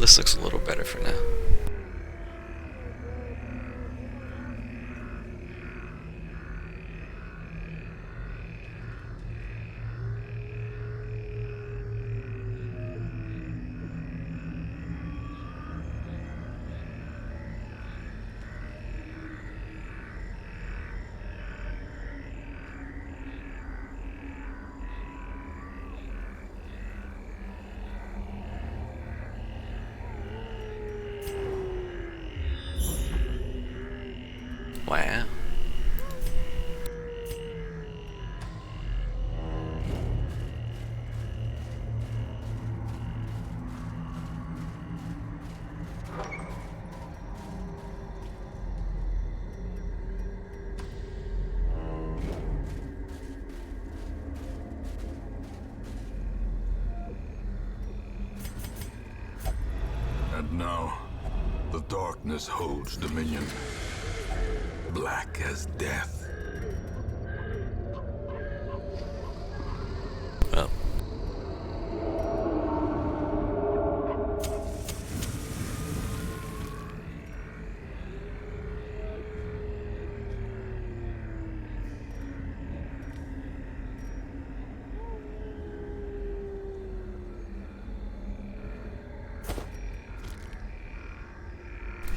this looks a little better for now. Wow. And now, the darkness holds dominion. Black as death. Well.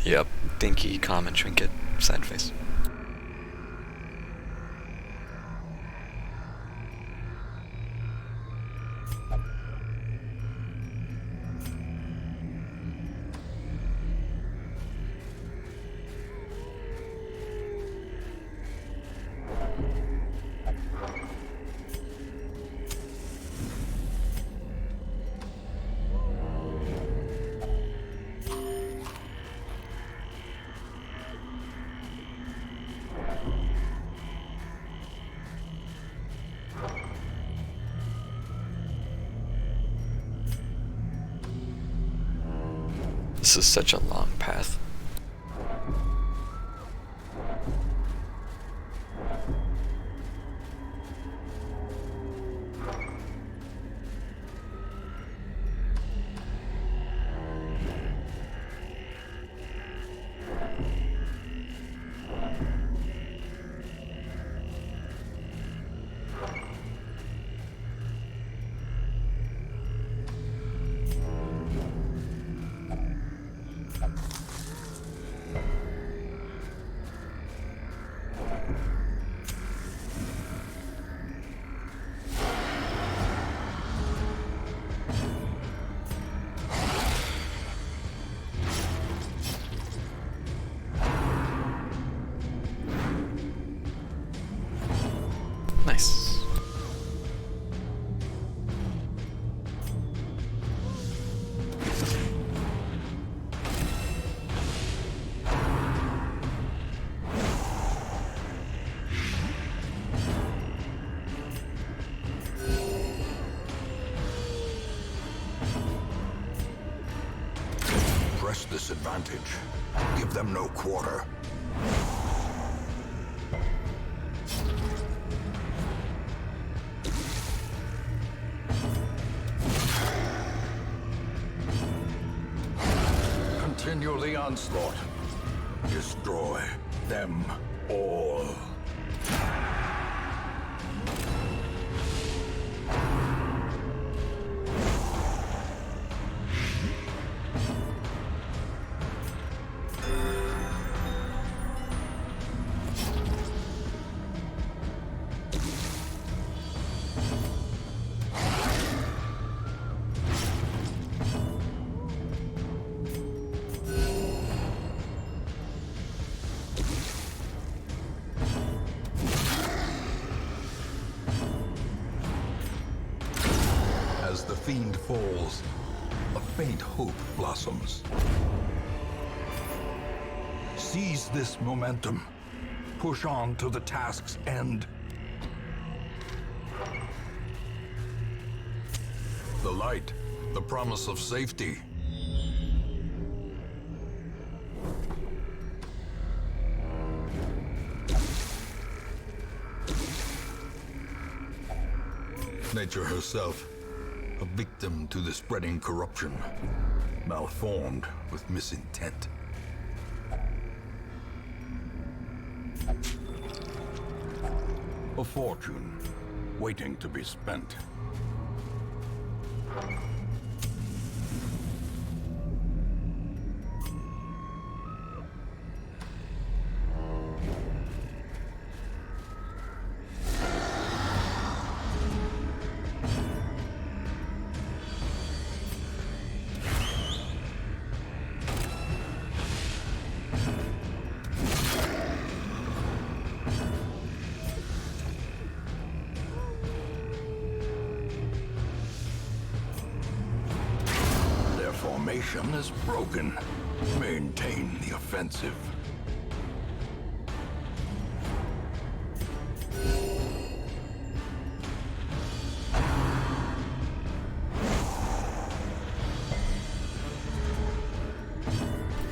Yep, dinky, common trinket, sad face. This is such a long path. Nice. Press this advantage. Give them no quarter. Continue the onslaught. Destroy them all. As the fiend falls, a faint hope blossoms. Seize this momentum. Push on to the task's end. The light, the promise of safety. Nature herself, A victim to the spreading corruption. Malformed with misintent. A fortune waiting to be spent. Formation is broken. Maintain the offensive.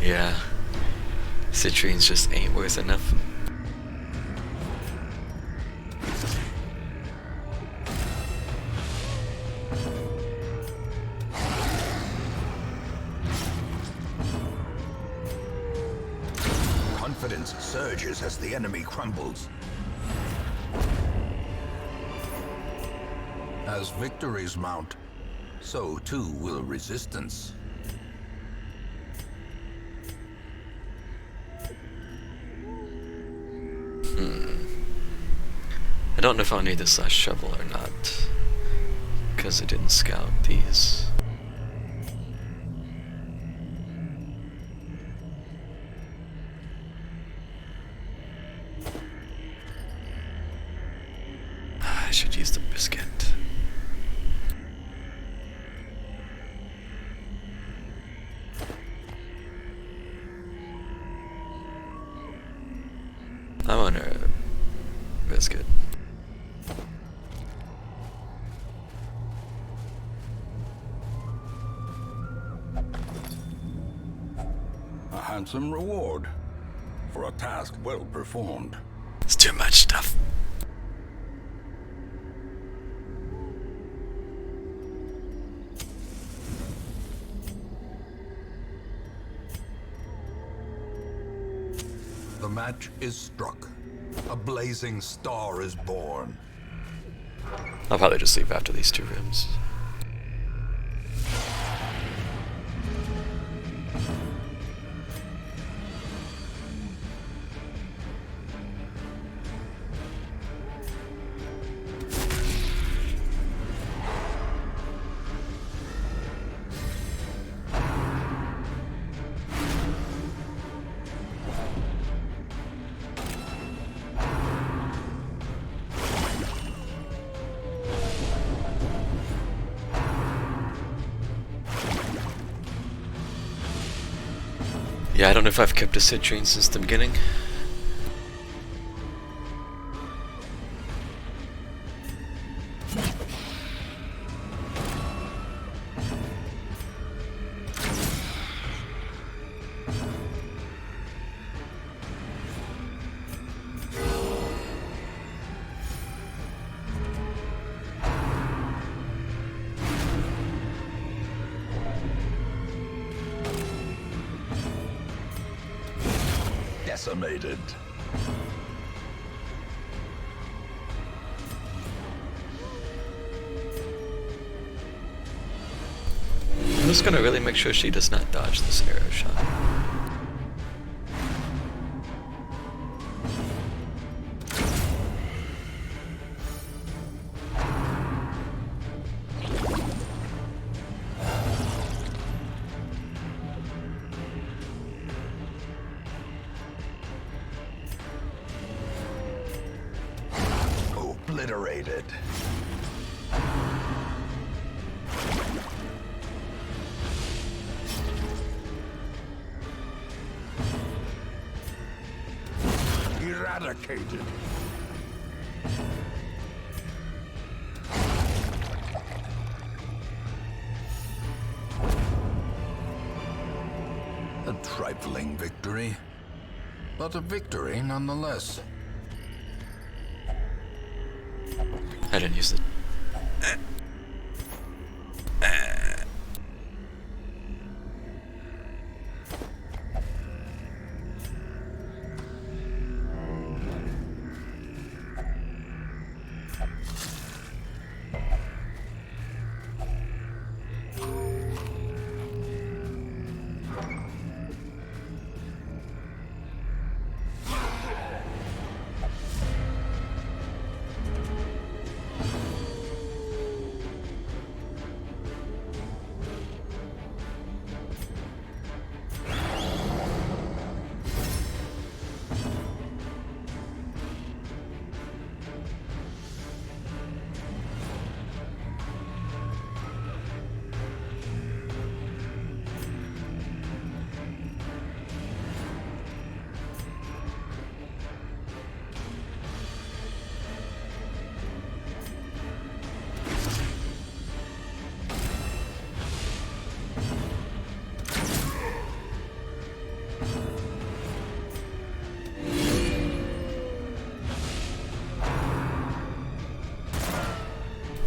Yeah. Citrines just ain't worth enough. Confidence surges as the enemy crumbles. As victories mount, so too will resistance. I don't know if I'll need this last shovel or not, because I didn't scout these. I should use the biscuit. I want a biscuit. A handsome reward for a task well performed. It's too much stuff. The match is struck. A blazing star is born. I'll probably just leave after these 2 rooms. Yeah, I don't know if I've kept a citrine since the beginning. Decimated. I'm just gonna really make sure she does not dodge this arrow shot. Obliterated. Eradicated. A trifling victory, but a victory nonetheless. I didn't use it.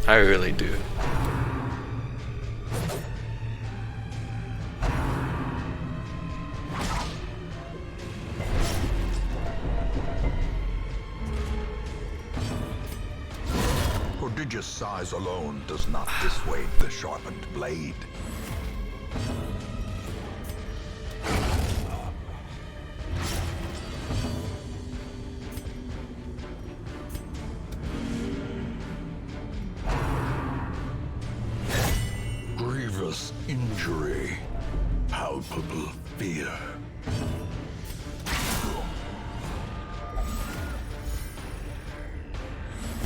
I really do. Prodigious size alone does not dissuade the sharpened blade. Grievous injury, palpable fear.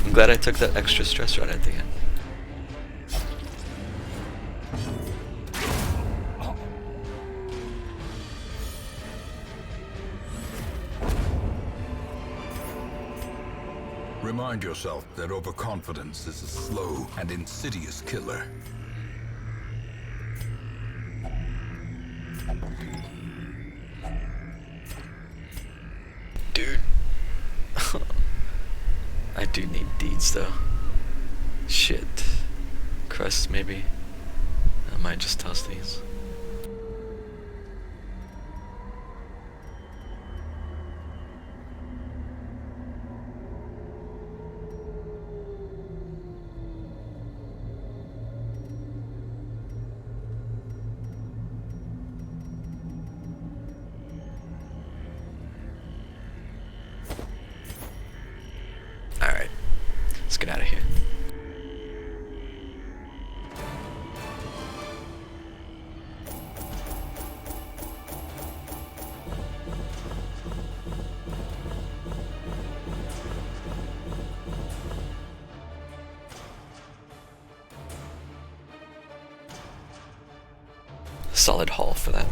I'm glad I took that extra stress right at the end. Remind yourself that overconfidence is a slow and insidious killer. Dude. I do need deeds though. Shit. Crusts maybe. I might just toss these. Alright. Let's get out of here. Solid haul for that.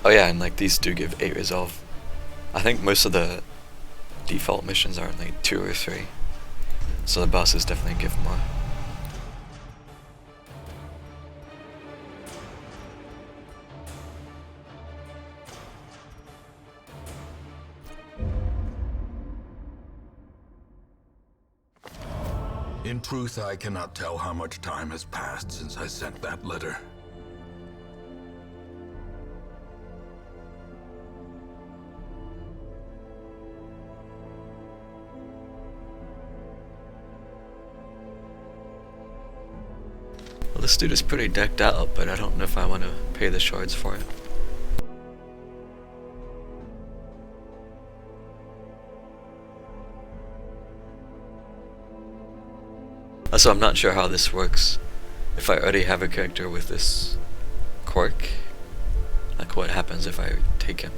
Oh yeah, and like these do give 8 resolve. I think most of the default missions are only 2 or 3. So the bosses definitely give more. In truth, I cannot tell how much time has passed since I sent that letter. Well, this dude is pretty decked out, but I don't know if I want to pay the shards for it. Also, I'm not sure how this works. If I already have a character with this quirk, like what happens if I take him?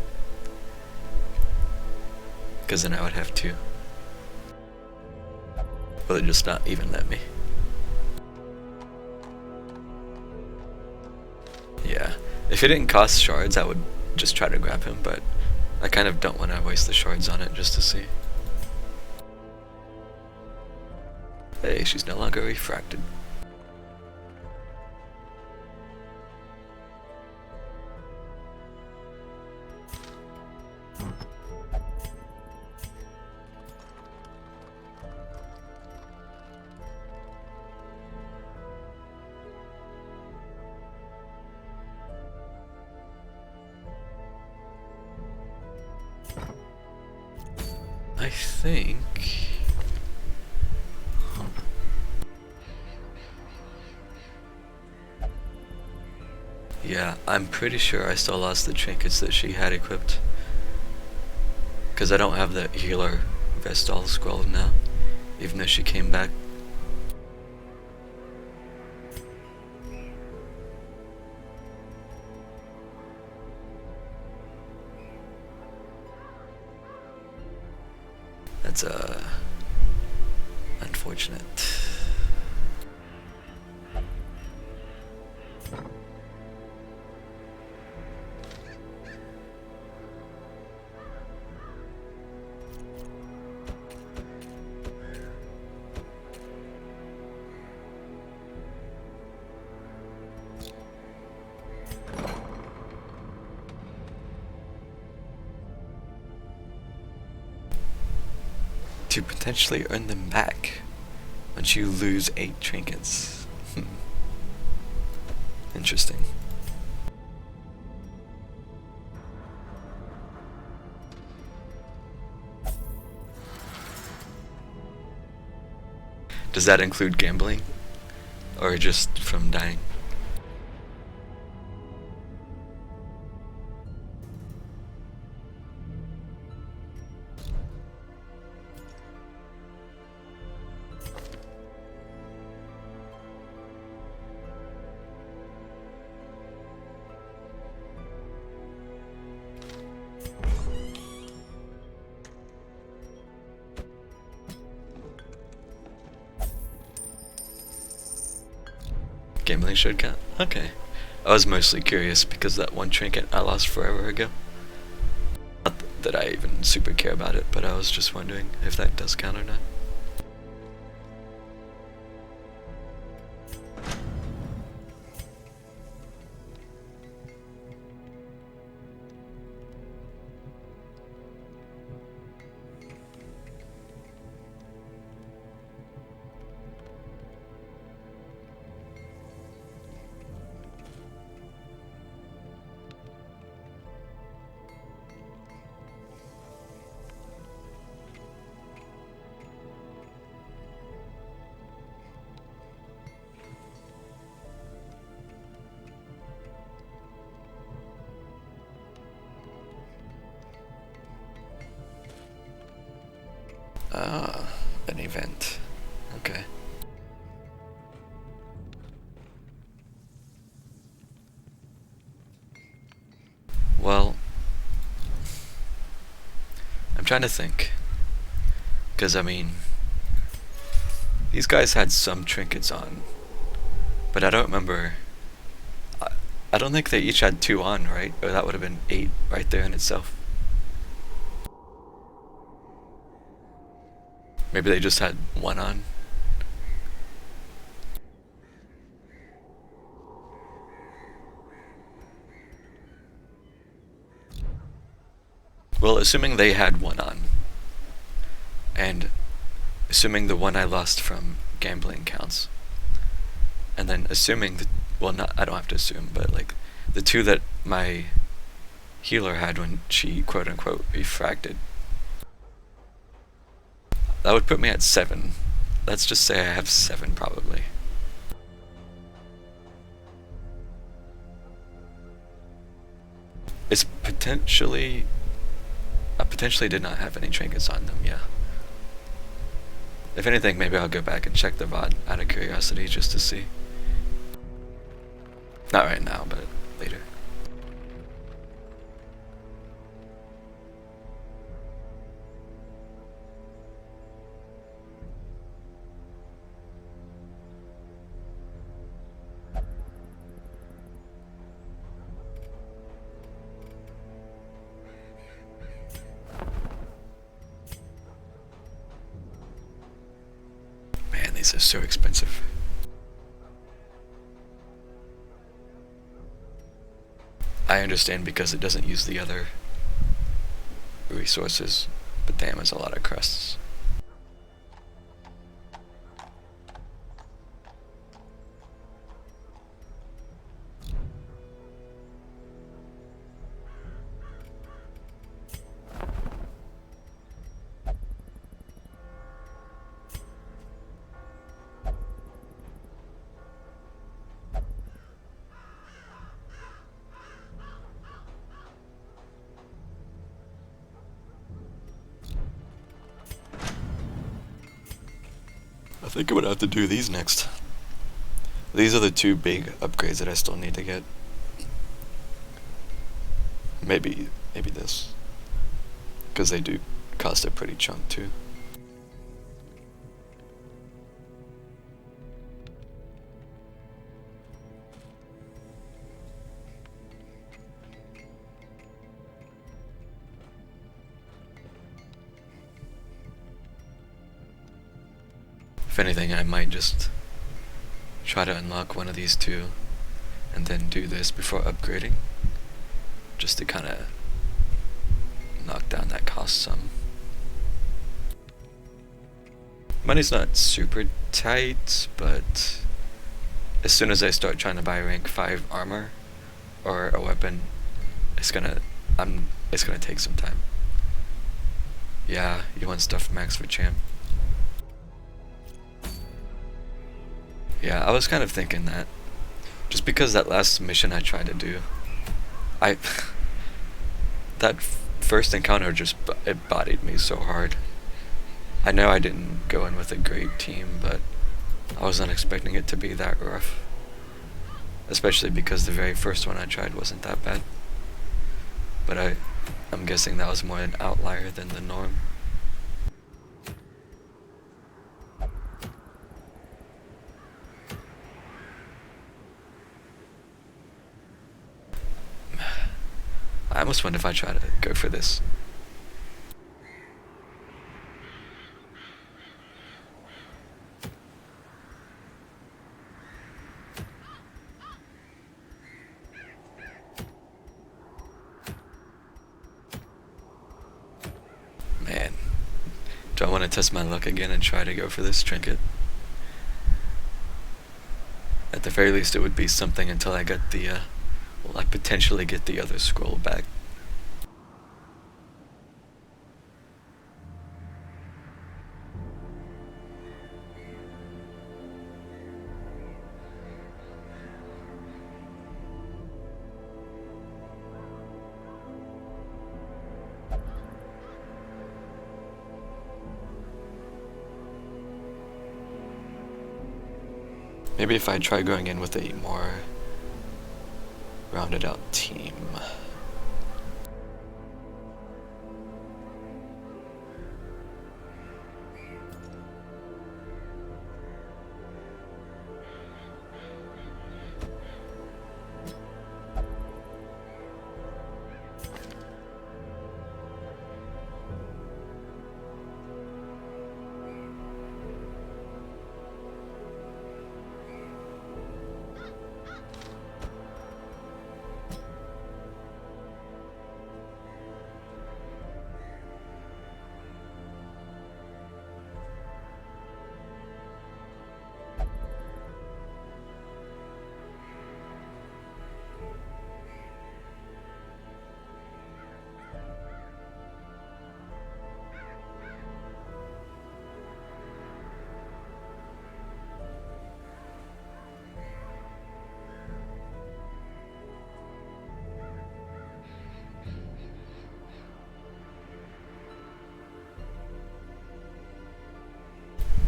Because then I would have 2. Will it just not even let me? Yeah, if it didn't cost shards, I would just try to grab him, but I kind of don't want to waste the shards on it just to see. Hey, she's no longer refracted. I think... Yeah, I'm pretty sure I still lost the trinkets that she had equipped. Because I don't have the healer Vestal scroll now, even though she came back. That's unfortunate. to potentially earn them back once you lose 8 trinkets. Interesting. Does that include gambling? Or just from dying? Gambling should count? Okay. I was mostly curious because that one trinket I lost forever ago. Not that I even super care about it, but I was just wondering if that does count or not. Ah, an event. Okay. Well, I'm trying to think. Because, I mean, these guys had some trinkets on, but I don't remember. I don't think they each had 2 on, right? Or that would have been 8 right there in itself. Maybe they just had 1 on. Well, assuming they had 1 on, and assuming the 1 I lost from gambling counts, and then assuming that, well, not, I don't have to assume, but like the 2 that my healer had when she quote unquote refracted, that would put me at 7. Let's just say I have 7 probably. It's potentially... I potentially did not have any trinkets on them, yeah. If anything, maybe I'll go back and check the VOD out of curiosity just to see. Not right now, but later. These are so expensive. I understand because it doesn't use the other resources, but damn, it's a lot of crusts. I think I would have to do these next. These are the 2 big upgrades that I still need to get. Maybe this. Because they do cost a pretty chunk too. If anything, I might just try to unlock one of these 2 and then do this before upgrading, just to kind of knock down that cost some. Money's not super tight, but as soon as I start trying to buy rank 5 armor or a weapon, it's gonna take some time. Yeah, you want stuff max for champ. Yeah, I was kind of thinking that. Just because that last mission I tried to do, that first encounter it bodied me so hard. I know I didn't go in with a great team, but I wasn't expecting it to be that rough. Especially because the very first one I tried wasn't that bad. But I'm guessing that was more an outlier than the norm. I almost wonder if I try to go for this. Man, do I want to test my luck again and try to go for this trinket? At the very least, it would be something until I get the, well, I potentially get the other scroll back. Maybe if I try going in with a more rounded out team.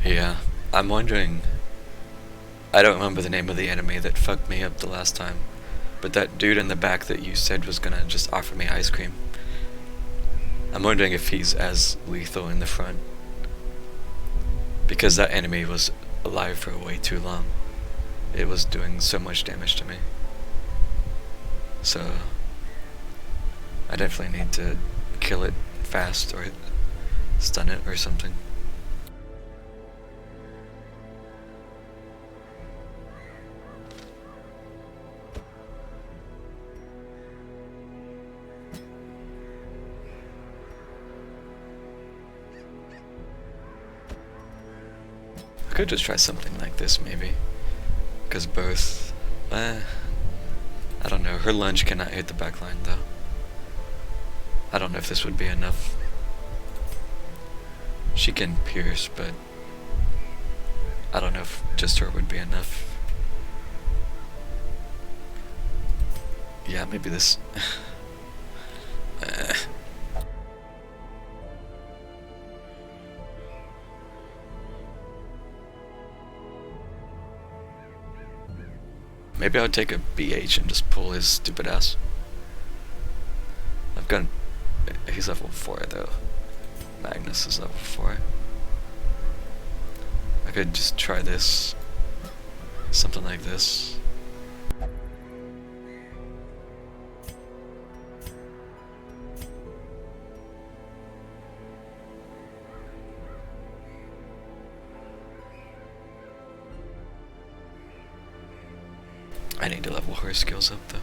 Yeah, I'm wondering, I don't remember the name of the enemy that fucked me up the last time, but that dude in the back that you said was gonna just offer me ice cream. I'm wondering if he's as lethal in the front, because that enemy was alive for way too long. It was doing so much damage to me. So, I definitely need to kill it fast or stun it or something. I could just try something like this maybe, because both, I don't know, her lunge cannot hit the back line though. I don't know if this would be enough. She can pierce, but I don't know if just her would be enough. Yeah, maybe this. Maybe I'll take a BH and just pull his stupid ass. I've got. He's level 4 though. Magnus is level 4. I could just try this. Something like this. I need to level her skills up though.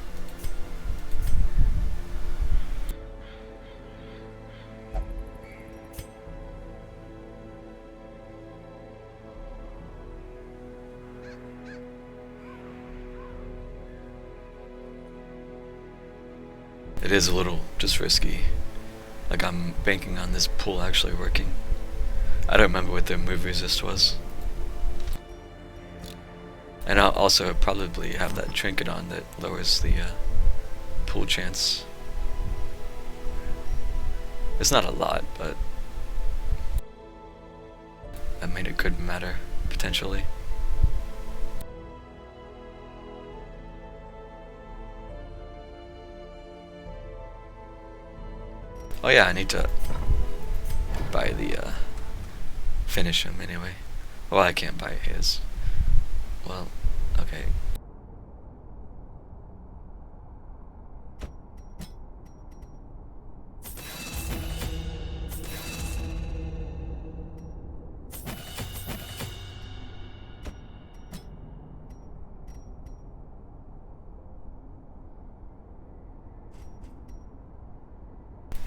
It is a little just risky. Like, I'm banking on this pool actually working. I don't remember what the move resist was. And I'll also probably have that trinket on that lowers the pool chance. It's not a lot, but I mean it could matter, potentially. Oh yeah, I need to buy the finish him anyway. Well, I can't buy his. Well, okay.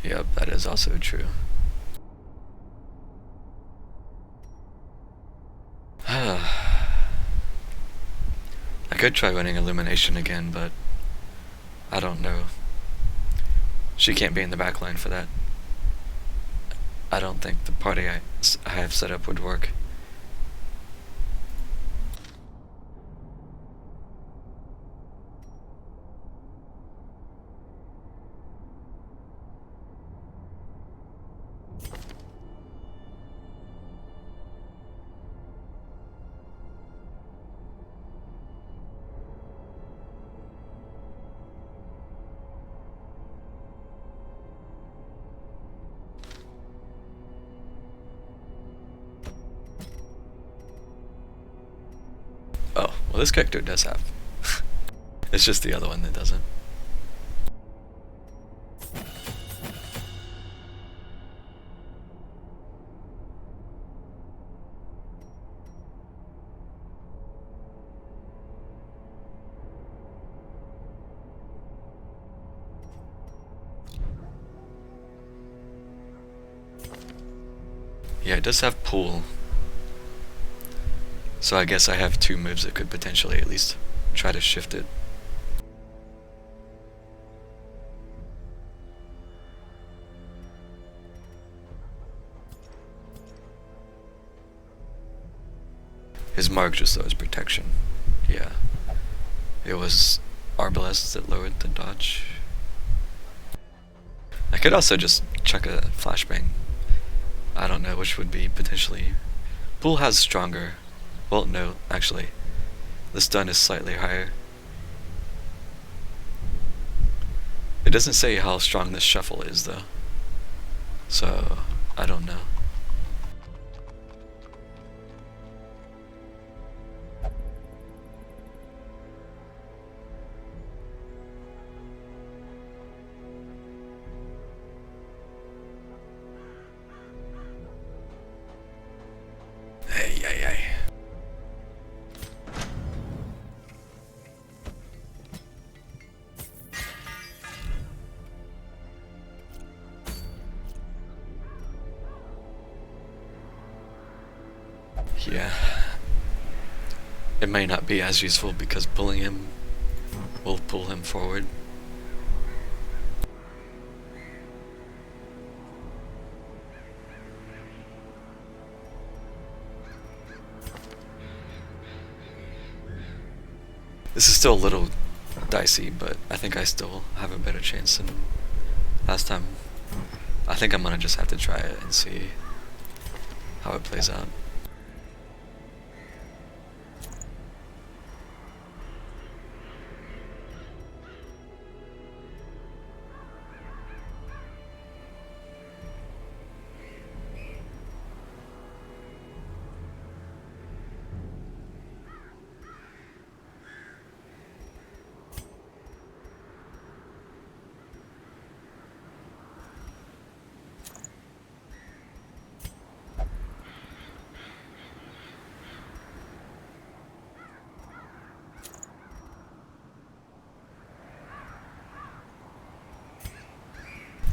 Yep, that is also true. I could try running Illumination again, but I don't know. She can't be in the back line for that. I don't think the party I have set up would work. Oh, well this character does have. It's just the other one that doesn't. Yeah, it does have pool. So I guess I have two moves that could potentially at least try to shift it. His mark just throws protection. Yeah. It was Arbalest that lowered the dodge. I could also just chuck a flashbang. I don't know which would be potentially. Pool has stronger. Well, no, actually. The stun is slightly higher. It doesn't say how strong this shuffle is, though. So, I don't know. Hey, hey, hey. Yeah. It may not be as useful because pulling him will pull him forward. This is still a little dicey, but I think I still have a better chance than last time. I think I'm gonna just have to try it and see how it plays out.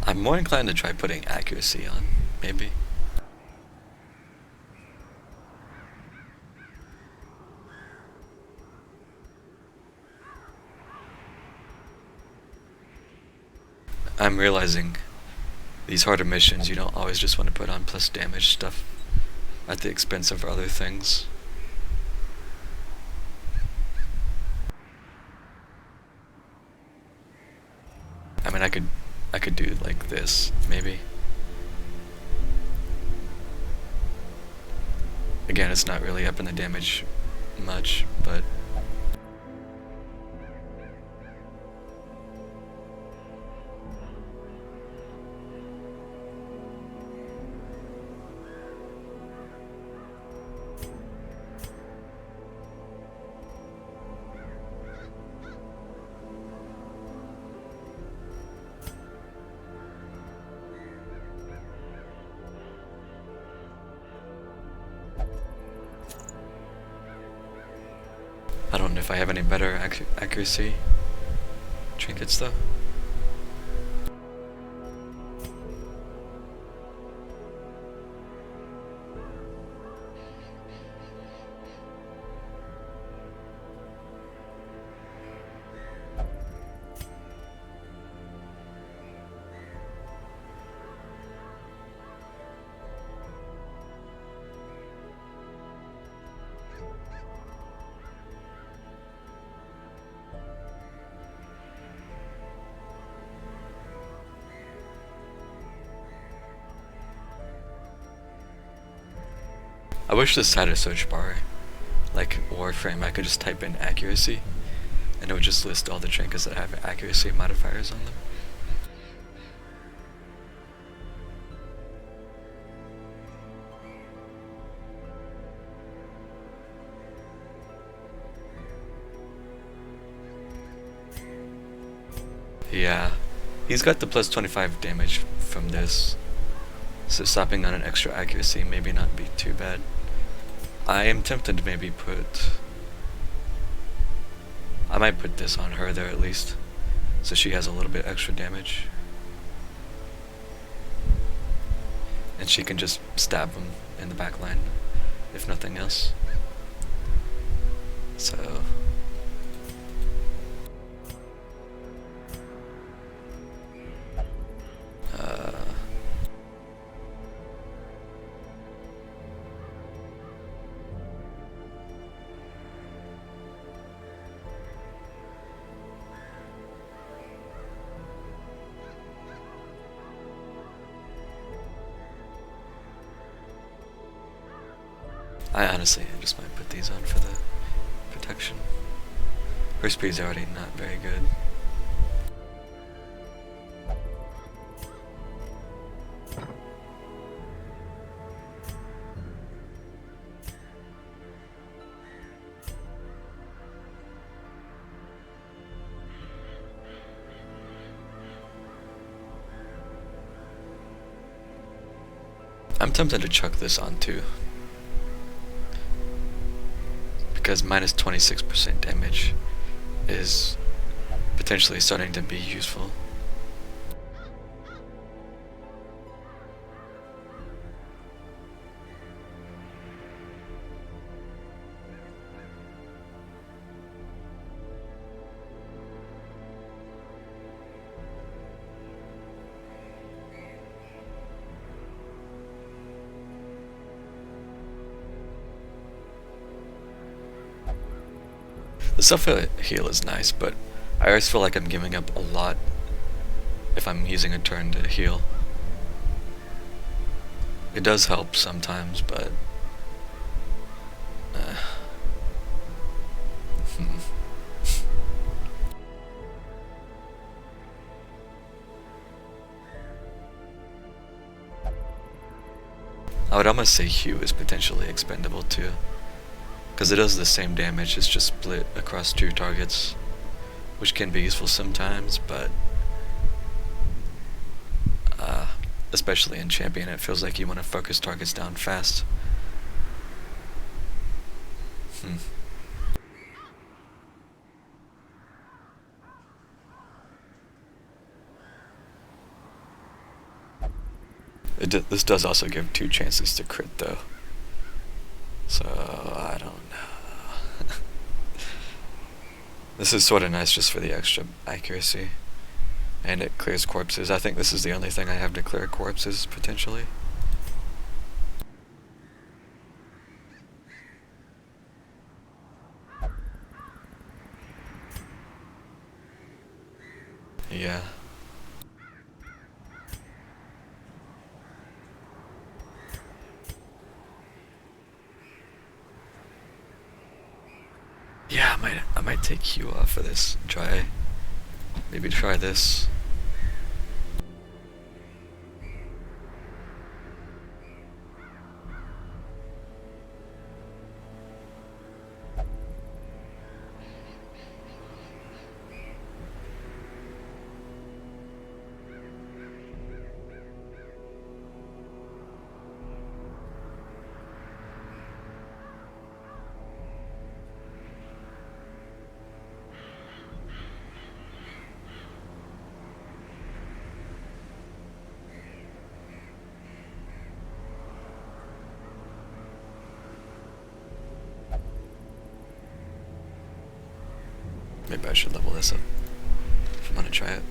I'm more inclined to try putting accuracy on, maybe. I'm realizing these harder missions, you don't always just want to put on plus damage stuff at the expense of other things. I mean, I could do like this, maybe. Again, it's not really upping the damage much, but I don't know if I have any better accuracy trinkets though. I wish this had a search bar, like Warframe. I could just type in accuracy, and it would just list all the trinkets that have accuracy modifiers on them. Yeah, he's got the plus 25 damage from this, so stopping on an extra accuracy maybe not be too bad. I am tempted to maybe I might put this on her there at least, so she has a little bit extra damage. And she can just stab him in the back line, if nothing else. So... I honestly just might put these on for the protection. Her speed's already not very good. I'm tempted to chuck this on too, because minus 26% damage is potentially starting to be useful. The self-heal is nice, but I always feel like I'm giving up a lot if I'm using a turn to heal. It does help sometimes, but... I would almost say Hue is potentially expendable too, because it does the same damage, it's just split across 2 targets, which can be useful sometimes, but especially in Champion, it feels like you want to focus targets down fast. This does also give 2 chances to crit though, so I don't know. This is sort of nice just for the extra accuracy, And it clears corpses. I think this is the only thing I have to clear corpses, potentially. Yeah. Yeah, I might take Q off for this. Maybe try this. Maybe I should level this up if I'm gonna try it.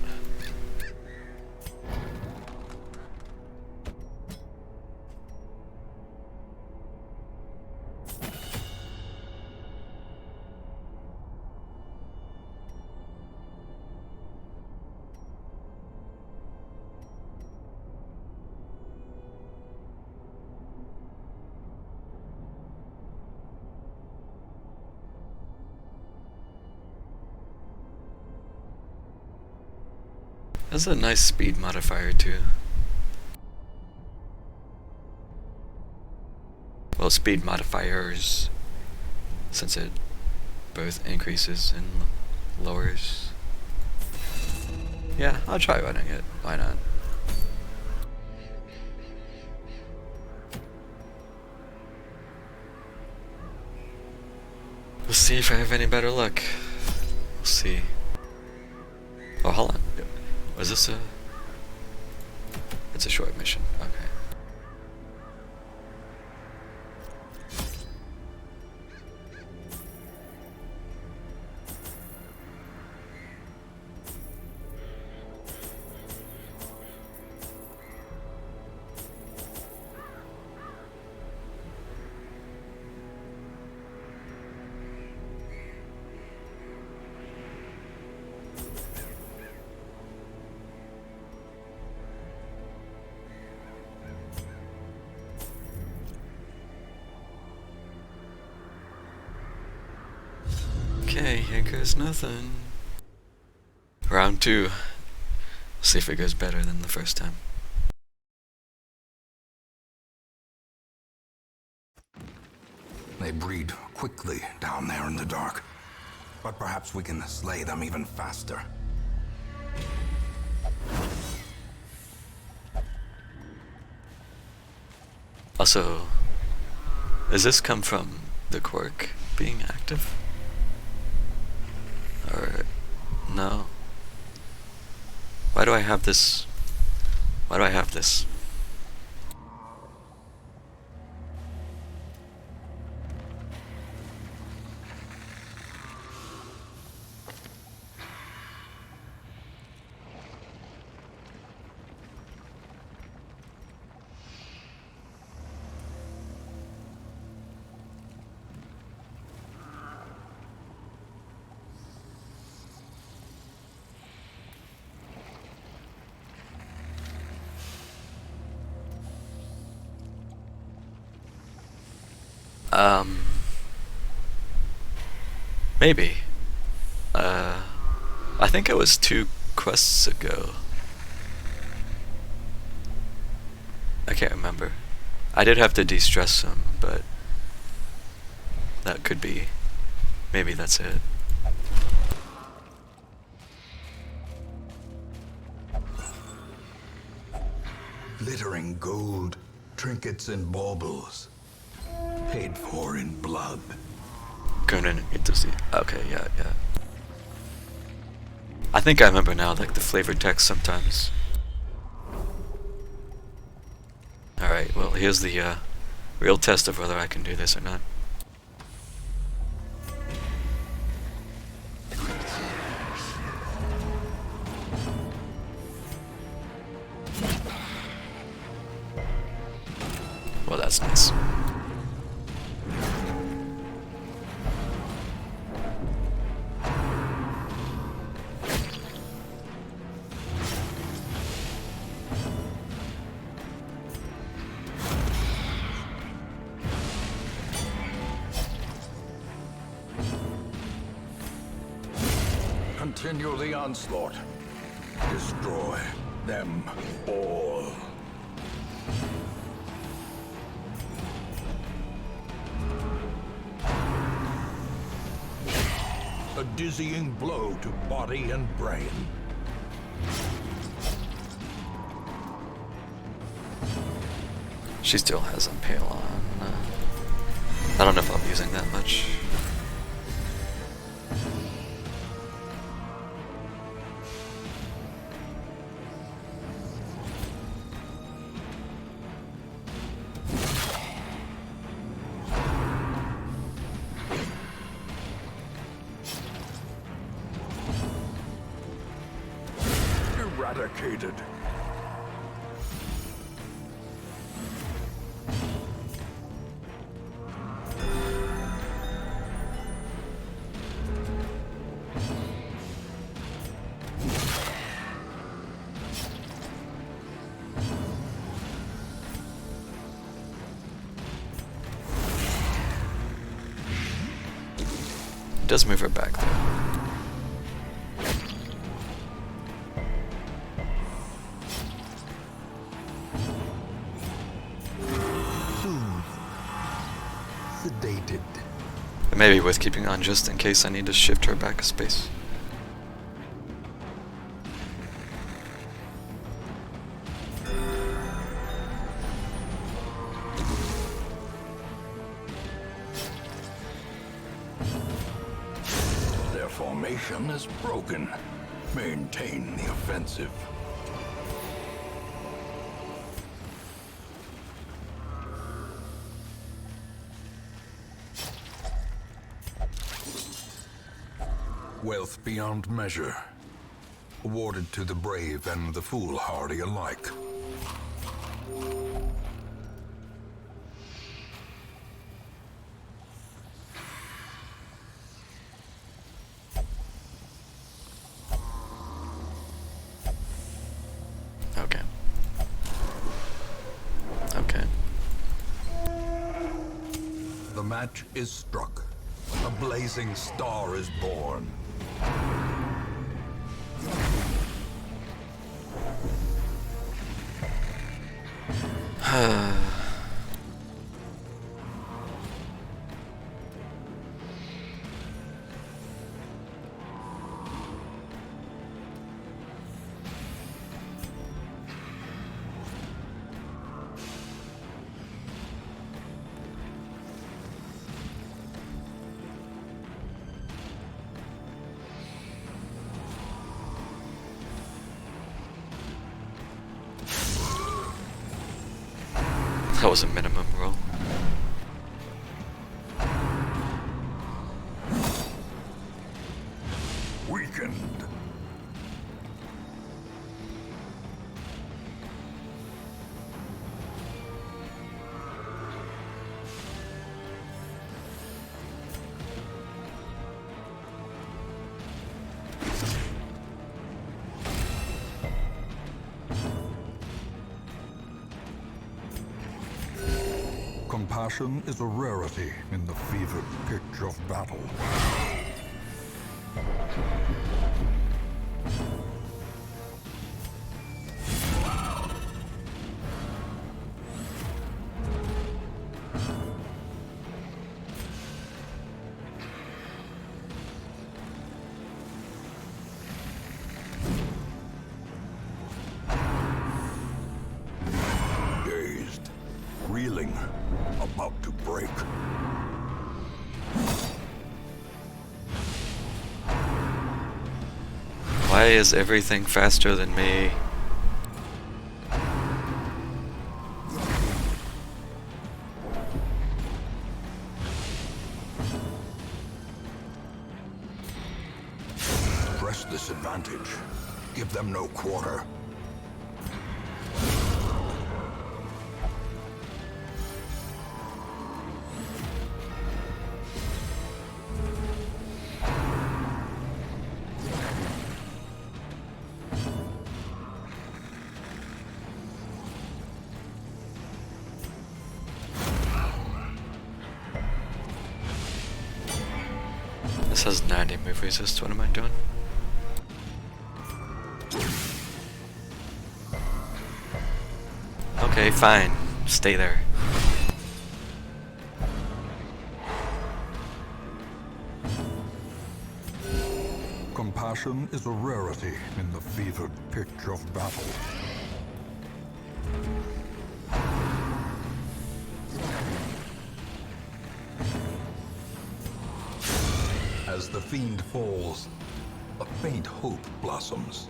That's a nice speed modifier too. Well, speed modifiers, since it both increases and lowers. Yeah, I'll try running it. Why not? We'll see if I have any better luck. We'll see. Oh, hold on. Was this a... It's a short mission. Okay. Okay, here goes nothing. Round 2. See if it goes better than the first time. They breed quickly down there in the dark. But perhaps we can slay them even faster. Also, does this come from the quirk being active? Or no? Why do I have this? Why do I have this? Maybe. I think it was 2 quests ago. I can't remember. I did have to de-stress some, but that could be. Maybe that's it. Glittering gold, trinkets and baubles. Paid for in blood. Going in to see. Okay, yeah. I think I remember now, like the flavored text sometimes. Alright, well, here's the real test of whether I can do this or not. that's nice. Continue the onslaught. Destroy them all. A dizzying blow to body and brain. She still has Impale on. I don't know if I'm using that much. Eradicated. It does move her back though. Sedated. It may be worth keeping on just in case I need to shift her back a space. Their formation is broken. Maintain the offensive. Wealth beyond measure, awarded to the brave and the foolhardy alike. Okay. Okay. The match is struck. A blazing star is born. That was a minimum roll. Weakened. Compassion is a rarity in the fevered pitch of battle. Dazed, reeling, about to break. Why is everything faster than me? Press this advantage. Give them no quarter. This has 90 move resist, what am I doing? Okay, fine. Stay there. Compassion is a rarity in the fevered pitch of battle. As the fiend falls, a faint hope blossoms.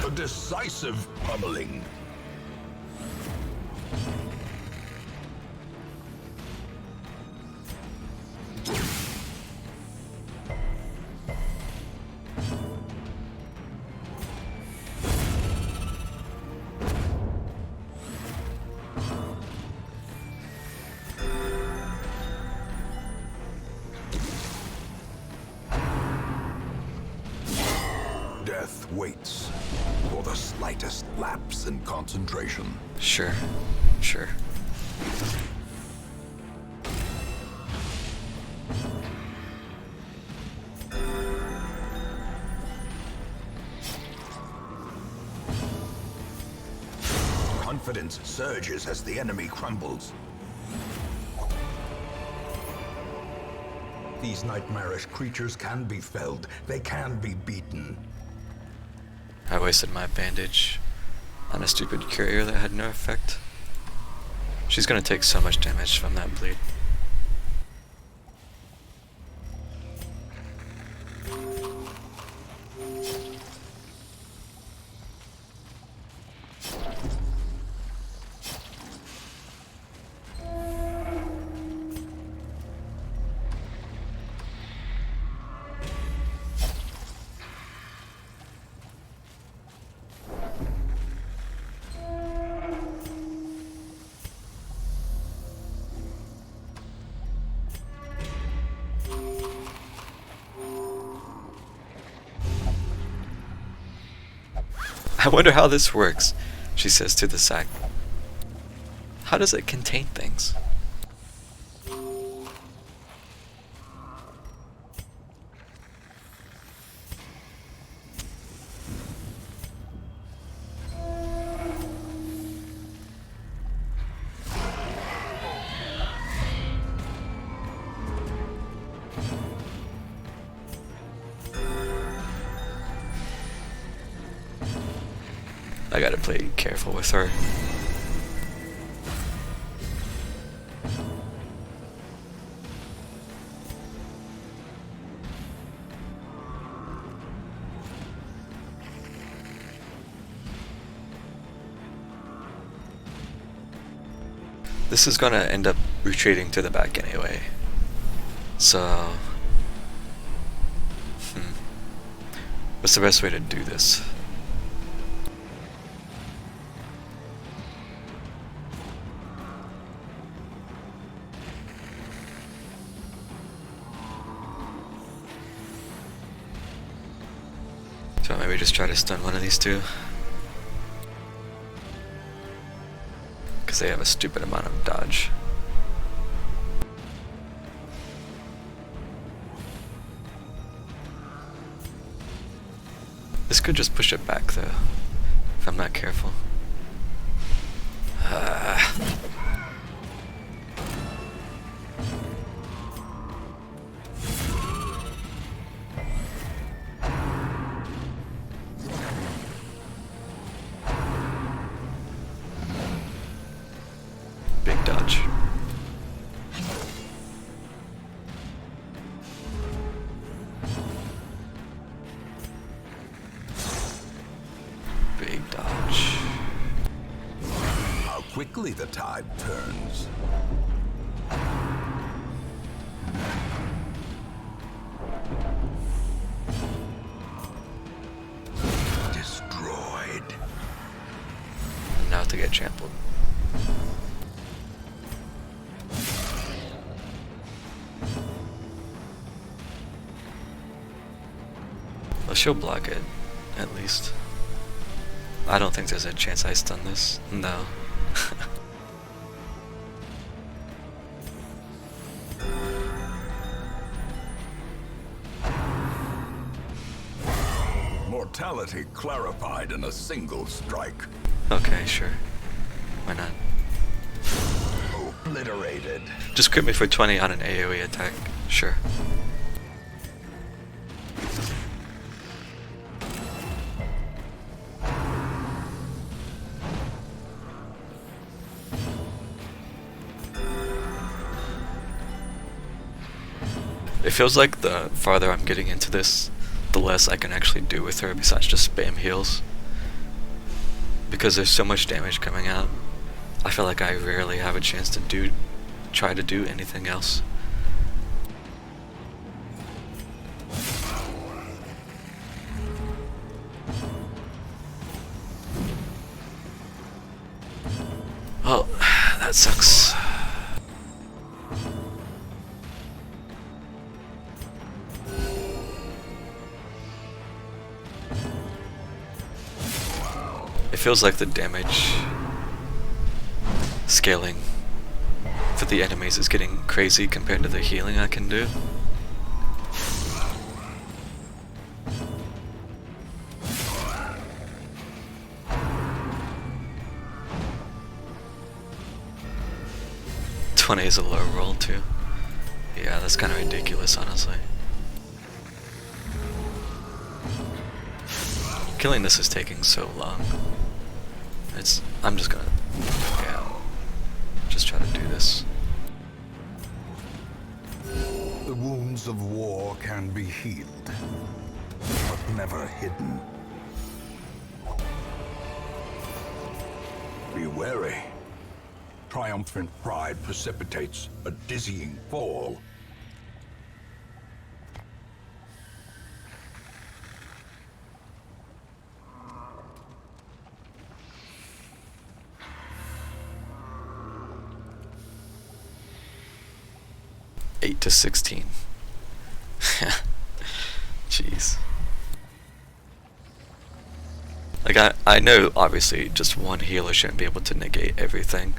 A decisive pummeling. Death waits for the slightest lapse in concentration. Sure. Sure. Confidence surges as the enemy crumbles. These nightmarish creatures can be felled. They can be beaten. I wasted my bandage on a stupid courier that had no effect. She's gonna take so much damage from that bleed. I wonder how this works, she says to the sack. How does it contain things? I gotta play careful with her. This is gonna end up retreating to the back anyway. So... what's the best way to do this? So maybe just try to stun one of these two. Because they have a stupid amount of dodge. This could just push it back though, if I'm not careful. Big dodge. Big dodge. How quickly the tide turns. Destroyed. And now to get trampled. Well, she'll block it, at least. I don't think there's a chance I stun this. No. Mortality clarified in a single strike. Okay, sure. Why not? Obliterated. Just crit me for 20 on an AoE attack. Sure. It feels like the farther I'm getting into this, the less I can actually do with her besides just spam heals. Because there's so much damage coming out, I feel like I rarely have a chance to try to do anything else. Oh, that sucks. It feels like the damage scaling for the enemies is getting crazy compared to the healing I can do. $20 is a low roll too. Yeah, that's kind of ridiculous, honestly. Killing this is taking so long. I'm just gonna, yeah, just try to do this. The wounds of war can be healed, but never hidden. Be wary. Triumphant pride precipitates a dizzying fall. Eight to 16. Jeez. Like I know obviously just one healer shouldn't be able to negate everything,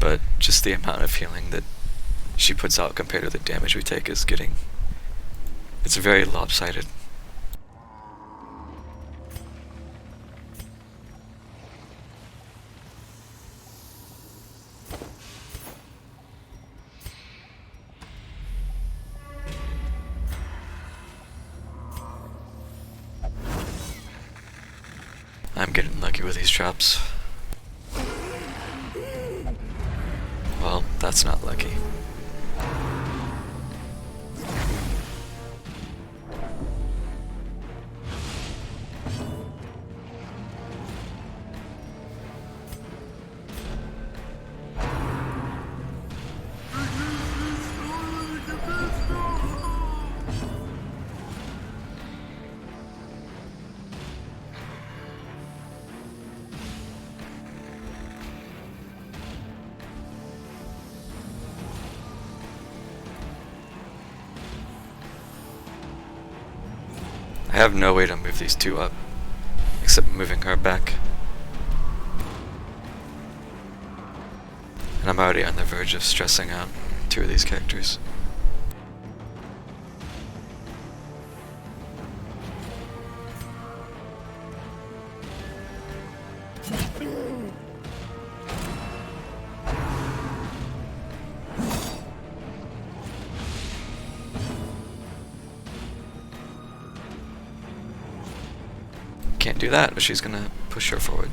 but just the amount of healing that she puts out compared to the damage we take is it's very lopsided. I'm getting lucky with these traps. Well, that's not lucky. I have no way to move these two up, except moving her back. And I'm already on the verge of stressing out two of these characters. Can't do that, but she's gonna push her forward.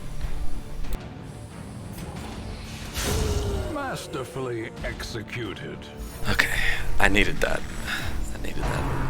Masterfully executed. Okay, I needed that. I needed that.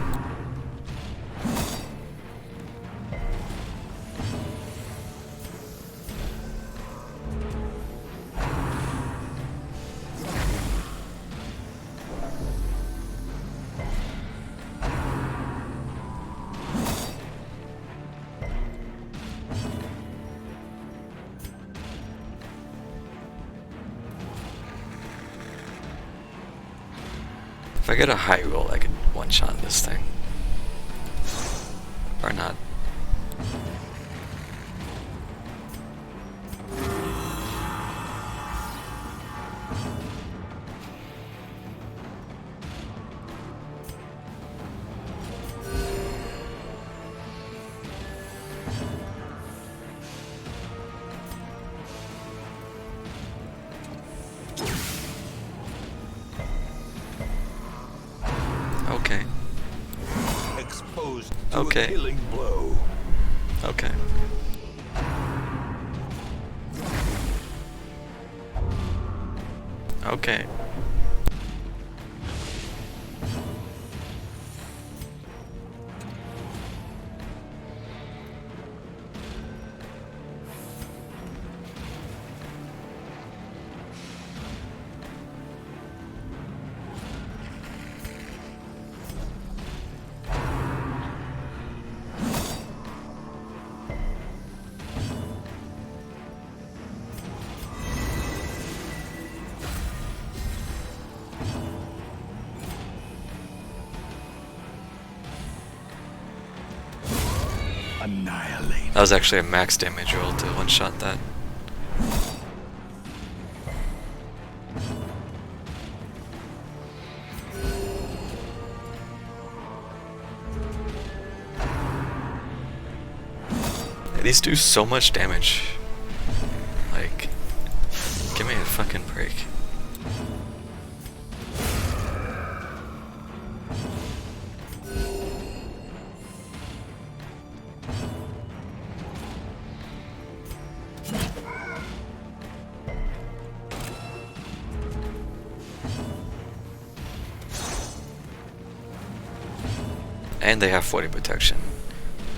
If I get a high roll, I could one-shot this thing. Or not. Okay. Exposed to Okay. a killing blow. Okay. Okay. Annihilate. That was actually a max damage roll to one-shot that. These do so much damage. Like, give me a fucking break. And they have 40 protection.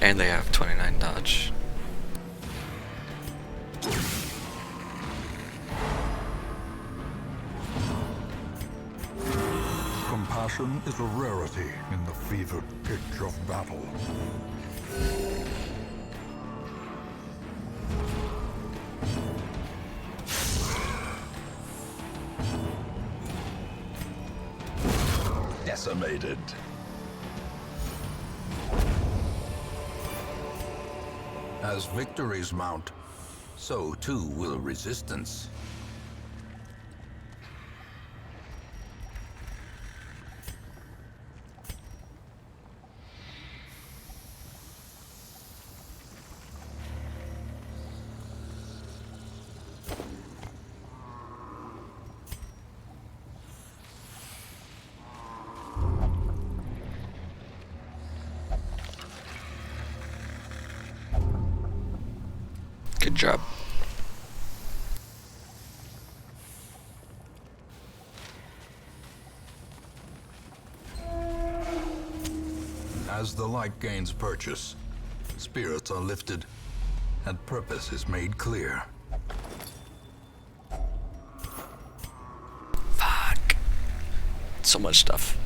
And they have 29 dodge. Compassion is a rarity in the fevered pitch of battle. Decimated. As victories mount, so too will resistance. Good job. As the light gains purchase, spirits are lifted, and purpose is made clear. Fuck. So much stuff.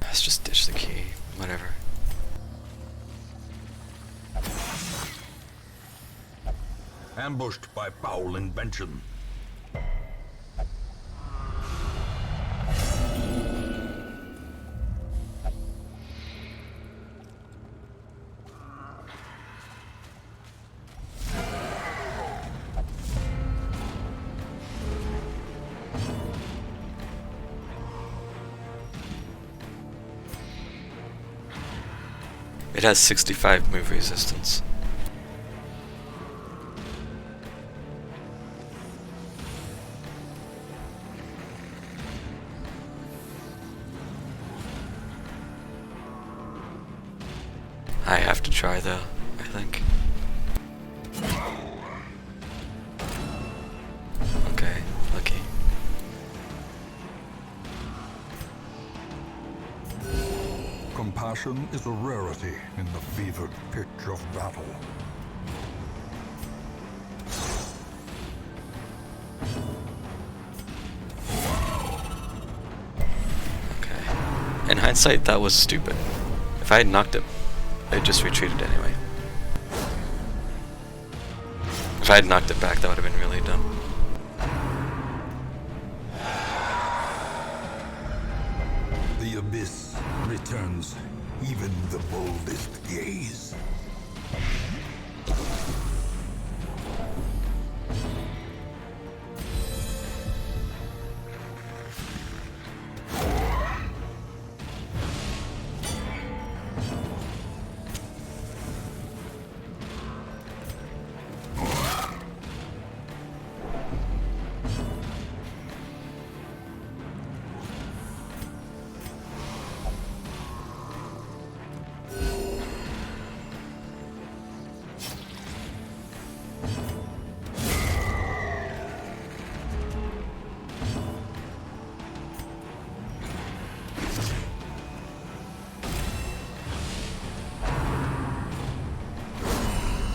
Let's just ditch the key. Whatever. Ambushed by foul invention. It has 65 move resistance. I have to try though, I think. Okay, lucky. Compassion is a rarity in the fevered pitch of battle. Okay. In hindsight, that was stupid. If I had knocked it, it just retreated anyway. If I had knocked it back, that would have been really dumb. The abyss returns even the boldest gaze.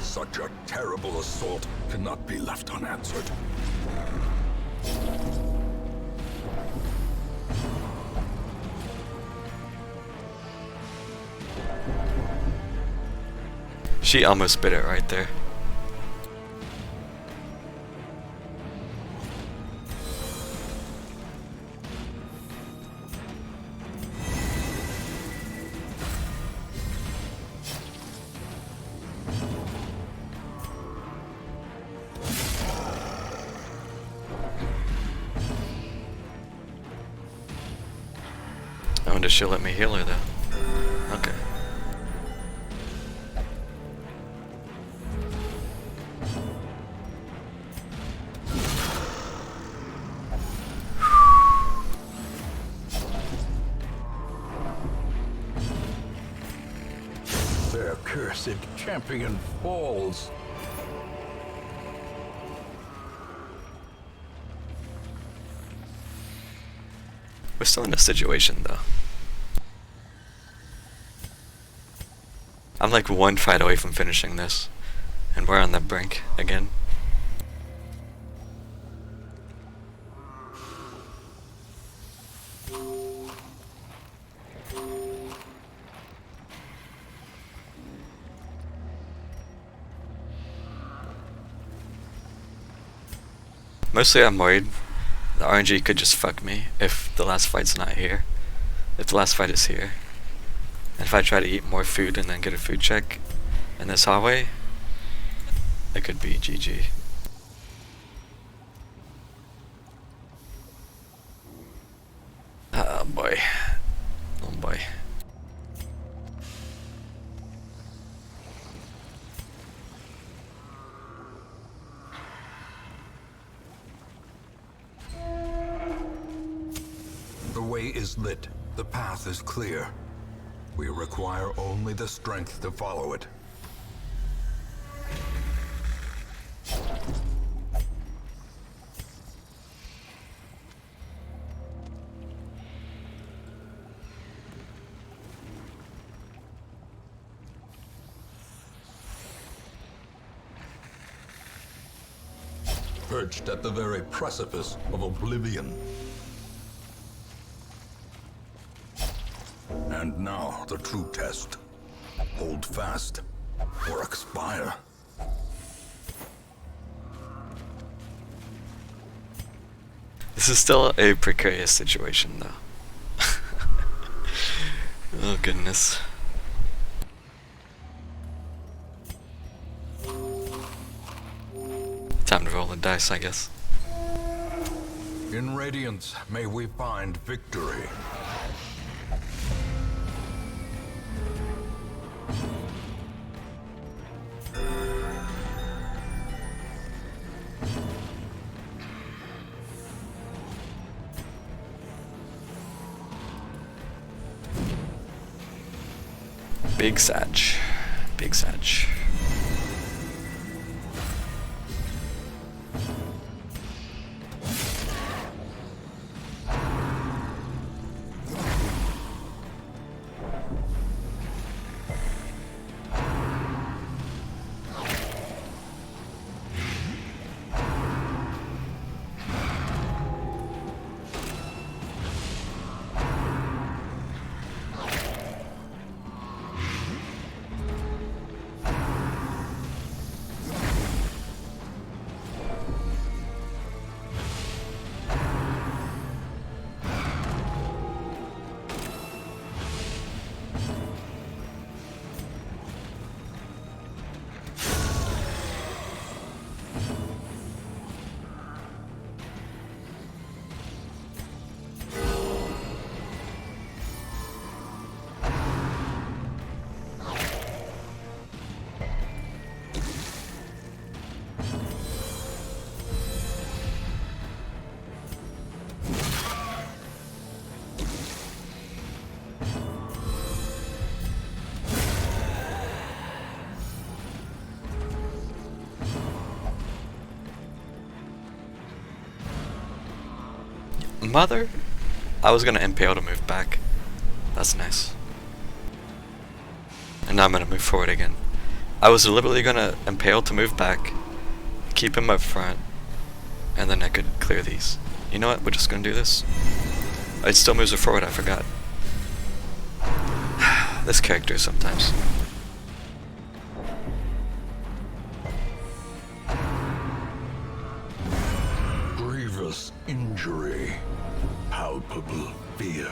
Such a terrible assault cannot be left unanswered. She almost bit it right there. I wonder if she'll let me heal her though. Okay. Their cursed champion falls. We're still in a situation though. I'm like one fight away from finishing this, and we're on the brink again. Mostly I'm worried the RNG could just fuck me if the last fight's not here. If the last fight is here. And if I try to eat more food and then get a food check in this hallway, it could be GG. Oh boy. Oh boy. The way is lit. The path is clear. We require only the strength to follow it. Perched at the very precipice of oblivion. And now, the true test. Hold fast, or expire. This is still a precarious situation though. Oh goodness. Time to roll the dice, I guess. In Radiance, may we find victory. Big Satch. Big Satch. Mother? I was gonna impale to move back. That's nice. And now I'm gonna move forward again. I was deliberately gonna impale to move back, keep him up front, and then I could clear these. You know what? We're just gonna do this. It still moves it forward, I forgot. This character sometimes. Grievous injury. Palpable fear.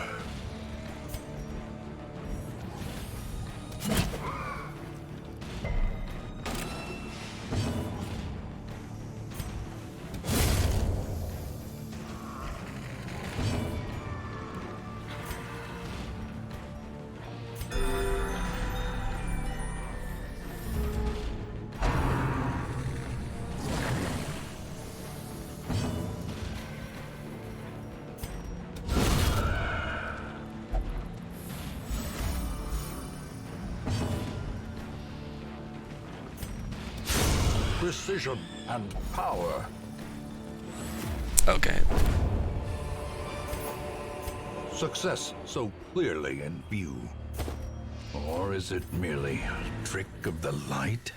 Precision and power. Okay. Success so clearly in view. Or is it merely a trick of the light?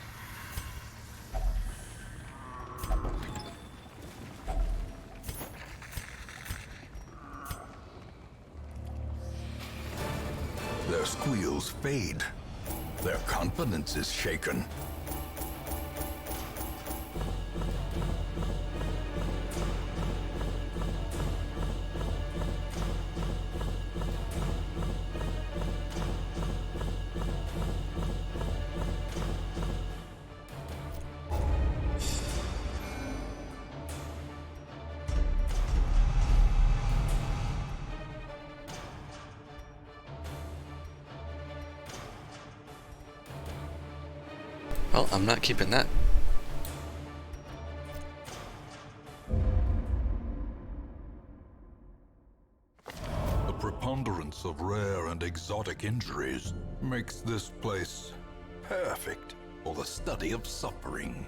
Their squeals fade. Their confidence is shaken. Well, I'm not keeping that. The preponderance of rare and exotic injuries makes this place perfect for the study of suffering.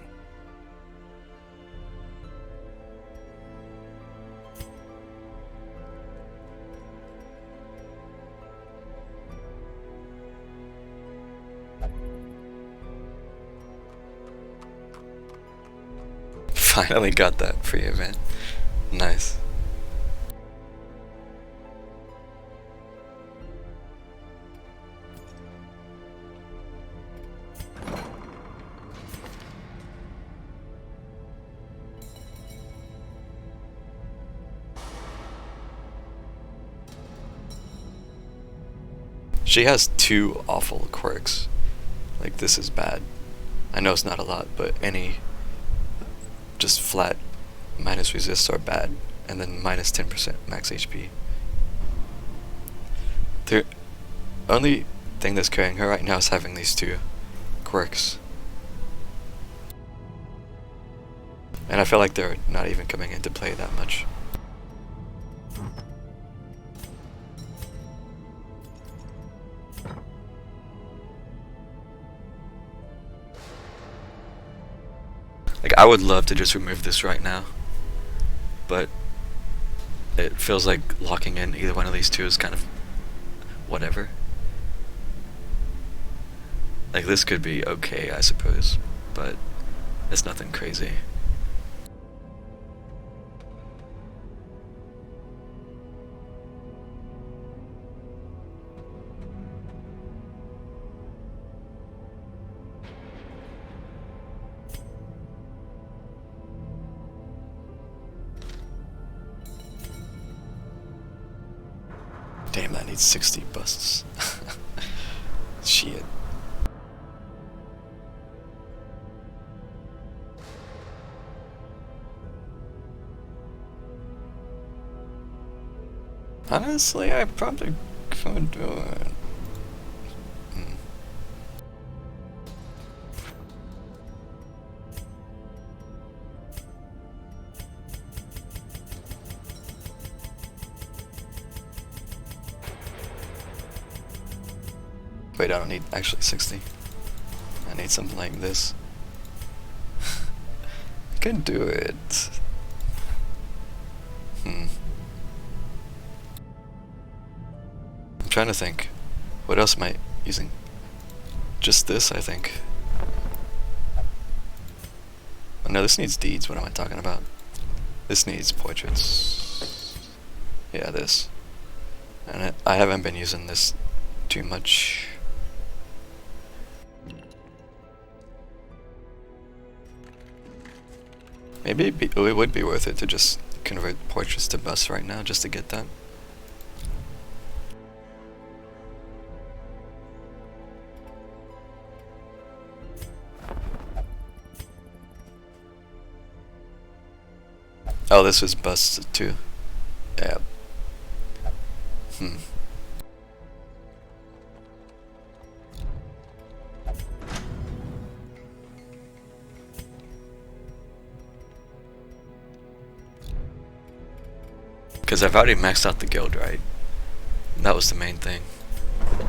Finally got that free event. Nice. She has two awful quirks. Like, this is bad. I know it's not a lot, but any just flat minus resist are bad, and then minus 10% max HP. The only thing that's carrying her right now is having these two quirks. And I feel like they're not even coming into play that much. Like, I would love to just remove this right now, but it feels like locking in either one of these two is kind of whatever. Like, this could be okay, I suppose, but it's nothing crazy. Damn, that needs 60 busts. Shit. Honestly, I probably could do it. Wait, I don't need actually 60. I need something like this. I can do it. trying to think. What else am I using? Just this, I think. Oh, no, this needs deeds. What am I talking about? This needs portraits. Yeah, this. And I haven't been using this too much. Maybe it would be worth it to just convert portraits to busts right now, just to get that. Oh, this was busts too. Yeah. Because I've already maxed out the guild, right? That was the main thing.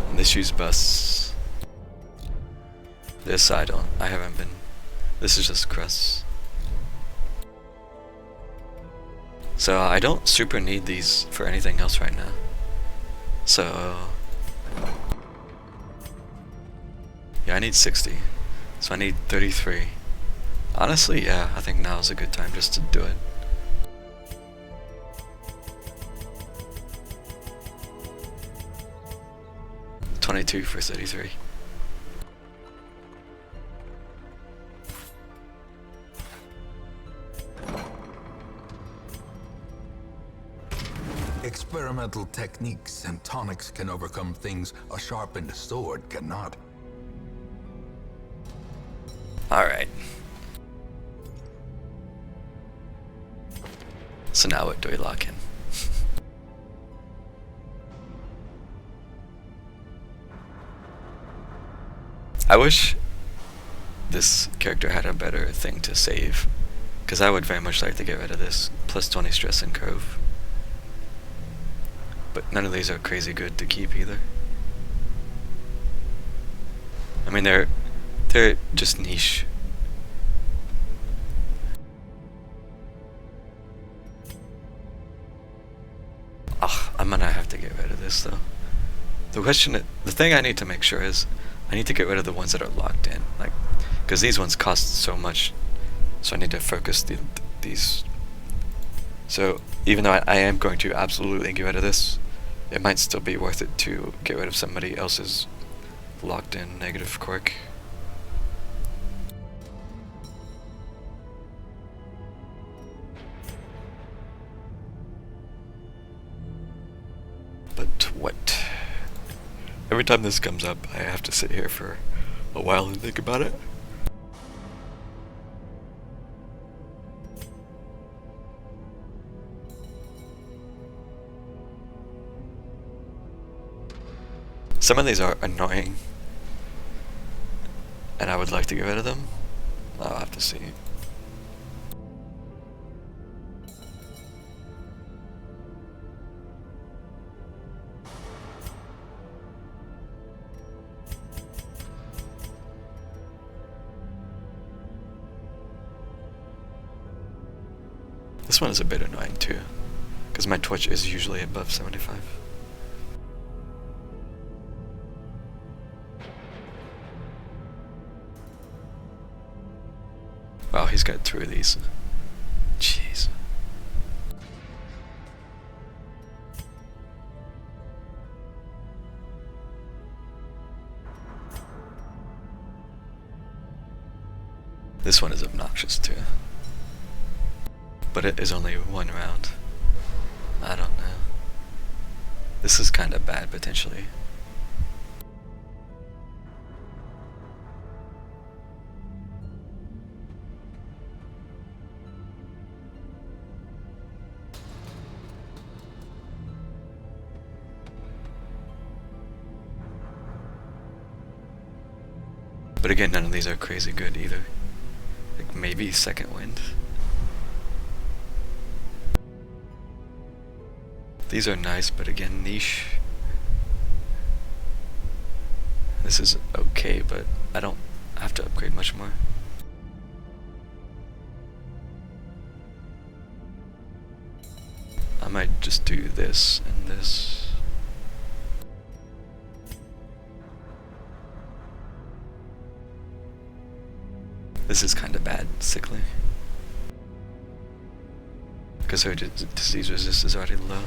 And this use busts. This I haven't been. This is just crusts. So I don't super need these for anything else right now. So yeah, I need 60. So I need 33. Honestly, yeah, I think now is a good time just to do it. $22 for 33. Experimental techniques and tonics can overcome things a sharpened sword cannot. Alright. So now what do we lock in? I wish this character had a better thing to save, because I would very much like to get rid of this plus 20 stress and curve. But none of these are crazy good to keep either. I mean, they're just niche. I'm gonna have to get rid of this though. The thing I need to make sure is I need to get rid of the ones that are locked in, like, because these ones cost so much, so I need to focus these. So even though I am going to absolutely get rid of this, it might still be worth it to get rid of somebody else's locked in negative quirk. But what? Every time this comes up, I have to sit here for a while and think about it. Some of these are annoying, and I would like to get rid of them. I'll have to see. This one is a bit annoying too, because my Twitch is usually above 75. Wow, he's got 2 of these. Jeez. This one is obnoxious too. But it is only 1 round. I don't know. This is kind of bad potentially. But again, none of these are crazy good either. Like maybe Second Wind. These are nice, but again, niche. This is okay, but I don't have to upgrade much more. I might just do this and this. This is kind of bad, sickly. Because her disease resist is already low.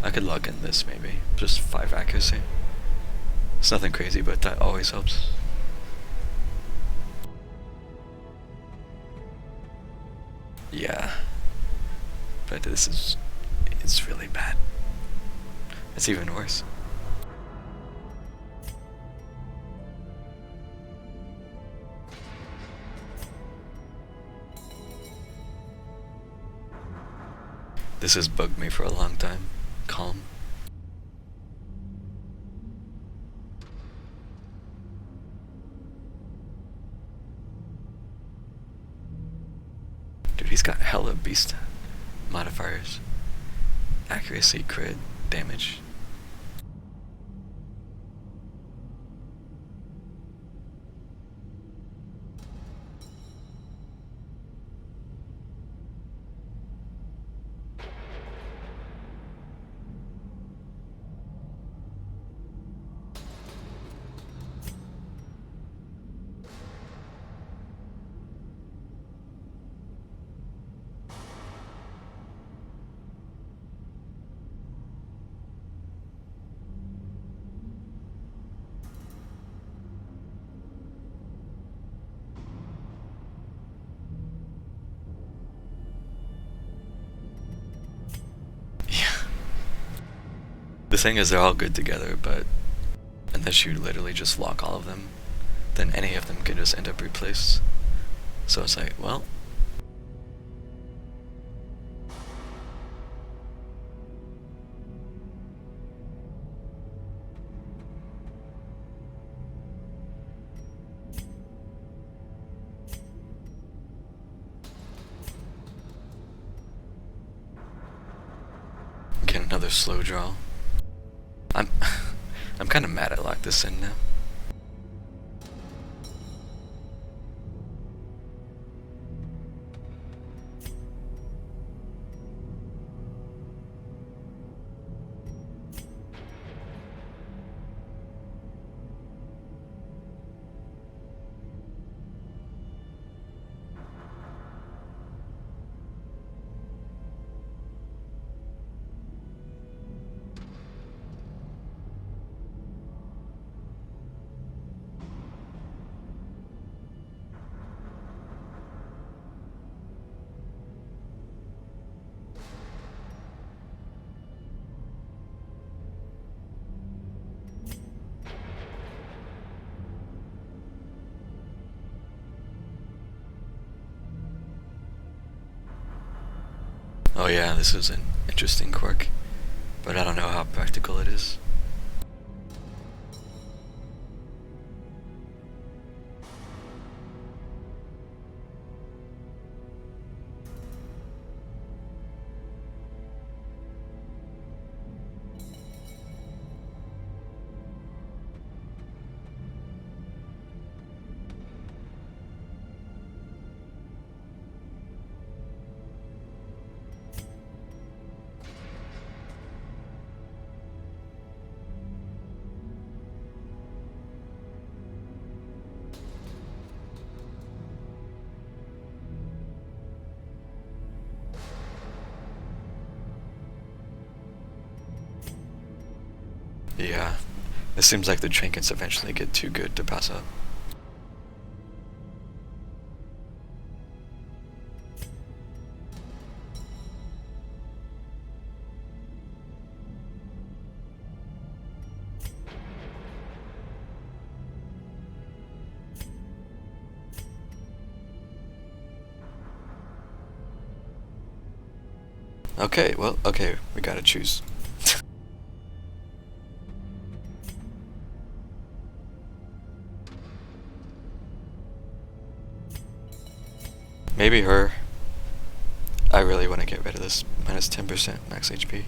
I could log in this maybe. Just 5 accuracy. It's nothing crazy, but that always helps. Yeah. But it's really bad. It's even worse. This has bugged me for a long time. Calm. Dude, he's got hella beast modifiers. Accuracy, crit, damage. The thing is, they're all good together, but unless you literally just lock all of them, then any of them can just end up replaced. So it's like, well. Get another slow draw. I'm kind of mad I locked this in now. Oh yeah, this is an interesting quirk, but I don't know how practical it is. Yeah, it seems like the trinkets eventually get too good to pass up. Okay, well, okay, we gotta choose. Maybe her. I really want to get rid of this minus 10% max HP.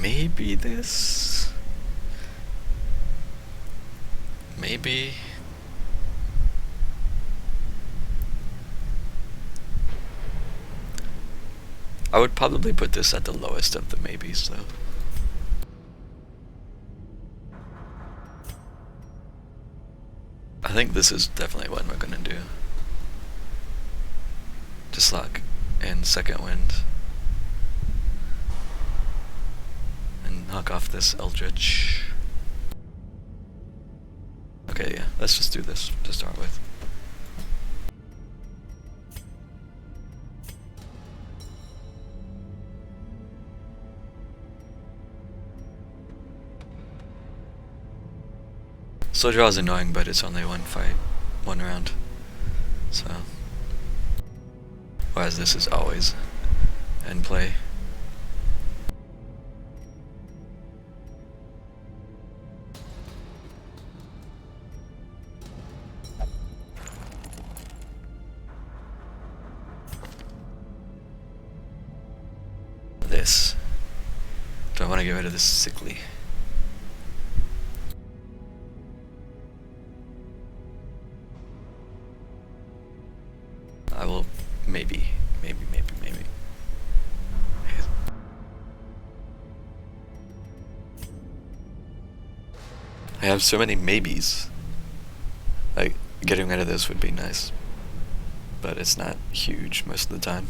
maybe this? Maybe? I would probably put this at the lowest of the maybes, though. I think this is definitely what we're gonna do. Just lock in second wind. And knock off this Eldritch. Okay, yeah, let's just do this to start with. Slow draw is annoying, but it's only one fight, one round. So, whereas this is always end play. This. Do I want to get rid of this sickly? I will maybe. I have so many maybes. Like, getting rid of this would be nice. But it's not huge most of the time.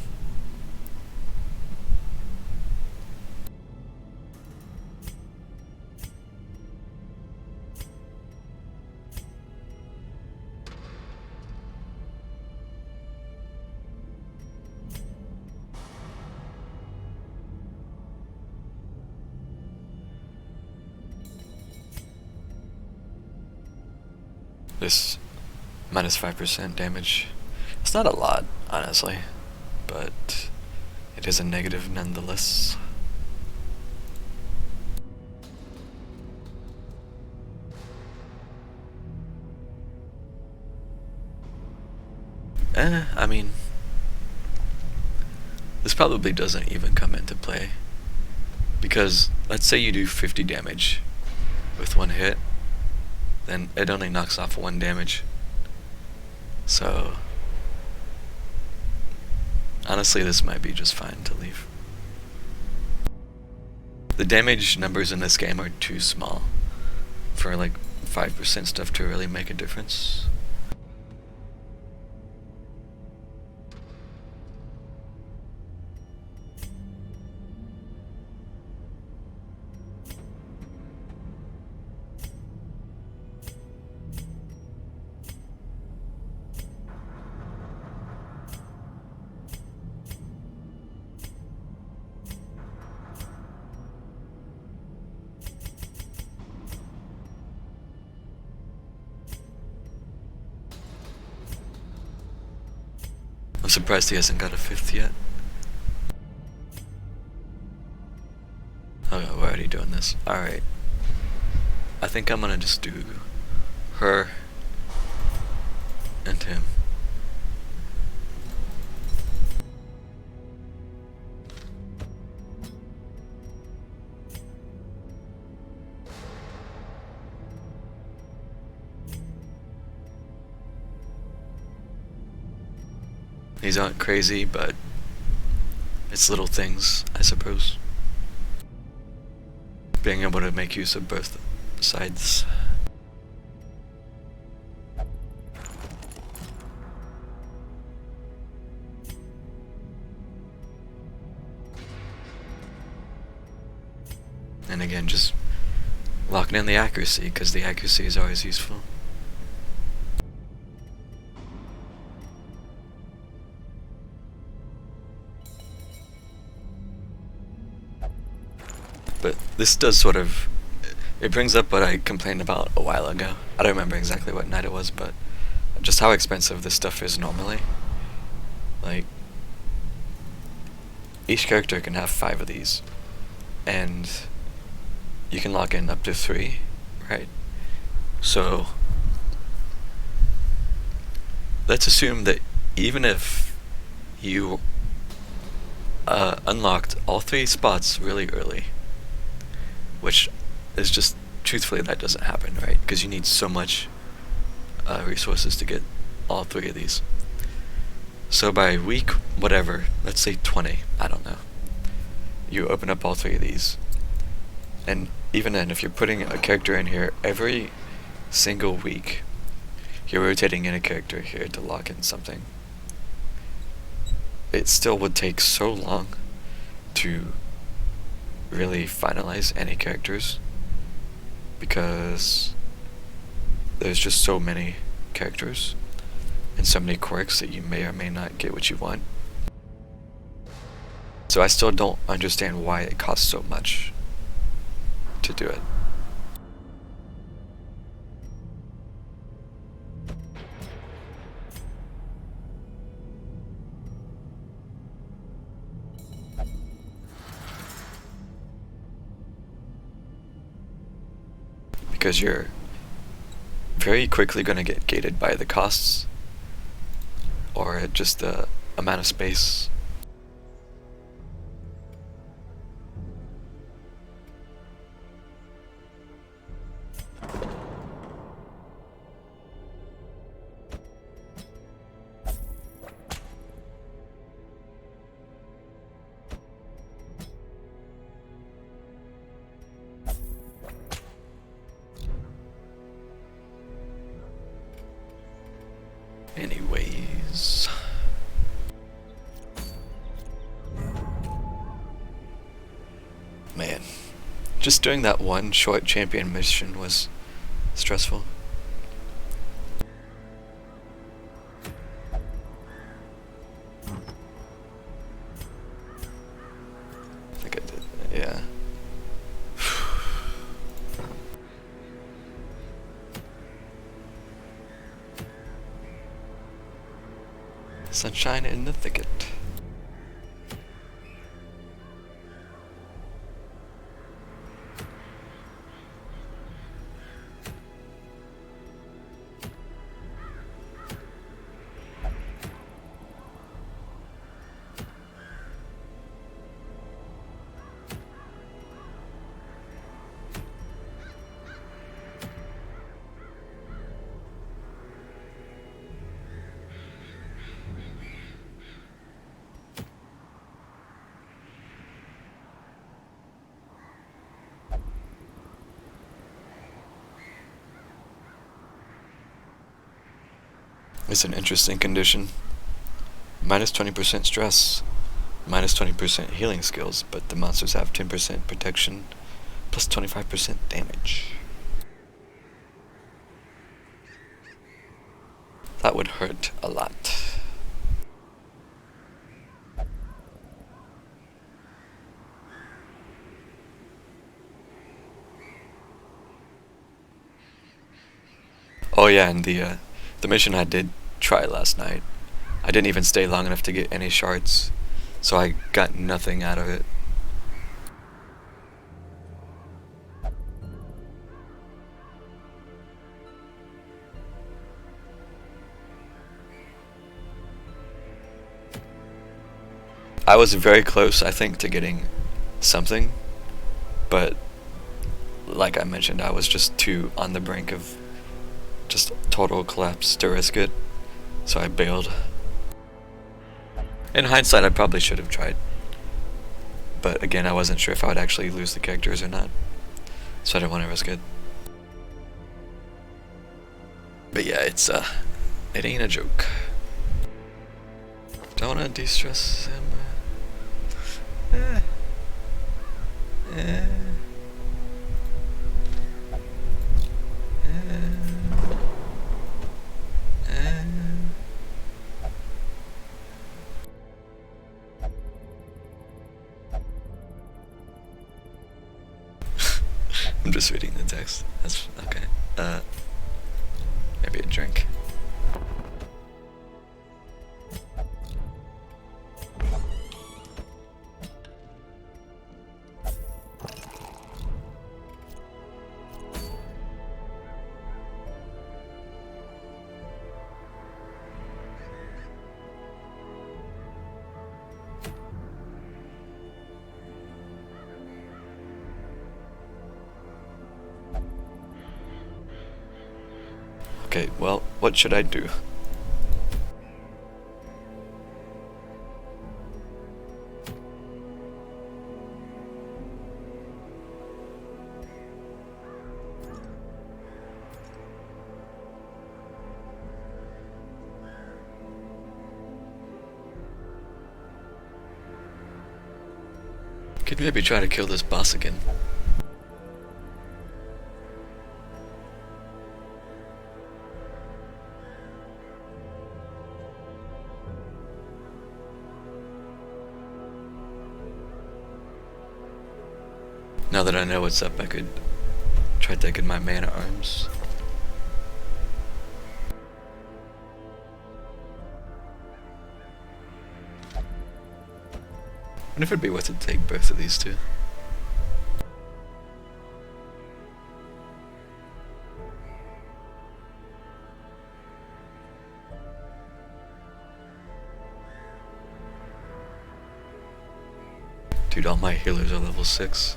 This minus 5% damage. It's not a lot, honestly, but it is a negative nonetheless. I mean, this probably doesn't even come into play, because let's say you do 50 damage with one hit, then it only knocks off 1 damage. So, honestly, this might be just fine to leave. The damage numbers in this game are too small for like 5% stuff to really make a difference. I'm surprised he hasn't got a 5th yet. Okay, we're already doing this. Alright. I think I'm gonna just do her and him. These aren't crazy, but it's little things, I suppose. Being able to make use of both sides. And again, just locking in the accuracy, because the accuracy is always useful. But this does sort of, it brings up what I complained about a while ago. I don't remember exactly what night it was, but just how expensive this stuff is normally. Like, each character can have 5 of these, and you can lock in up to 3, right? So, let's assume that even if you unlocked all 3 spots really early, which is just, truthfully, that doesn't happen, right? Because you need so much resources to get all 3 of these. So by week whatever, let's say 20, I don't know, you open up all 3 of these. And even then, if you're putting a character in here every single week, you're rotating in a character here to lock in something. It still would take so long to really finalize any characters, because there's just so many characters and so many quirks that you may or may not get what you want. So I still don't understand why it costs so much to do it. Because you're very quickly going to get gated by the costs, or just the amount of space. Anyways, man, just doing that one short champion mission was stressful. I think I did, yeah. Sunshine in the thicket. It's an interesting condition. Minus 20% stress, minus 20% healing skills, but the monsters have 10% protection, plus 25% damage. That would hurt a lot. Oh yeah, and the mission I did try last night, I didn't even stay long enough to get any shards, so I got nothing out of it. I was very close, I think, to getting something, but like I mentioned, I was just too on the brink of just total collapse to risk it, so I bailed. In hindsight, I probably should have tried, but again, I wasn't sure if I would actually lose the characters or not, so I didn't want to risk it. But yeah, it ain't a joke. Don't wanna de-stress him. I'm just reading the text. That's okay. Maybe a drink. Okay, well, what should I do? Could maybe try to kill this boss again. Now that I know what's up, I could try taking my man-at-arms. I wonder if it'd be worth it to take both of these two. Dude, all my healers are level 6.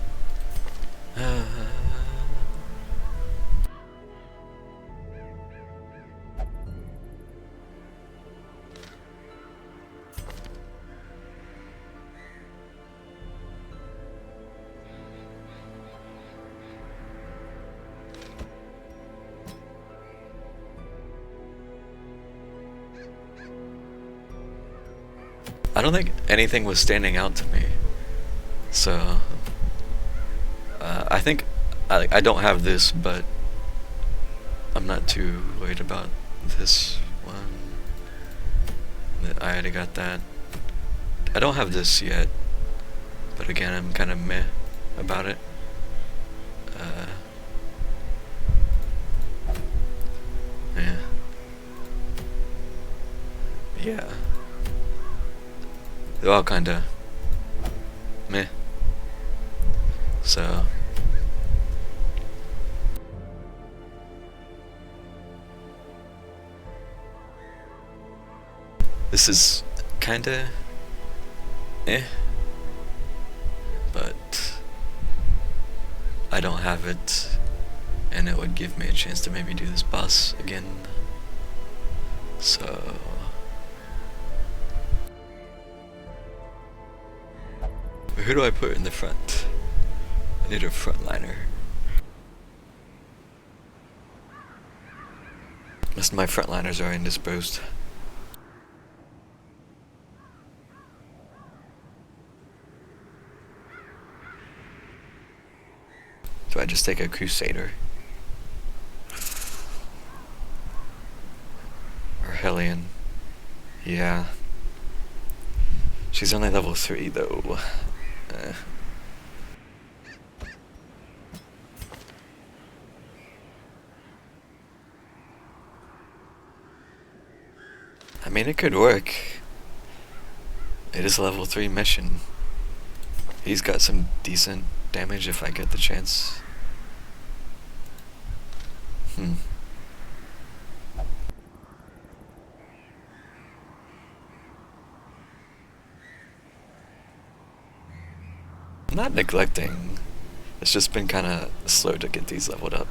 I don't think anything was standing out to me, so I think I don't have this, but I'm not too worried about this one. I already got that. I don't have this yet, but again, I'm kind of meh about it. Yeah. Yeah. They're all kinda meh. So this is kinda eh, but I don't have it, and it would give me a chance to maybe do this boss again. So who do I put in the front? I need a frontliner. Most of my frontliners are indisposed. Do I just take a Crusader? Or Hellion? Yeah. She's only level 3 though. I mean, it could work. It is a level 3 mission. He's got some decent damage if I get the chance. I'm not neglecting. It's just been kinda slow to get these leveled up.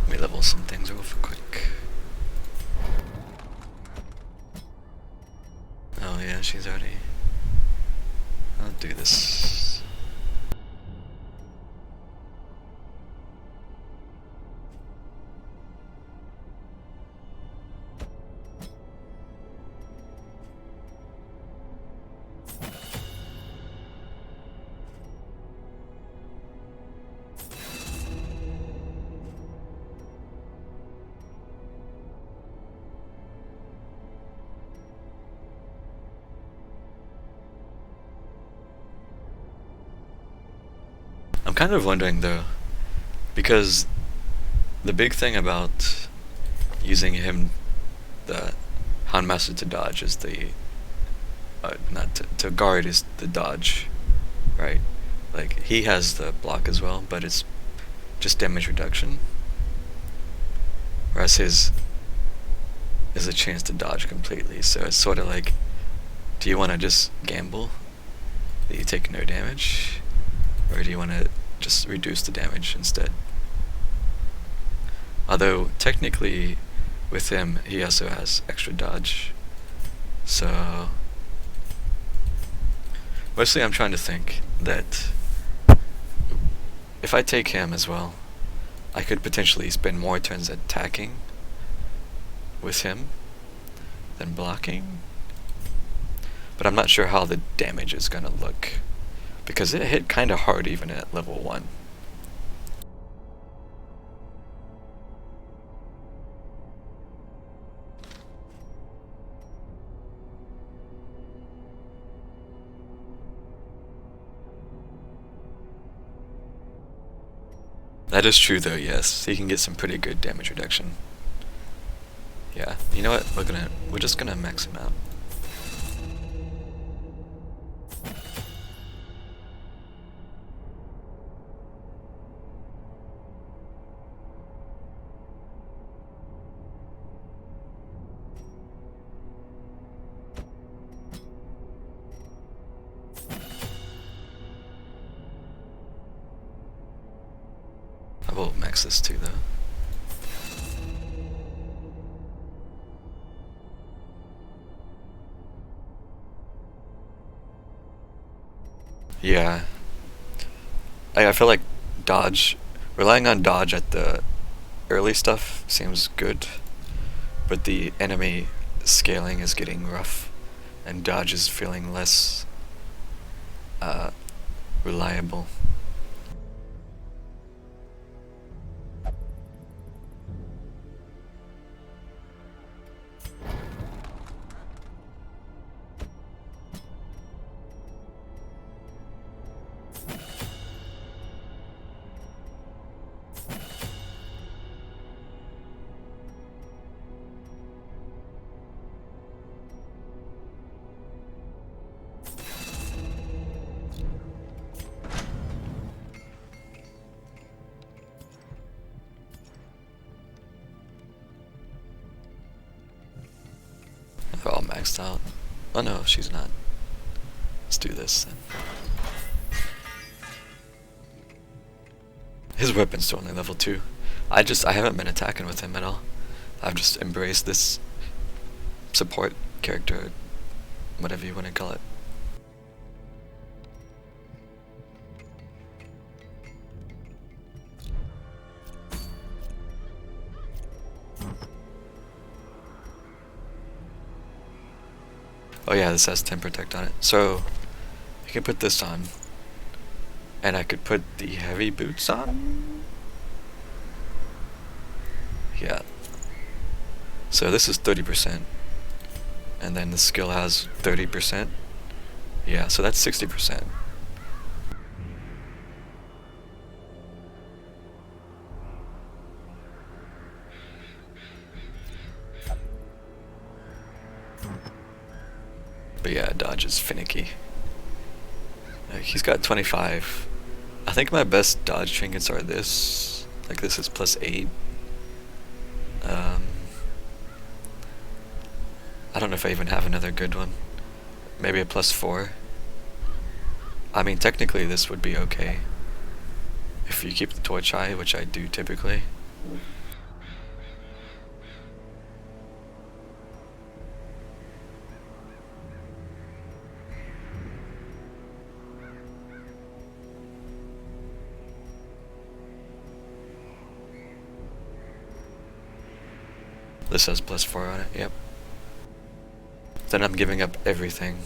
Let me level some things real quick. Oh yeah, she's already I'll do this. I'm kind of wondering though, because the big thing about using him, the Houndmaster, to dodge is the not to guard is the dodge, right? Like he has the block as well, but it's just damage reduction. Whereas his is a chance to dodge completely. So it's sort of like, do you want to just gamble that you take no damage, or do you want to just reduce the damage instead? Although technically with him he also has extra dodge. So mostly I'm trying to think that if I take him as well, I could potentially spend more turns attacking with him than blocking. But I'm not sure how the damage is gonna look, because it hit kinda hard even at level 1. That is true though, yes. He can get some pretty good damage reduction. Yeah, you know what? We're just gonna max him out. I will max this too though. Yeah. I feel like relying on dodge at the early stuff seems good, but the enemy scaling is getting rough, and dodge is feeling less reliable. They're all maxed out. Oh no, she's not. Let's do this then. His weapon's still only level 2. I haven't been attacking with him at all. I've just embraced this support character, whatever you want to call it. Oh yeah, this has 10 protect on it. So I can put this on, and I could put the heavy boots on. Yeah. So this is 30%, and then the skill has 30%. Yeah, so that's 60%. But yeah, dodge is finicky. He's got 25. I think my best dodge trinkets are this. Like this is +8. I don't know if I even have another good one. Maybe a +4. I mean, technically this would be okay if you keep the torch high, which I do typically. This has +4 on it, yep. Then I'm giving up everything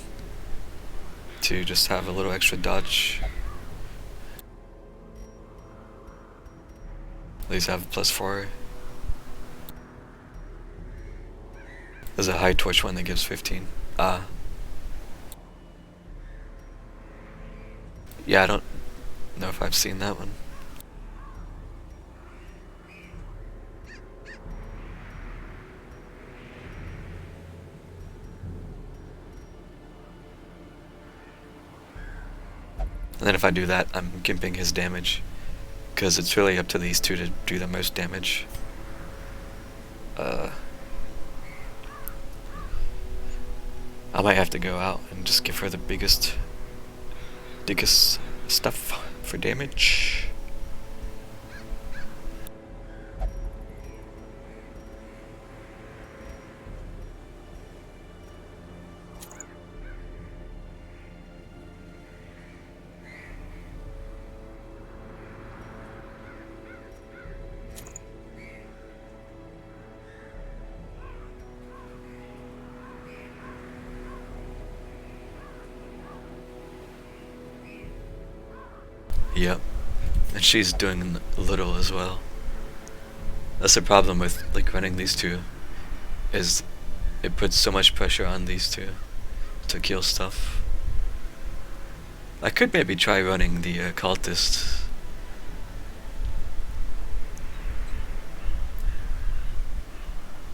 to just have a little extra dodge. These have +4. There's a high torch one that gives 15. Yeah, I don't know if I've seen that one. And then if I do that, I'm gimping his damage, because it's really up to these two to do the most damage. I might have to go out and just give her the biggest stuff for damage. Yep, and she's doing little as well. That's the problem with like running these two, is it puts so much pressure on these two to kill stuff. I could maybe try running the cultist.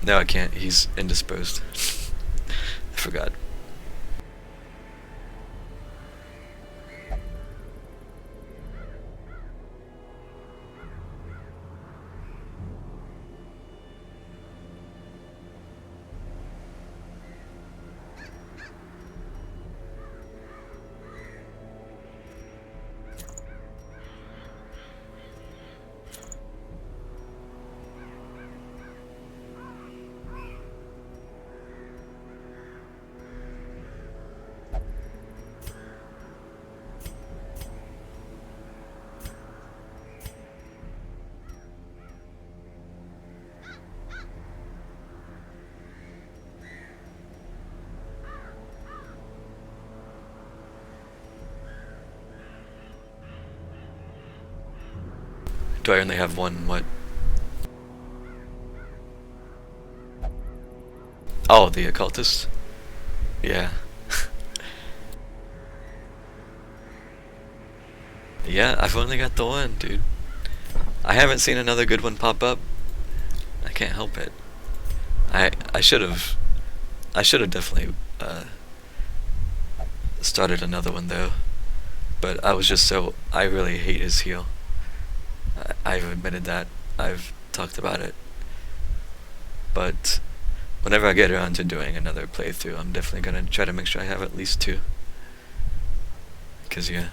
No, I can't. He's indisposed. I forgot. Do I only have one, what? Oh, the occultist? Yeah. Yeah, I've only got the one, dude. I haven't seen another good one pop up. I can't help it. I should have definitely started another one though. But I was just so, I really hate his heal. I've admitted that. I've talked about it. But whenever I get around to doing another playthrough, I'm definitely gonna try to make sure I have at least 2. 'Cause yeah.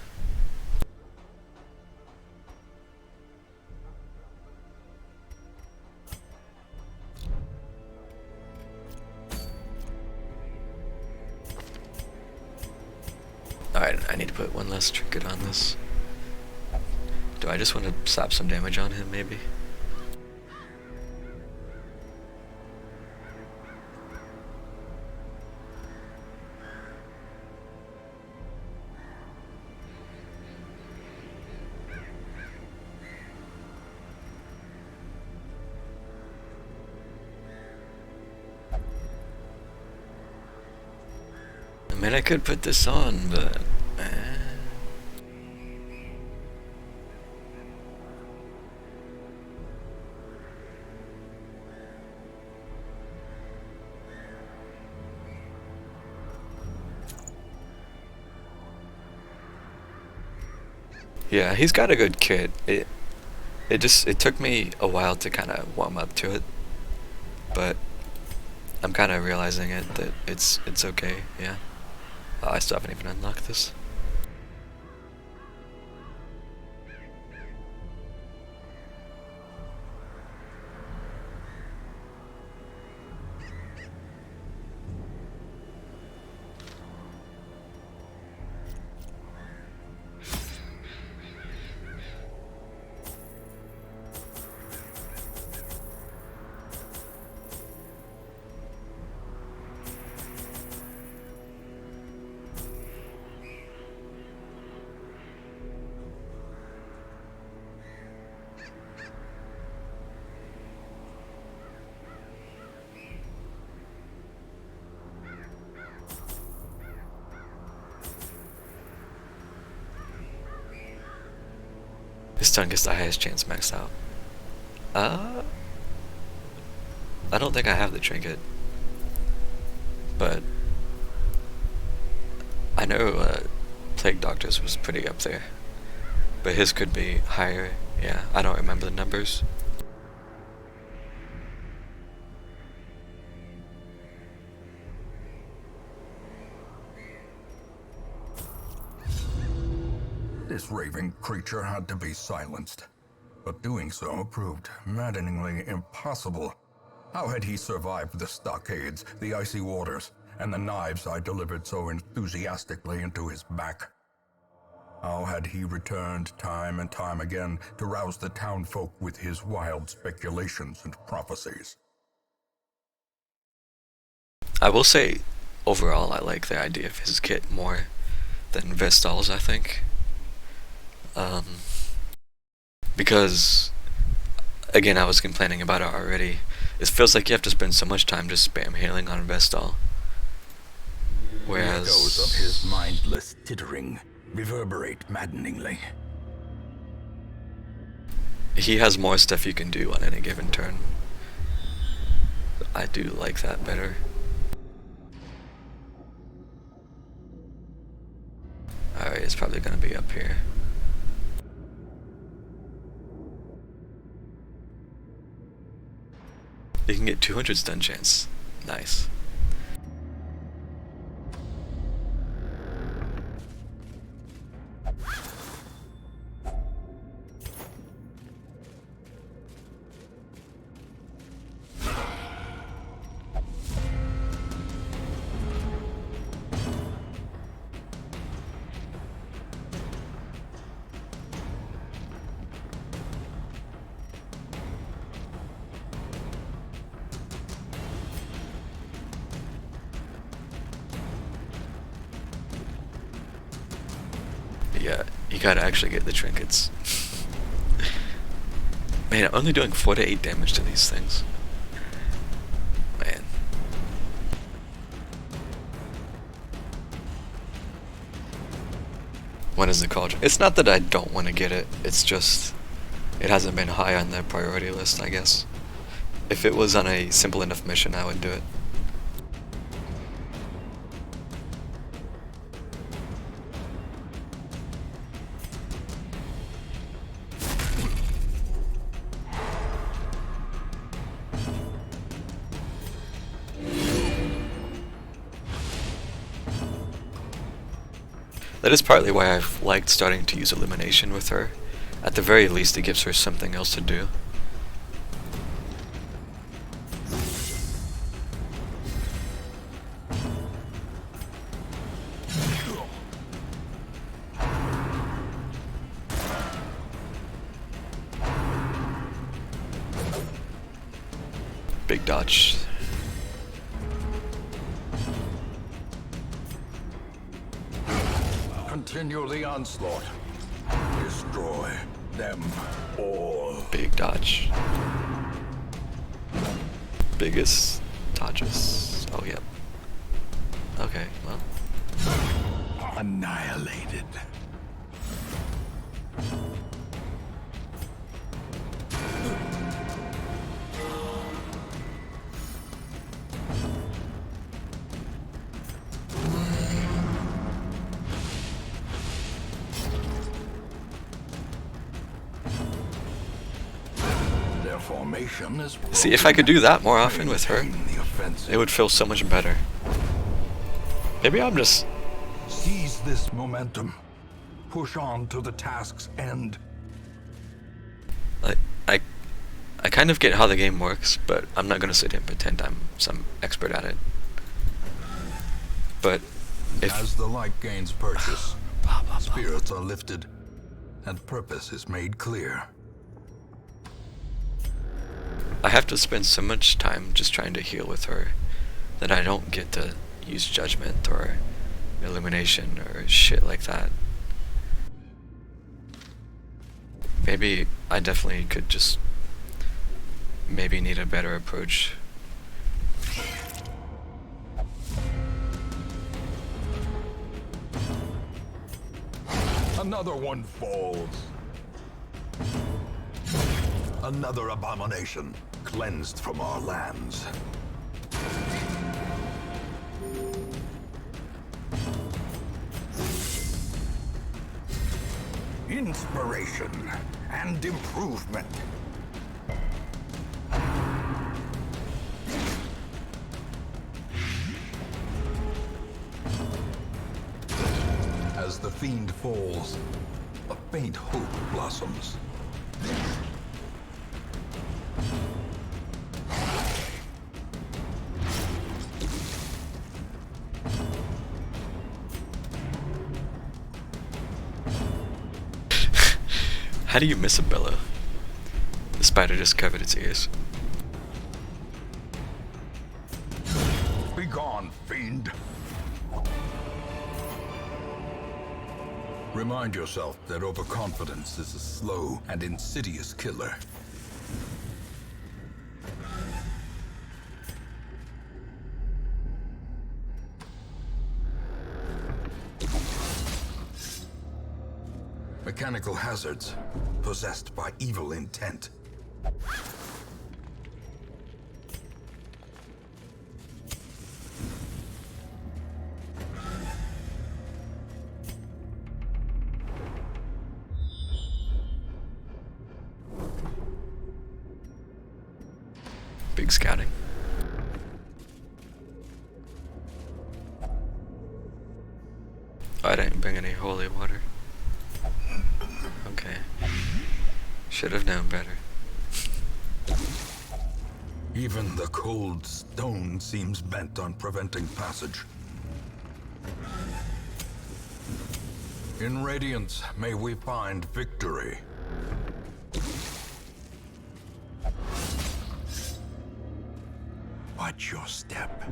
Alright, I need to put one last trinket on this. Do I just want to slap some damage on him, maybe? I mean, I could put this on, but... Yeah, he's got a good kit. It took me a while to kind of warm up to it, but I'm kind of realizing that it's okay. Yeah. I still haven't even unlocked this. stun gets the highest chance maxed out. I don't think I have the trinket, but I know Plague Doctor's was pretty up there, but his could be higher. Yeah, I don't remember the numbers. This raving creature had to be silenced, but doing so proved maddeningly impossible. How had he survived the stockades, the icy waters, and the knives I delivered so enthusiastically into his back? How had he returned time and time again to rouse the townfolk with his wild speculations and prophecies? I will say, overall, I like the idea of his kit more than Vestal's, I think. Because, again, I was complaining about it already. It feels like you have to spend so much time just spam healing on Vestal. Whereas... The echoes of his mindless tittering reverberate maddeningly. he has more stuff you can do on any given turn. I do like that better. Alright, it's probably gonna be up here. You can get 200 stun chance. Nice. Yeah, you gotta actually get the trinkets. Man, I'm only doing 4 to 8 damage to these things. Man. When is the cauldron? It's not that I don't want to get it, it's just it hasn't been high on the priority list, I guess. If it was on a simple enough mission, I would do it. That is partly why I've liked starting to use Illumination with her. At the very least, it gives her something else to do. Big dodge. Continue the onslaught. Destroy them all. Big dodge. Biggest dodges. Oh, yep. Okay, well. Annihilated. Formation is see, if I could do that more often with her, the offensive. it would feel so much better. Maybe I'm just... Seize this momentum. Push on to the task's end. I kind of get how the game works, but I'm not gonna sit here and pretend I'm some expert at it. But if... As the light gains purchase, spirits are lifted, and purpose is made clear. I have to spend so much time just trying to heal with her that I don't get to use Judgment or Illumination or shit like that. Maybe I definitely could just maybe need a better approach. Another one falls. Another abomination cleansed from our lands. Inspiration and improvement. As the fiend falls, a faint hope blossoms. How do you miss a Bella? The spider just covered its ears. Begone, fiend. Remind yourself that overconfidence is a slow and insidious killer. Mechanical hazards possessed by evil intent. Big scouting. I didn't bring any holy water. Okay. Should have known better. Even the cold stone seems bent on preventing passage. In Radiance, may we find victory. Watch your step.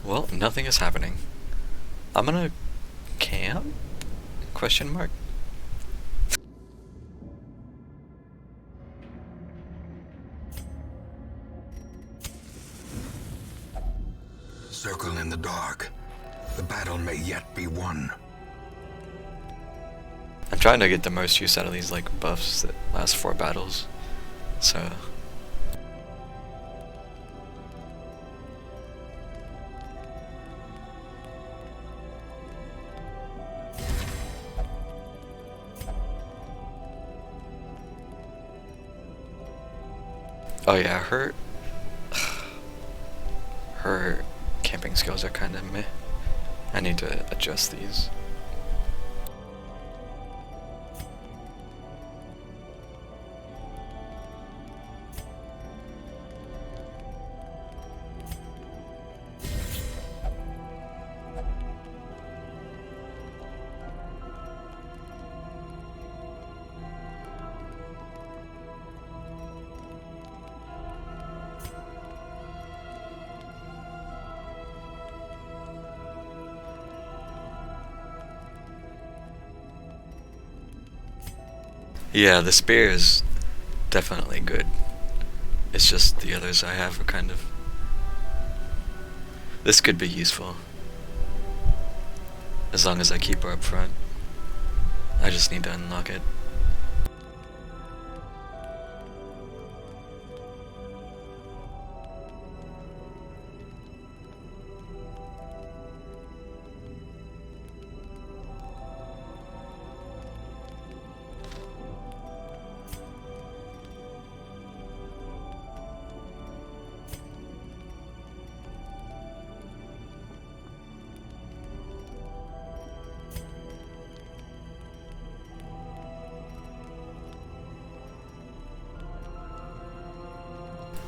Well, nothing is happening. I'm gonna camp? Question mark? Circle in the dark. The battle may yet be won. I'm trying to get the most use out of these like buffs that last 4 battles. So oh yeah, her camping skills are kind of meh. I need to adjust these. Yeah, the spear is definitely good. It's just the others I have are kind of... This could be useful. As long as I keep her up front. I just need to unlock it.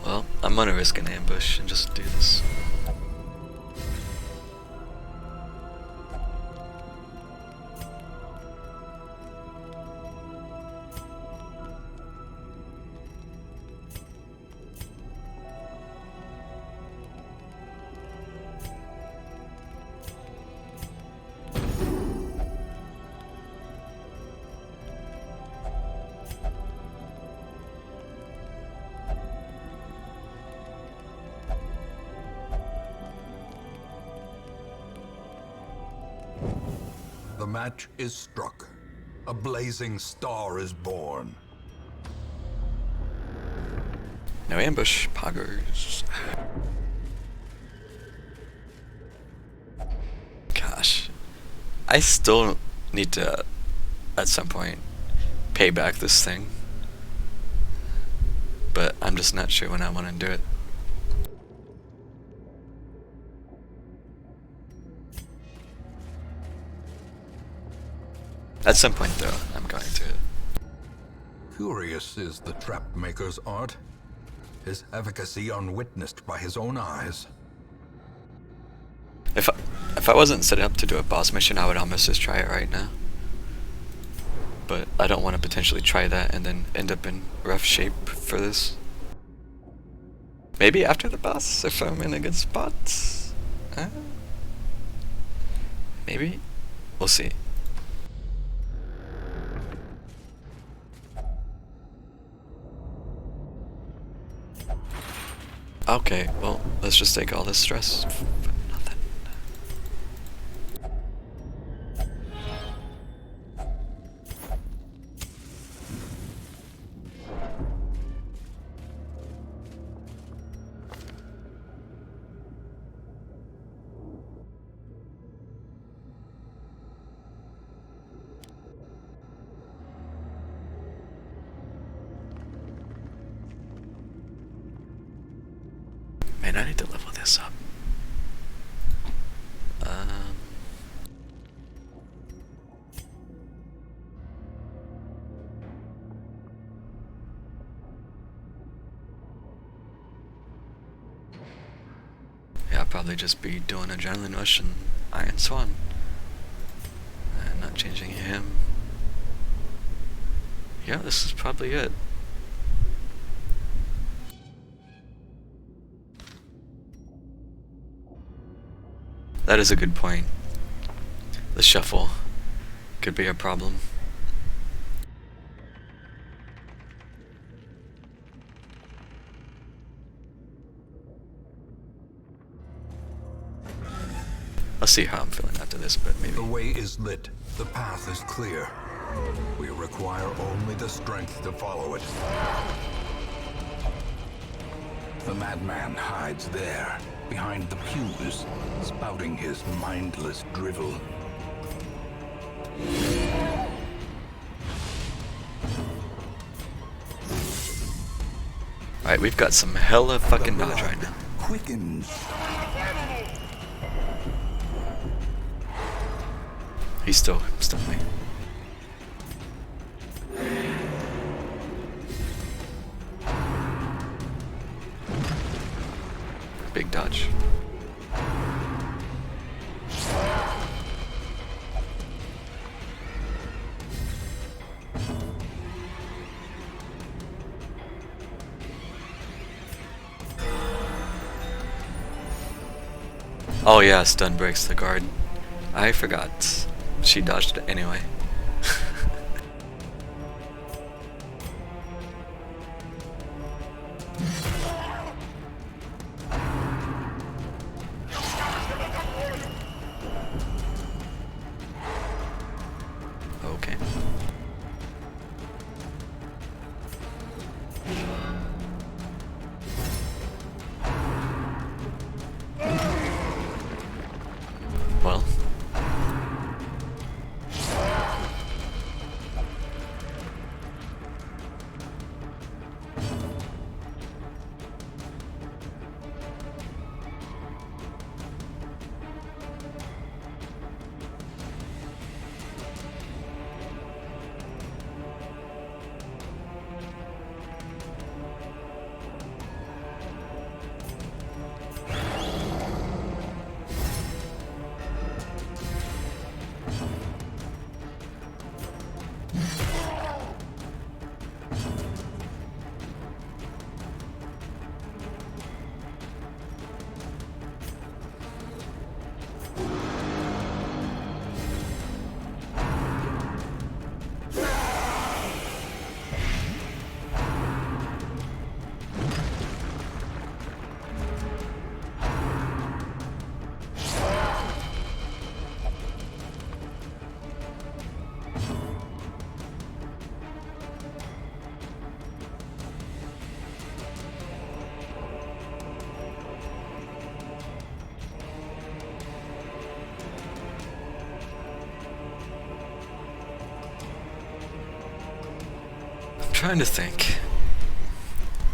Well, I'm gonna risk an ambush and just do this. The match is struck. A blazing star is born. No ambush, poggers. Gosh. I still need to, at some point, pay back this thing. But I'm just not sure when I want to do it. At some point, though, I'm going to. Curious is the trap maker's art. His efficacy unwitnessed by his own eyes. If I wasn't setting up to do a boss mission, I would almost just try it right now. But I don't want to potentially try that and then end up in rough shape for this. Maybe after the boss, if I'm in a good spot. Maybe? We'll see. Okay, well, let's just take all this stress for nothing. Man, I need to level this up. Yeah, I'll probably just be doing Adrenaline Rush and Iron Swan. And not changing him. Yeah, this is probably it. That is a good point. The shuffle could be a problem. I'll see how I'm feeling after this, but maybe. The way is lit. The path is clear. We require only the strength to follow it. The madman hides there, behind the pews, spouting his mindless drivel. Alright, we've got some hella fucking dodge right now. Quickens. He's still me. Big dodge. Oh yeah, stun breaks the guard. I forgot. She dodged it anyway. Okay. Well. trying to think.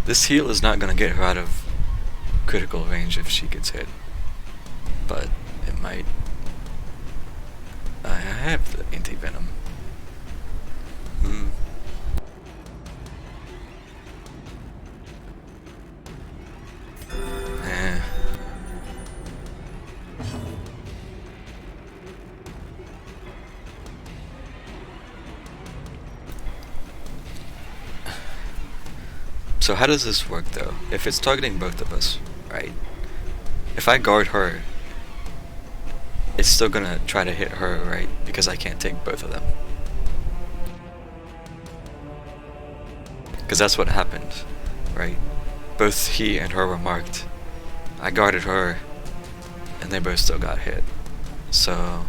This heal is not gonna get her out of critical range if she gets hit, but it might. I have the anti-venom. Eh. So how does this work though? If it's targeting both of us, right? If I guard her, it's still gonna try to hit her, right? Because I can't take both of them. Because that's what happened, right? Both he and her were marked. I guarded her, and they both still got hit. So...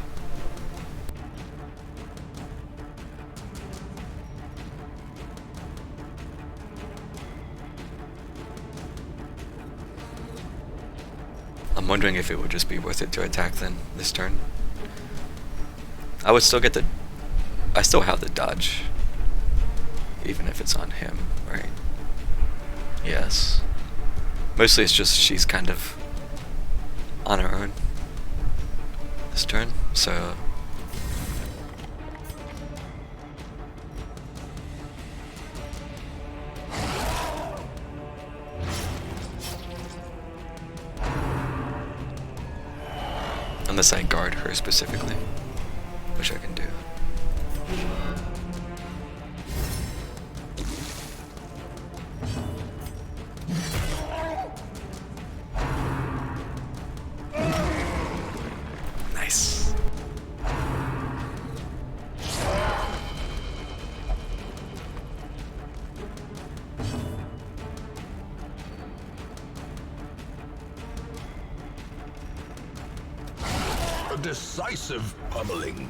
I'm wondering if it would just be worth it to attack then, this turn. I would still get the... I still have the dodge. Even if it's on him, right? Yes. Mostly it's just she's kind of on her own this turn, so... Unless I guard her specifically, which I can do. Nice. A decisive pummeling.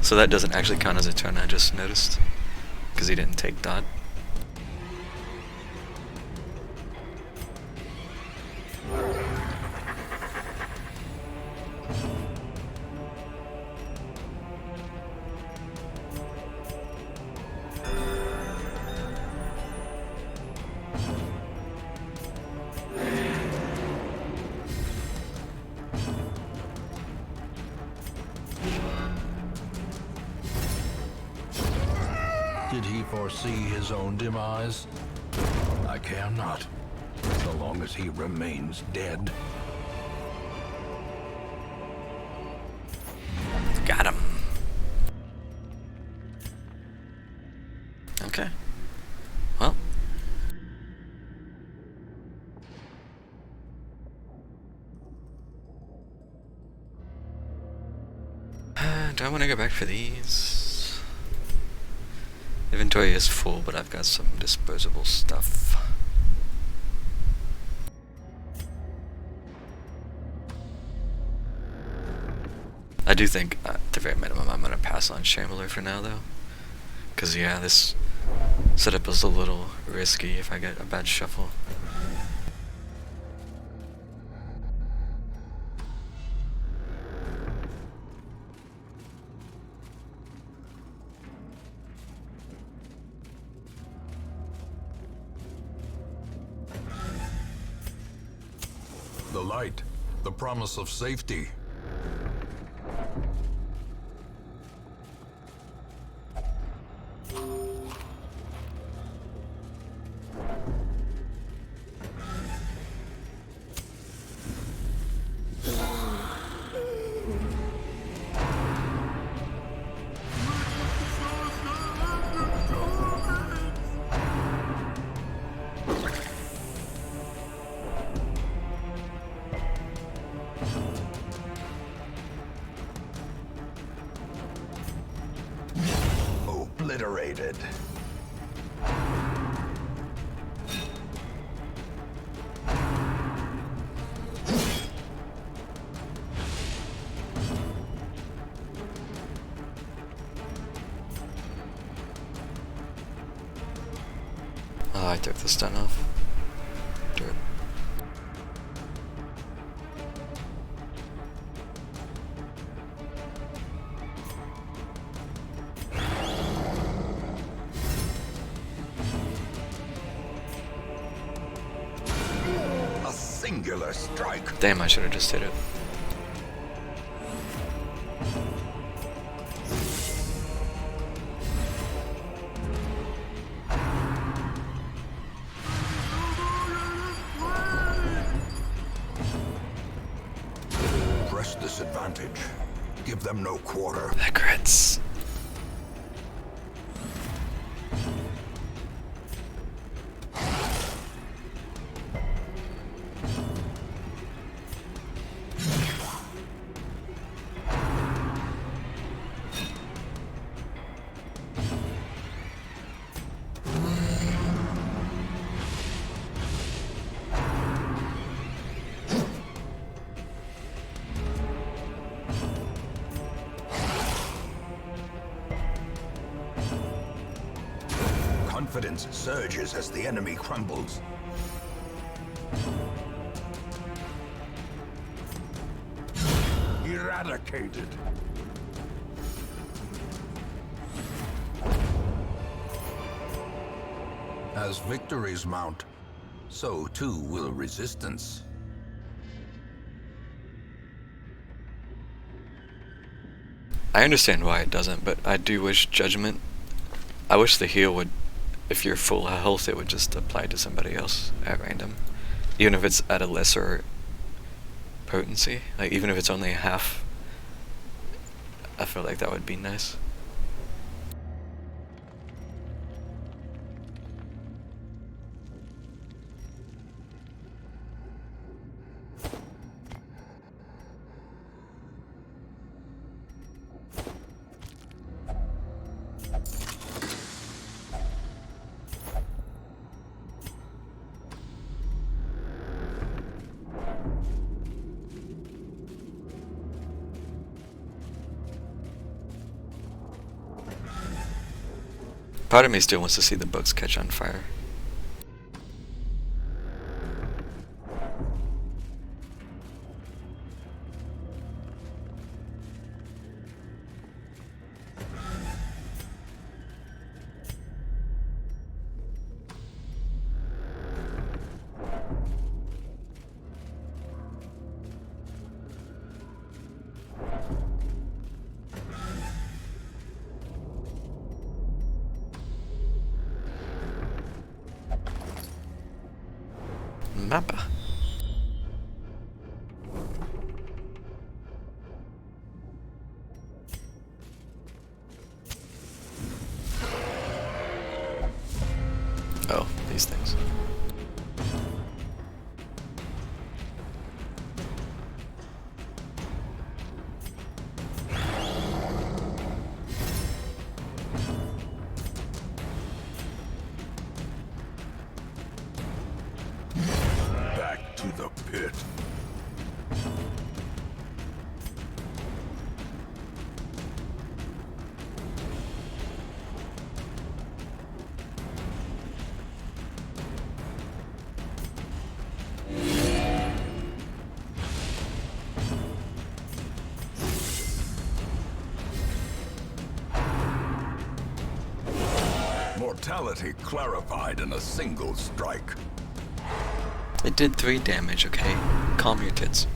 So that doesn't actually count as a turn, I just noticed. Because he didn't take dot. Did he foresee his own demise? I care not, so long as he remains dead. Got him. Okay. Well. Do I want to go back for these? Inventory is full, but I've got some disposable stuff. I do think, at the very minimum, I'm gonna pass on Shambler for now, though. Cause yeah, this setup is a little risky if I get a bad shuffle. The light, the promise of safety. Eradicated. Oh, I took the stun off. Dirt. A singular strike. Damn, I should have just hit it. Press this advantage. Give them no quarter. The crits. Confidence surges as the enemy crumbles. Eradicated. As victories mount, so too will resistance. I understand why it doesn't, but I do wish Judgment. I wish the heal would, if you're full health, it would just apply to somebody else at random. Even if it's at a lesser potency. Like, even if it's only half, I feel like that would be nice. Part of me still wants to see the books catch on fire. Mappa. Oh, these things. Back to the pit. Mortality clarified in a single strike. It did 3 damage, okay? Calm your tits.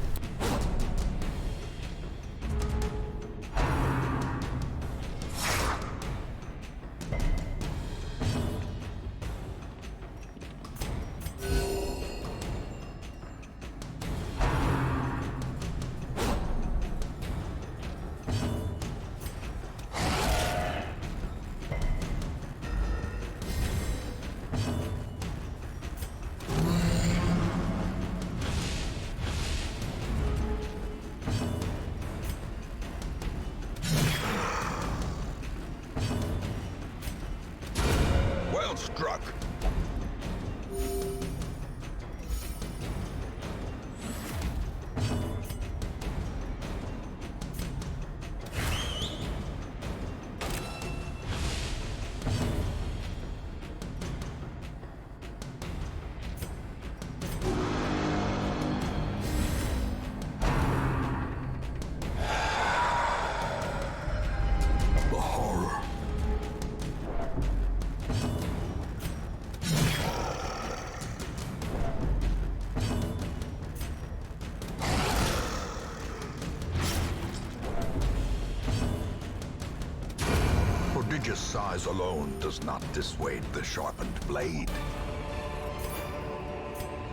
size alone does not dissuade the sharpened blade.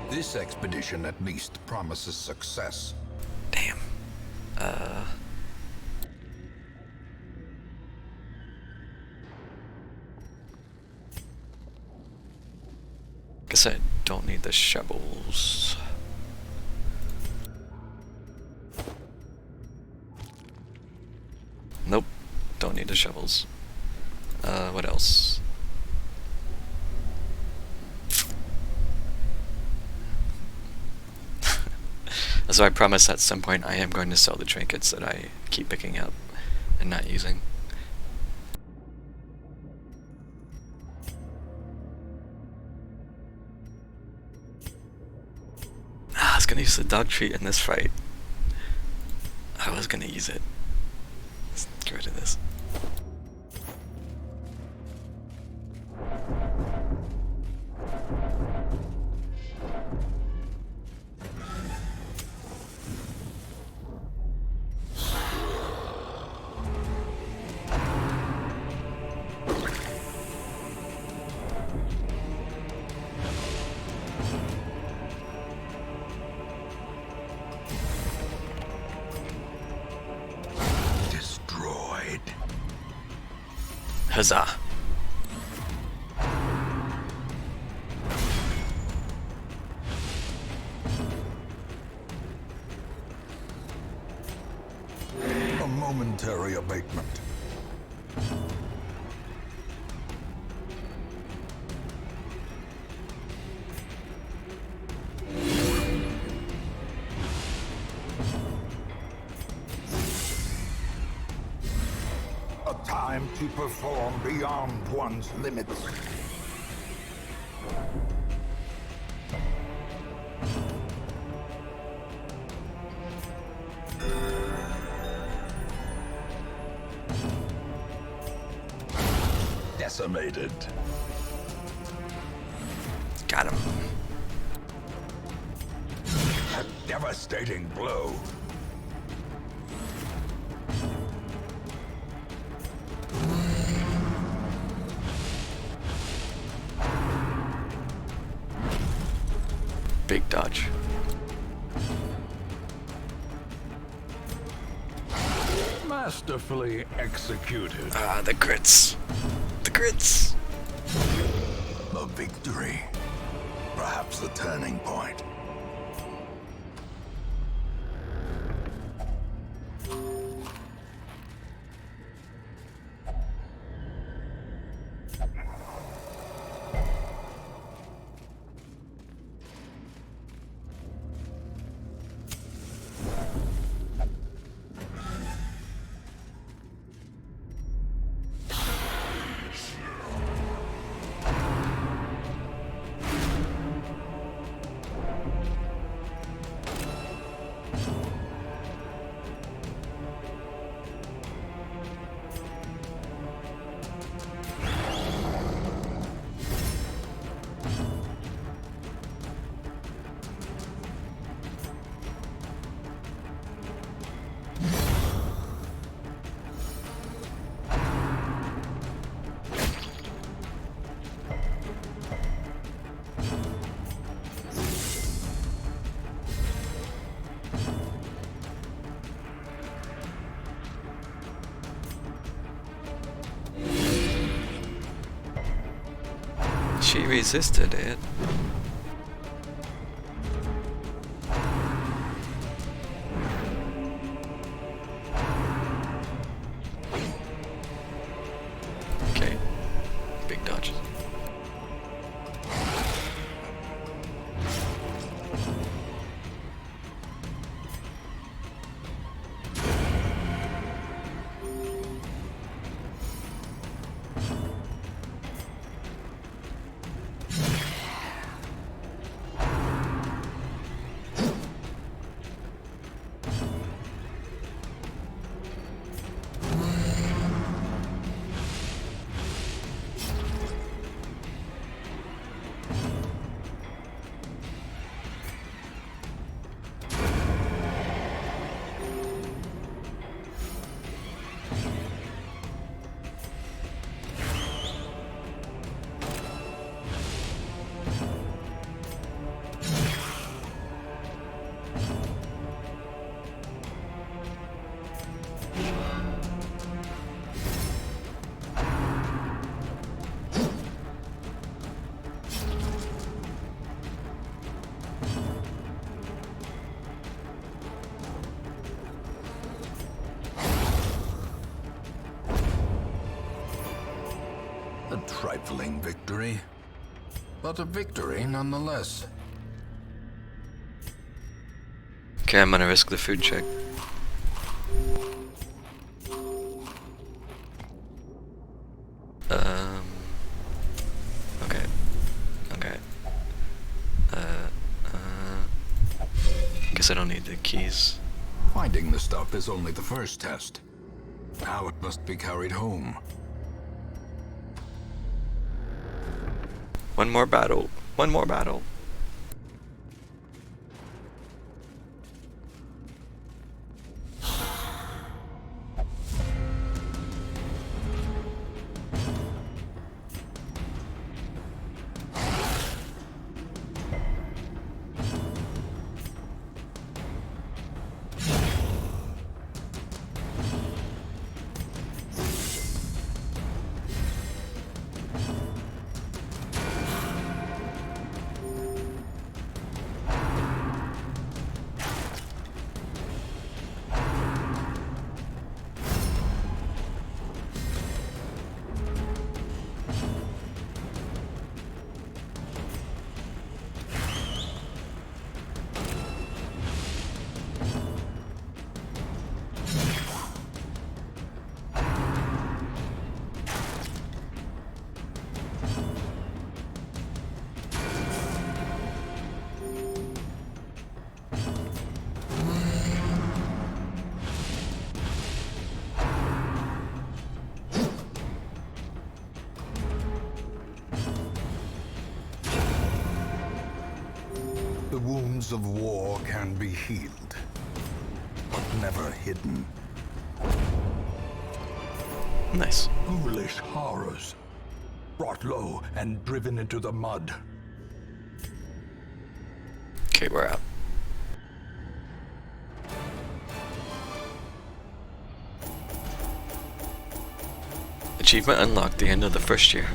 This expedition at least promises success. Damn. Guess I don't need the shovels. Nope, don't need the shovels. What else? So I promise at some point I am going to sell the trinkets that I keep picking up and not using. I was gonna use the dog treat in this fight. I was gonna use it. Let's get rid of this. Huzzah. A momentary abatement. A time to perform beyond one's limits. Decimated. Got him. A devastating blow. Big dodge. Masterfully executed. Ah, the crits. The crits. A victory. Perhaps the turning point. She resisted it. Okay. Big dodges. trifling victory, but a victory nonetheless. Okay, I'm gonna risk the food check. Okay. Okay. Guess I don't need the keys. Finding the stuff is only the first test. Now it must be carried home. One more battle. One more battle. The wounds of war can be healed, but never hidden. Nice. Ghoulish horrors, brought low and driven into the mud. Okay, we're out. Achievement unlocked, the end of the first year.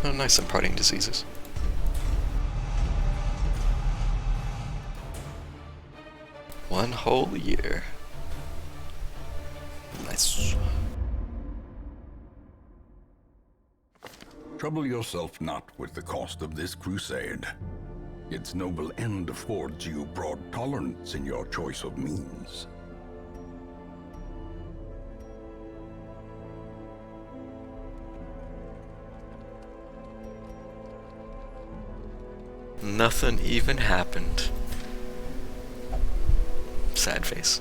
Oh, nice, imparting diseases. One whole year. Nice. Trouble yourself not with the cost of this crusade. Its noble end affords you broad tolerance in your choice of means. Nothing even happened. Sad face.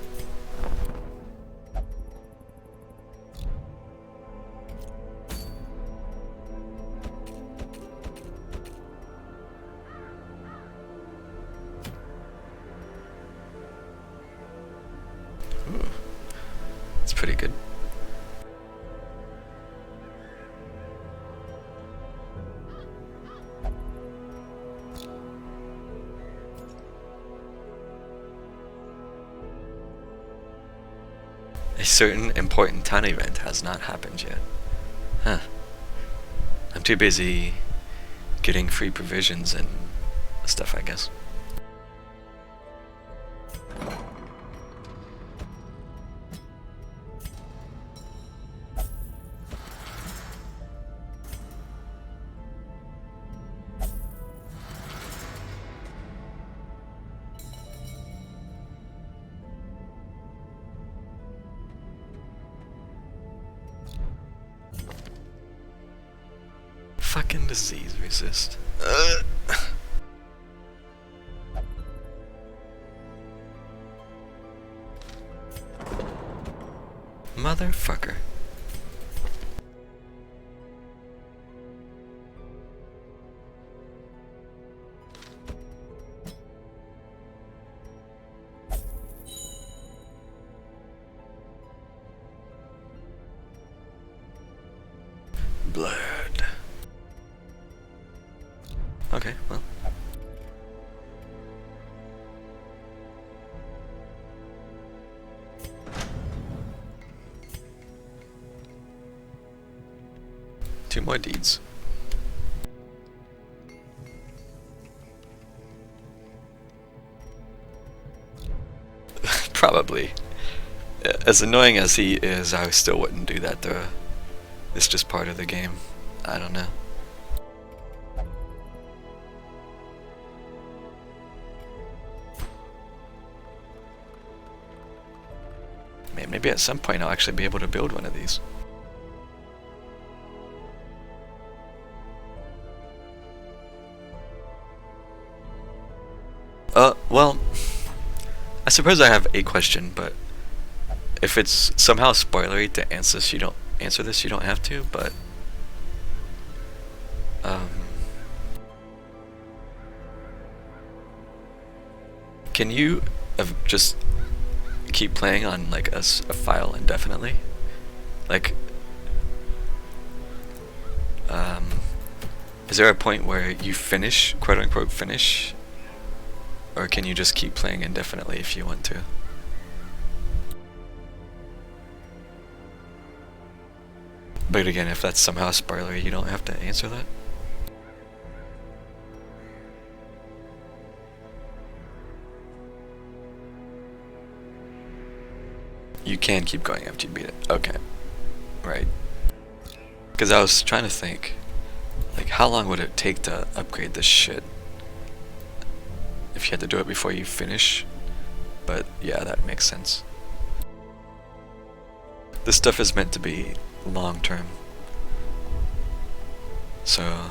Ooh. It's pretty good. A certain important town event has not happened yet. Huh. I'm too busy getting free provisions and stuff, I guess. Fucking disease resist. Motherfucker. Blood. Okay, well. Two more deeds. Probably. As annoying as he is, I still wouldn't do that though. It's just part of the game. I don't know. Man, maybe at some point I'll actually be able to build one of these. Well, I suppose I have a question, but if it's somehow spoilery to answer this, you don't have to, but can you just keep playing on like a file indefinitely? Like, is there a point where you finish, quote unquote finish, or can you just keep playing indefinitely if you want to? But again, if that's somehow spoilery, you don't have to answer that. You can keep going after you beat it. Okay. Right. Because I was trying to think, like, how long would it take to upgrade this shit? If you had to do it before you finish. But yeah, that makes sense. This stuff is meant to be long term. So...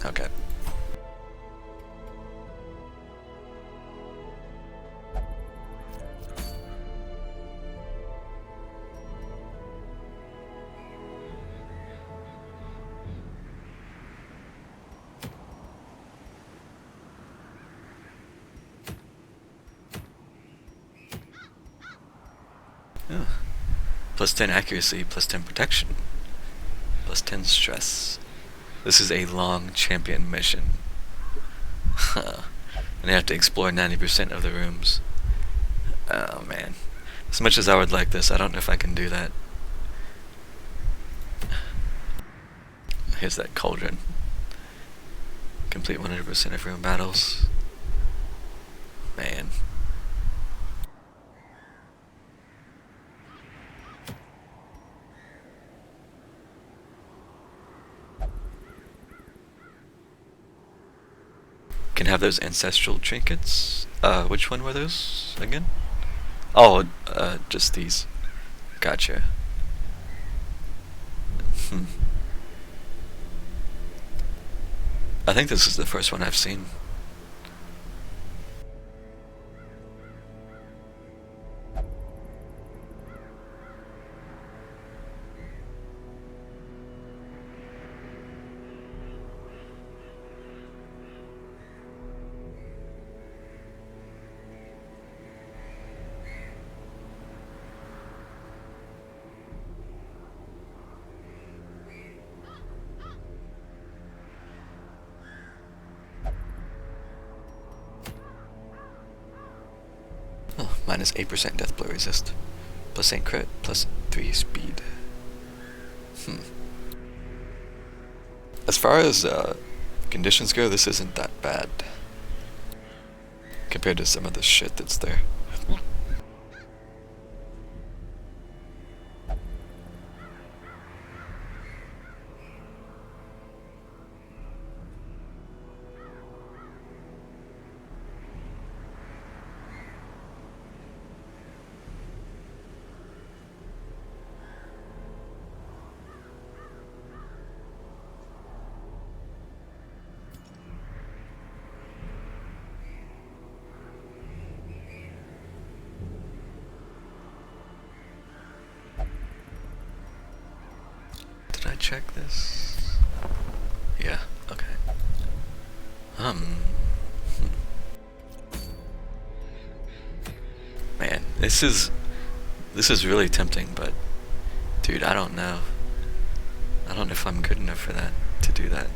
okay. Oh. Plus 10 accuracy, plus 10 protection, plus 10 stress. This is a long champion mission. Huh. And I have to explore 90% of the rooms. Oh man. As much as I would like this, I don't know if I can do that. Here's that cauldron. Complete 100% of room battles. Man. Can have those ancestral trinkets. Which one were those again? Oh, just these. Gotcha. I think this is the first one I've seen. Oh, minus 8% death blow resist. Plus 8 crit, plus 3 speed. As far as conditions go, this isn't that bad. Compared to some of the shit that's there. Did I check this? Yeah, okay. Man, this is really tempting, but dude, I don't know. I don't know if I'm good enough for that, to do that.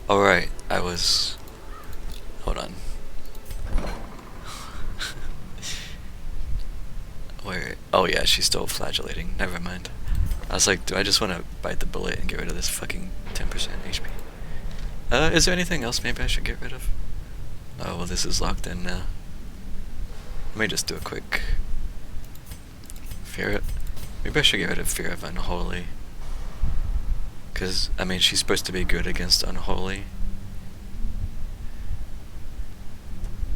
Alright, I was... Hold on. Where... Oh yeah, she's still flagellating. Never mind. I was like, do I just want to bite the bullet and get rid of this fucking 10% HP? Is there anything else maybe I should get rid of? Oh, well this is locked in now. Let me just do a quick... Fear... Maybe I should get rid of Fear of Unholy. Because, I mean, she's supposed to be good against Unholy.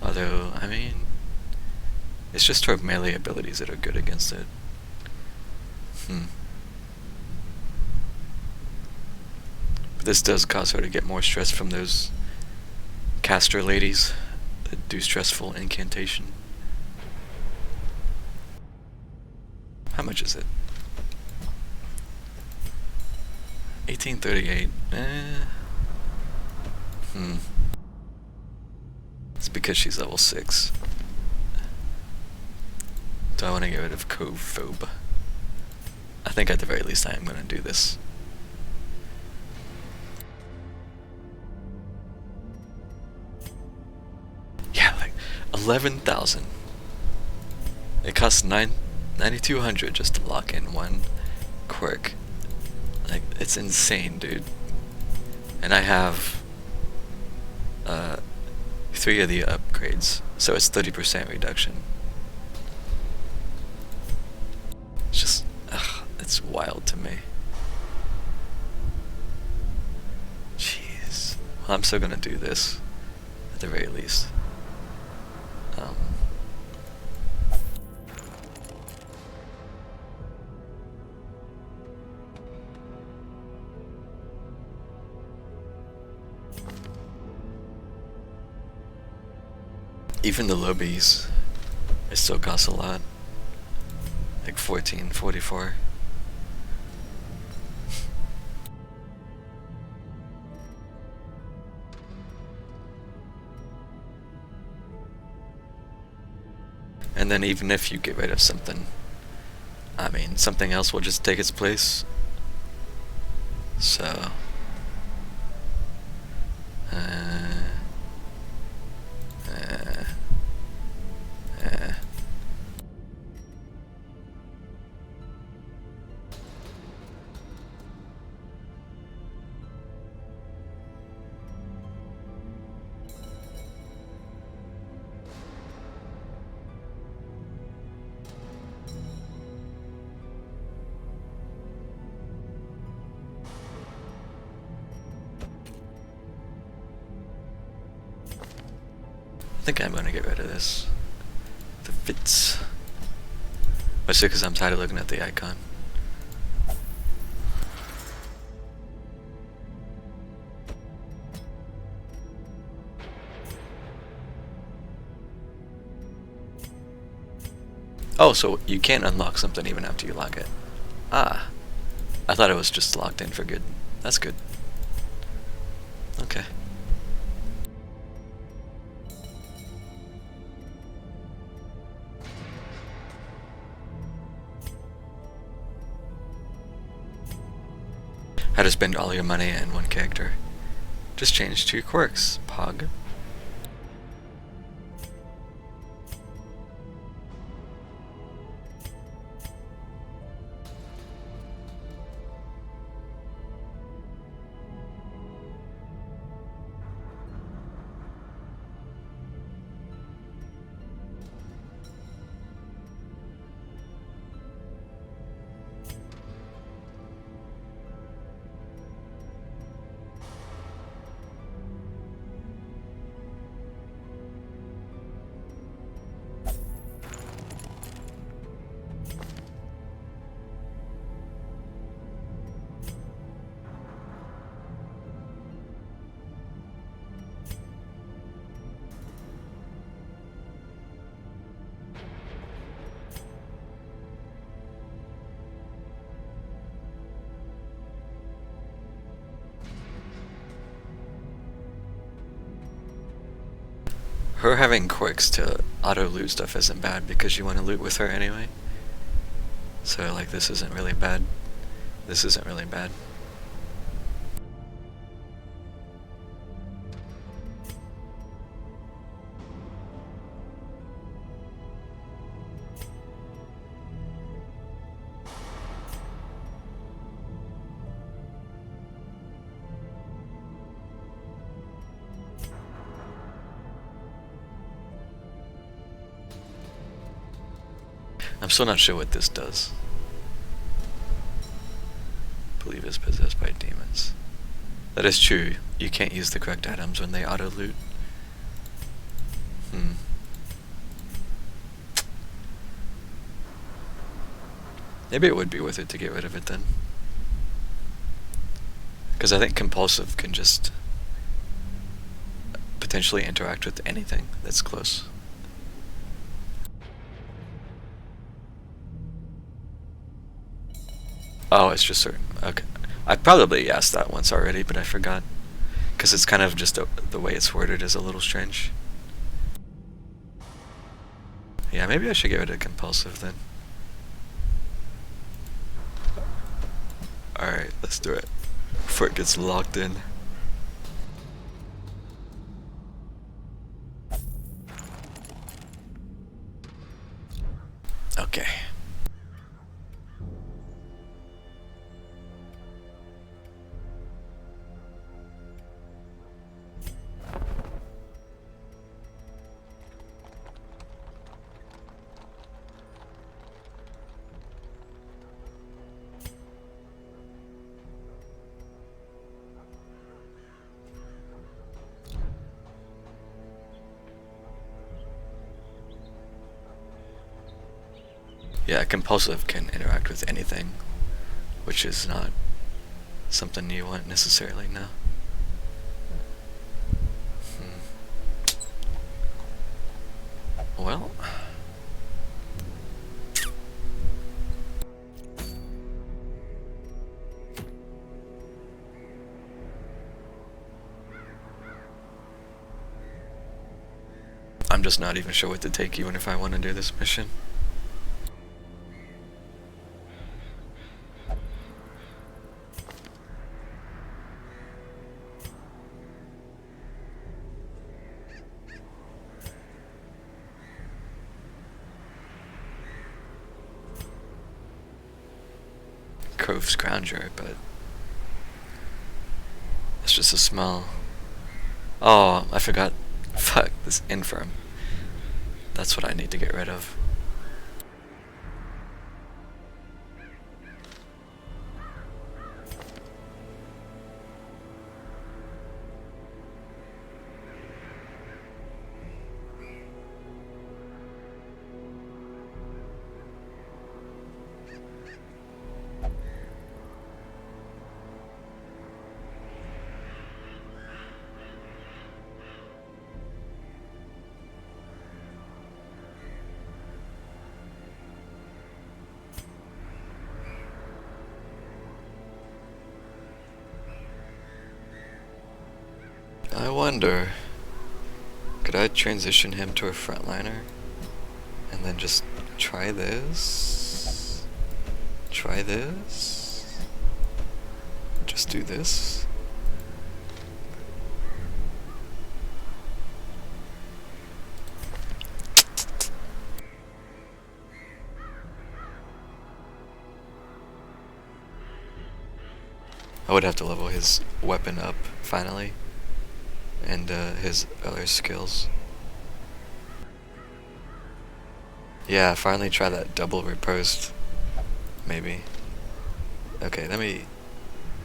Although, I mean... It's just her melee abilities that are good against it. But this does cause her to get more stress from those caster ladies that do stressful incantation. How much is it? 1838. It's because she's level 6. Do I want to get rid of Cove Phobe? I think at the very least I am going to do this. Yeah, like 11,000. It costs 9,200 just to lock in one quirk. Like, it's insane, dude. And I have 3 of the upgrades, so it's 30% reduction. It's just, it's wild to me. Jeez. Well, I'm still gonna do this, at the very least. Even the lobbies, it still costs a lot. Like 1444. And then even if you get rid of something, I mean, something else will just take its place. So... I think I'm gonna get rid of this. The fits. Mostly because I'm tired of looking at the icon. Oh, so you can't unlock something even after you lock it. Ah. I thought it was just locked in for good. That's good. Okay. How to spend all your money in one character. Just change 2 quirks, Pog. Her having quirks to auto-loot stuff isn't bad because you want to loot with her anyway. So, like, this isn't really bad. This isn't really bad. I'm still not sure what this does. Believe is possessed by demons. That is true. You can't use the correct items when they auto-loot. Maybe it would be worth it to get rid of it then. Because I think compulsive can just potentially interact with anything that's close. Oh, it's just certain. Okay. I probably asked that once already, but I forgot. Because it's kind of just the way it's worded is a little strange. Yeah, maybe I should get rid of compulsive then. Alright, let's do it. Before it gets locked in. Okay. Yeah, compulsive can interact with anything, which is not something you want necessarily now. Well, I'm just not even sure what to take even if I want to do this mission. Cove Scrounger, but it's just a smell. Oh, I forgot. Fuck, this infirm. That's what I need to get rid of. I wonder, could I transition him to a frontliner and then just try this? Try this? Just do this? I would have to level his weapon up finally. And his other skills. Yeah, finally try that double riposte. Maybe. Okay, let me...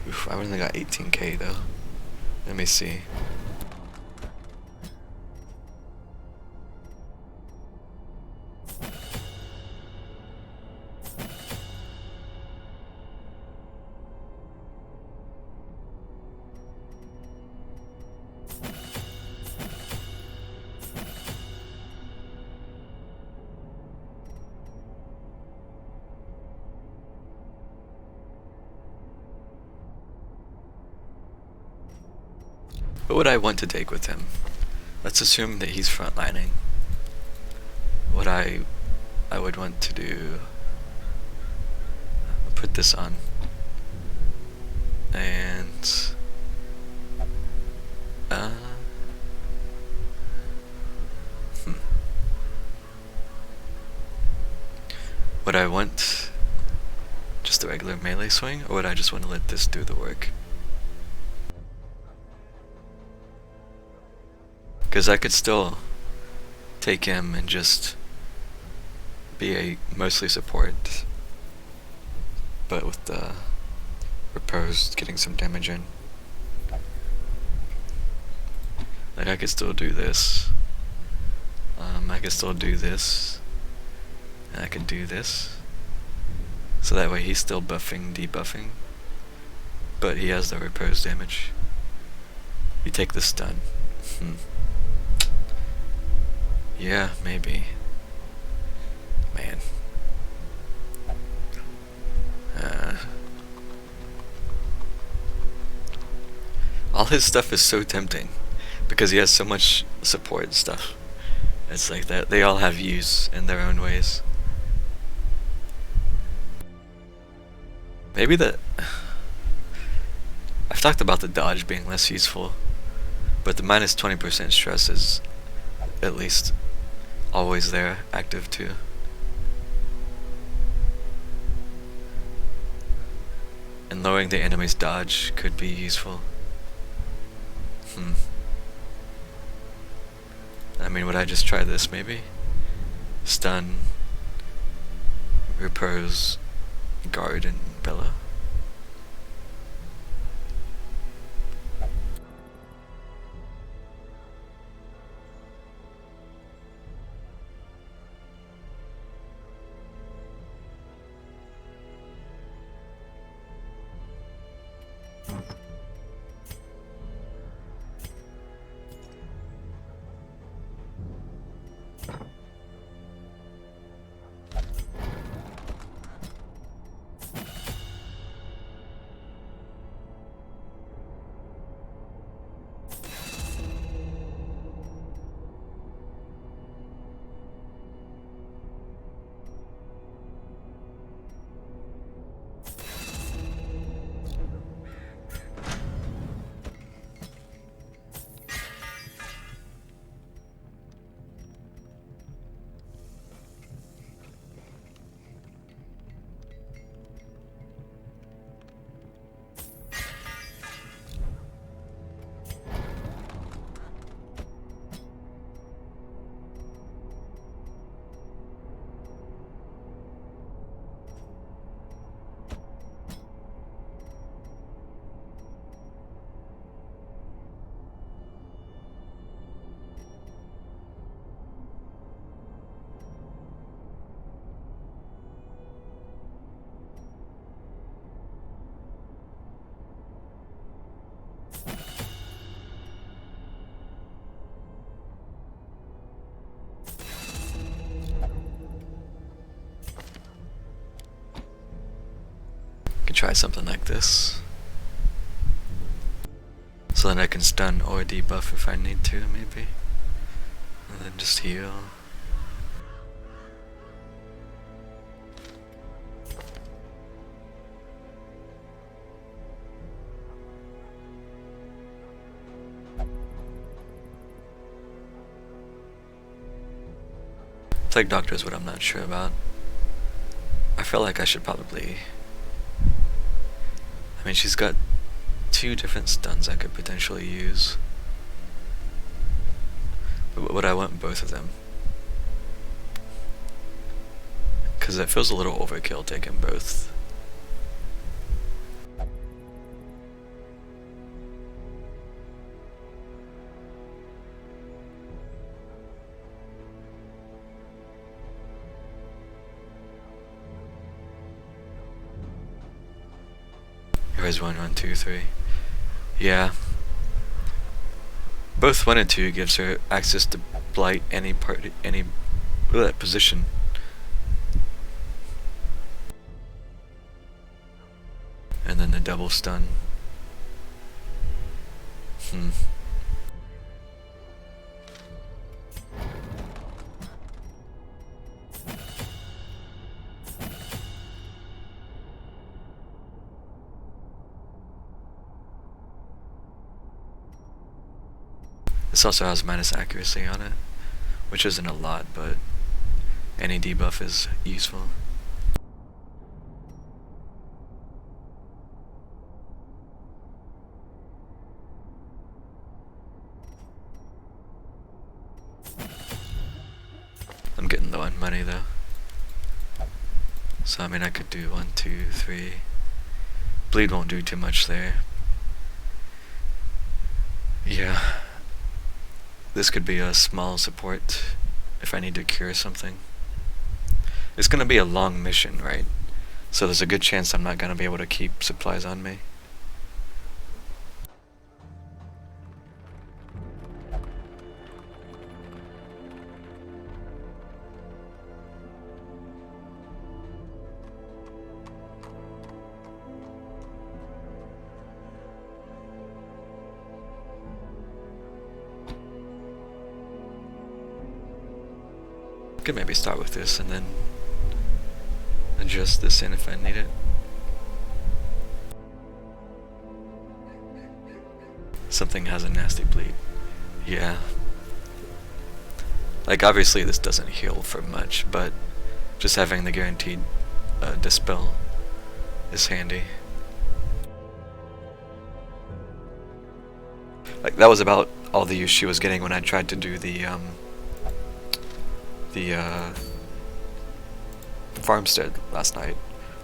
Oof, I only got 18k though. Let me see. What would I want to take with him? Let's assume that he's frontlining. What I would want to do... Put this on. And... Would I want just a regular melee swing, or would I just want to let this do the work? Because I could still take him and just be a mostly support, but with the repose getting some damage in. Like I could still do this. I could still do this. And I could do this. So that way he's still buffing, debuffing. But he has the repose damage. You take the stun. Yeah, maybe. Man. All his stuff is so tempting because he has so much support stuff. It's like that. They all have use in their own ways. Maybe the... I've talked about the dodge being less useful, but the minus 20% stress is at least always there, active too. And lowering the enemy's dodge could be useful. I mean, would I just try this maybe? Stun, repose, guard, and Bella? Could try something like this. So then I can stun or debuff if I need to, maybe. And then just heal. Plague Doctor is what I'm not sure about. I feel like I should probably... I mean, she's got 2 different stuns I could potentially use. But would I want both of them? Because it feels a little overkill taking both. Here's 1, 1, 2, 3. Yeah. Both 1 and 2 gives her access to blight any position. And then the double stun. This also has minus accuracy on it, which isn't a lot, but any debuff is useful. I'm getting low on money though. So I mean I could do 1, 2, 3. Bleed won't do too much there. Yeah. This could be a small support if I need to cure something. It's gonna be a long mission, right? So there's a good chance I'm not gonna be able to keep supplies on me. Could maybe start with this and then adjust this in if I need it. Something has a nasty bleed. Yeah. Like obviously this doesn't heal for much, but just having the guaranteed dispel is handy. Like that was about all the use she was getting when I tried to do the farmstead last night.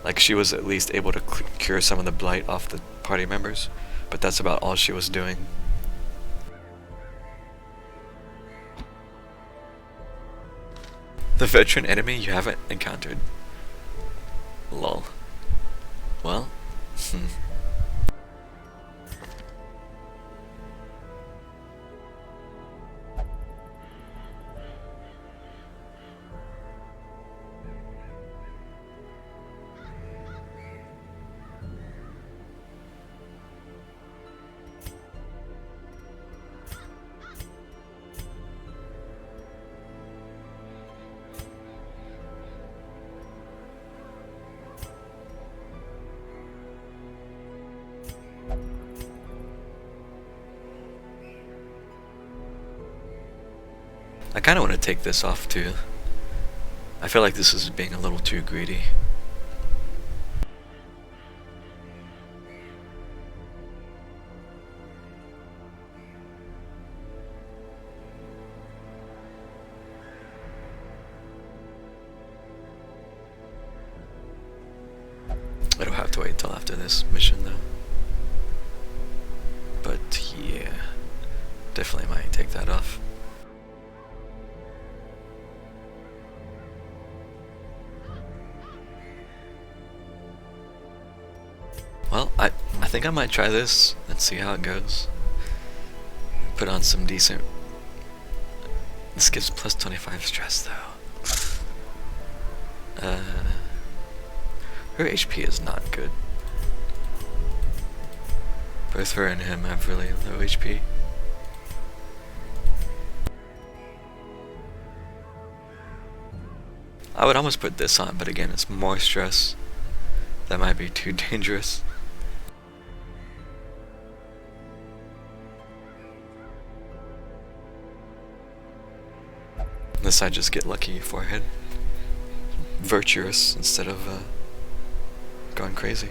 Like she was at least able to cure some of the blight off the party members, but that's about all she was doing. The veteran enemy you haven't encountered. Lol. Well, I kind of want to take this off too. I feel like this is being a little too greedy. I don't have to wait till after this mission though. But yeah, definitely might take that off. Well, I think I might try this and see how it goes. Put on some decent... This gives plus 25 stress though. Her HP is not good. Both her and him have really low HP. I would almost put this on, but again, it's more stress. That might be too dangerous. Unless I just get lucky forehead. Virtuous instead of going crazy.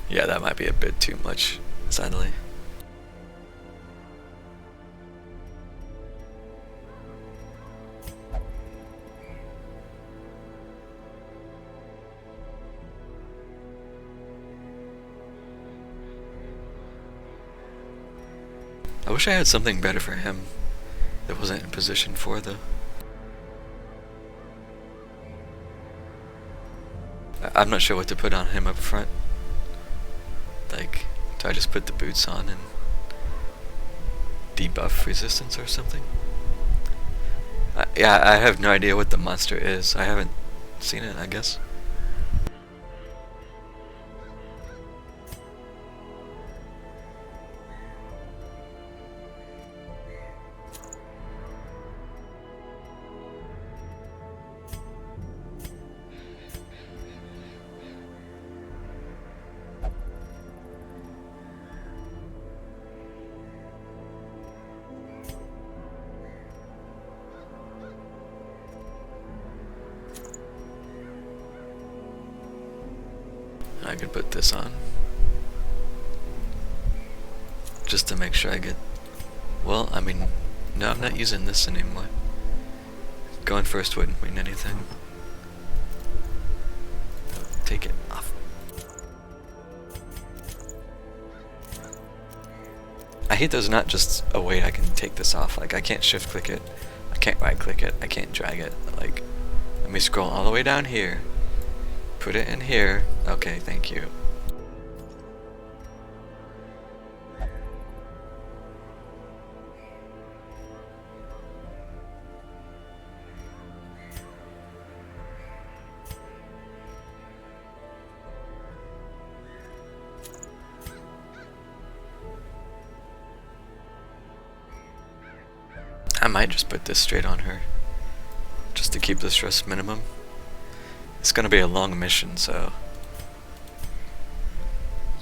Yeah, that might be a bit too much, sadly. I wish I had something better for him that wasn't in position for though. I'm not sure what to put on him up front. Like, do I just put the boots on and debuff resistance or something? Yeah, I have no idea what the monster is. I haven't seen it, I guess. I could put this on. just to make sure I get... Well, I mean, no, I'm not using this anymore. Going first wouldn't mean anything. Take it off. I hate there's not just a way I can take this off. Like, I can't shift click it, I can't right click it, I can't drag it. Like, let me scroll all the way down here, put it in here. Okay, thank you. I might just put this straight on her, just to keep the stress minimum. It's gonna be a long mission, so...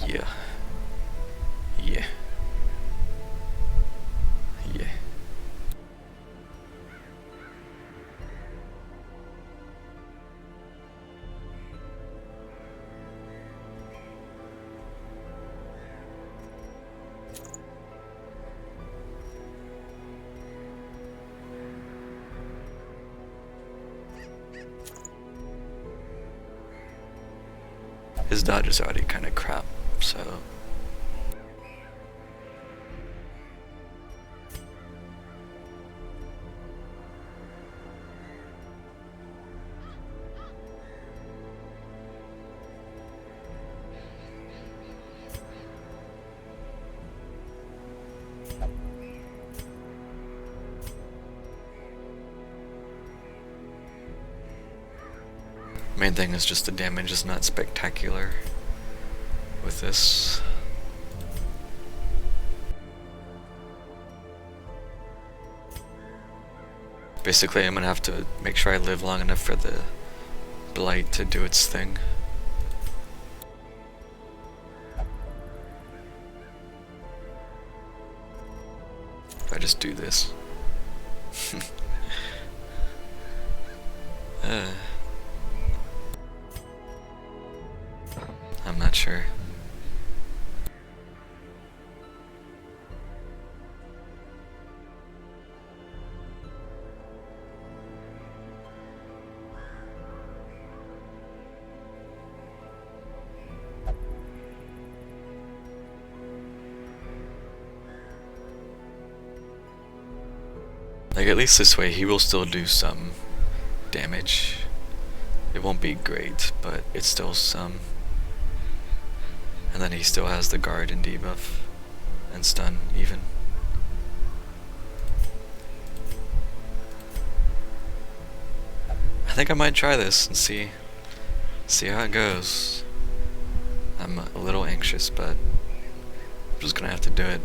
Yeah. Yeah. Yeah. His dodge is already kind of crap, so... Main thing is just the damage is not spectacular with this. Basically, I'm gonna have to make sure I live long enough for the blight to do its thing. If I just do this. I'm not sure. Like, at least this way he will still do some damage. It won't be great, but it's still some. And then he still has the guard and debuff and stun even. I think I might try this and see how it goes. I'm a little anxious, but I'm just gonna have to do it.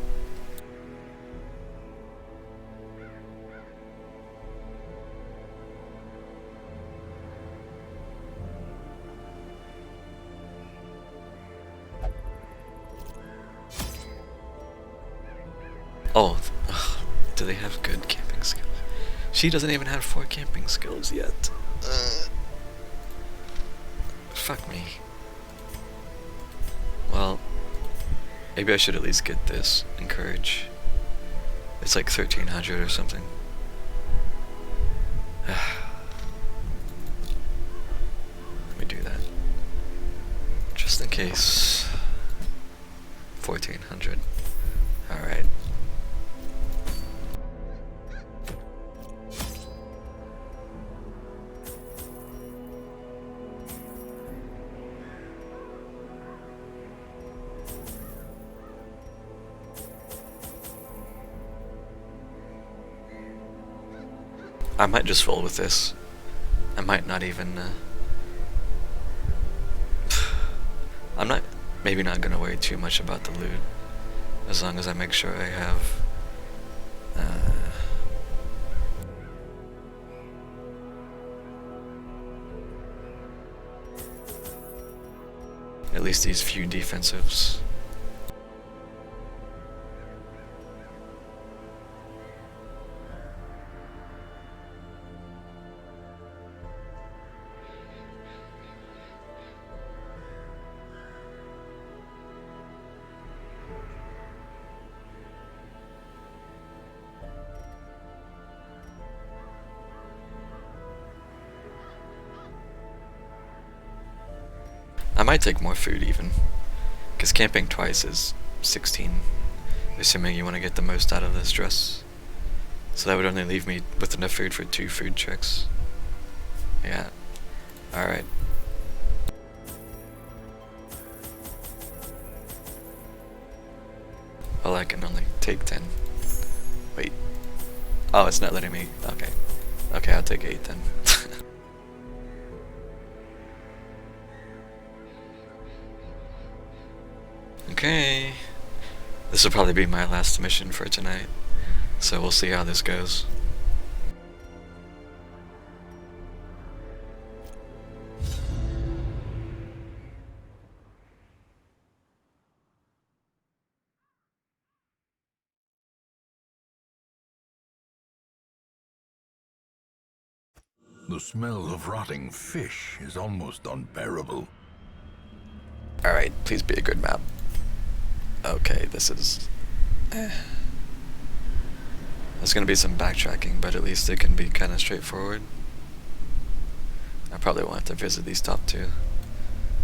Oh, do they have good camping skills? She doesn't even have 4 camping skills yet. Fuck me. Well, maybe I should at least get this. Encourage. It's like 1300 or something. Let me do that. Just in case. 1400. Alright. I might just roll with this. I might not even, I'm not, maybe not gonna worry too much about the loot, as long as I make sure I have, at least these few defensives. might take more food even, because camping twice is 16, assuming you want to get the most out of this dress. So that would only leave me with enough food for 2 food checks. Yeah. Alright. Well, I can only take 10. Wait. Oh, it's not letting me. Okay. Okay, I'll take 8 then. Okay. This will probably be my last mission for tonight. So we'll see how this goes. The smell of rotting fish is almost unbearable. Alright, please be a good map. Okay, this is... There's gonna be some backtracking, but at least it can be kinda straightforward. I probably won't have to visit these top 2.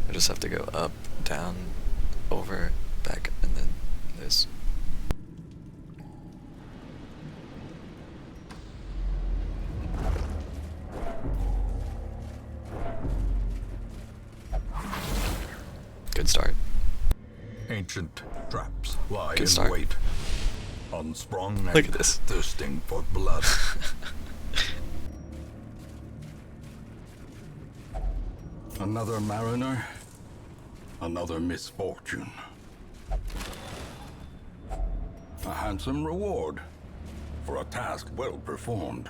I just have to go up, down, over, back, and then this. Good start. Ancient traps lie Good in start. wait, unsprung Look and at this. thirsting for blood. Another mariner, another misfortune. A handsome reward for a task well performed.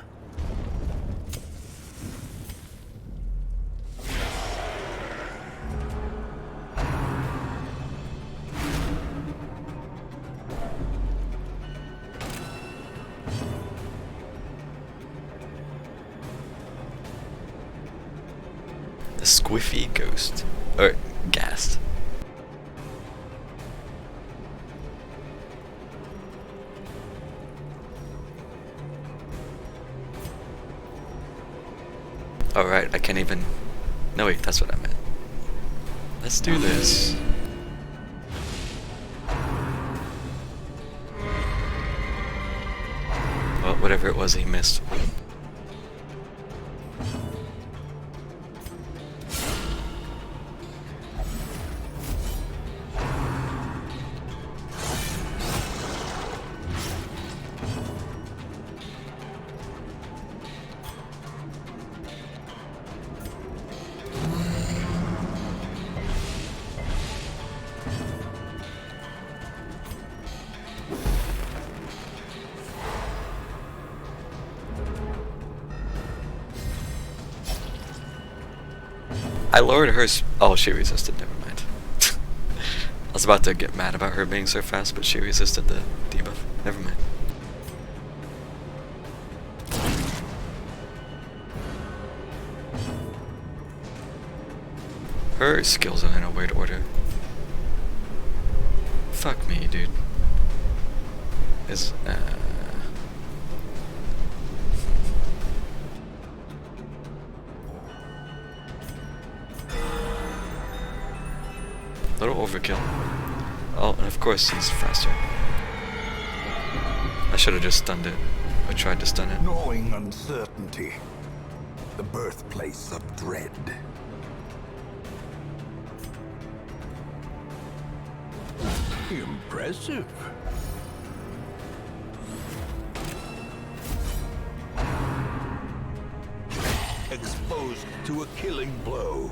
The squiffy ghost. Or ghast. Alright, I can't even... No wait, that's what I meant. Let's do this. Well, whatever it was he missed. I lowered her oh, she resisted, never mind. I was about to get mad about her being so fast, but she resisted the debuff. Never mind. Her skills are in a weird order. Fuck me, dude. Is, little overkill. Oh, and of course he's faster. I should have just stunned it. I tried to stun it. Gnawing uncertainty, the birthplace of dread. Impressive. Exposed to a killing blow.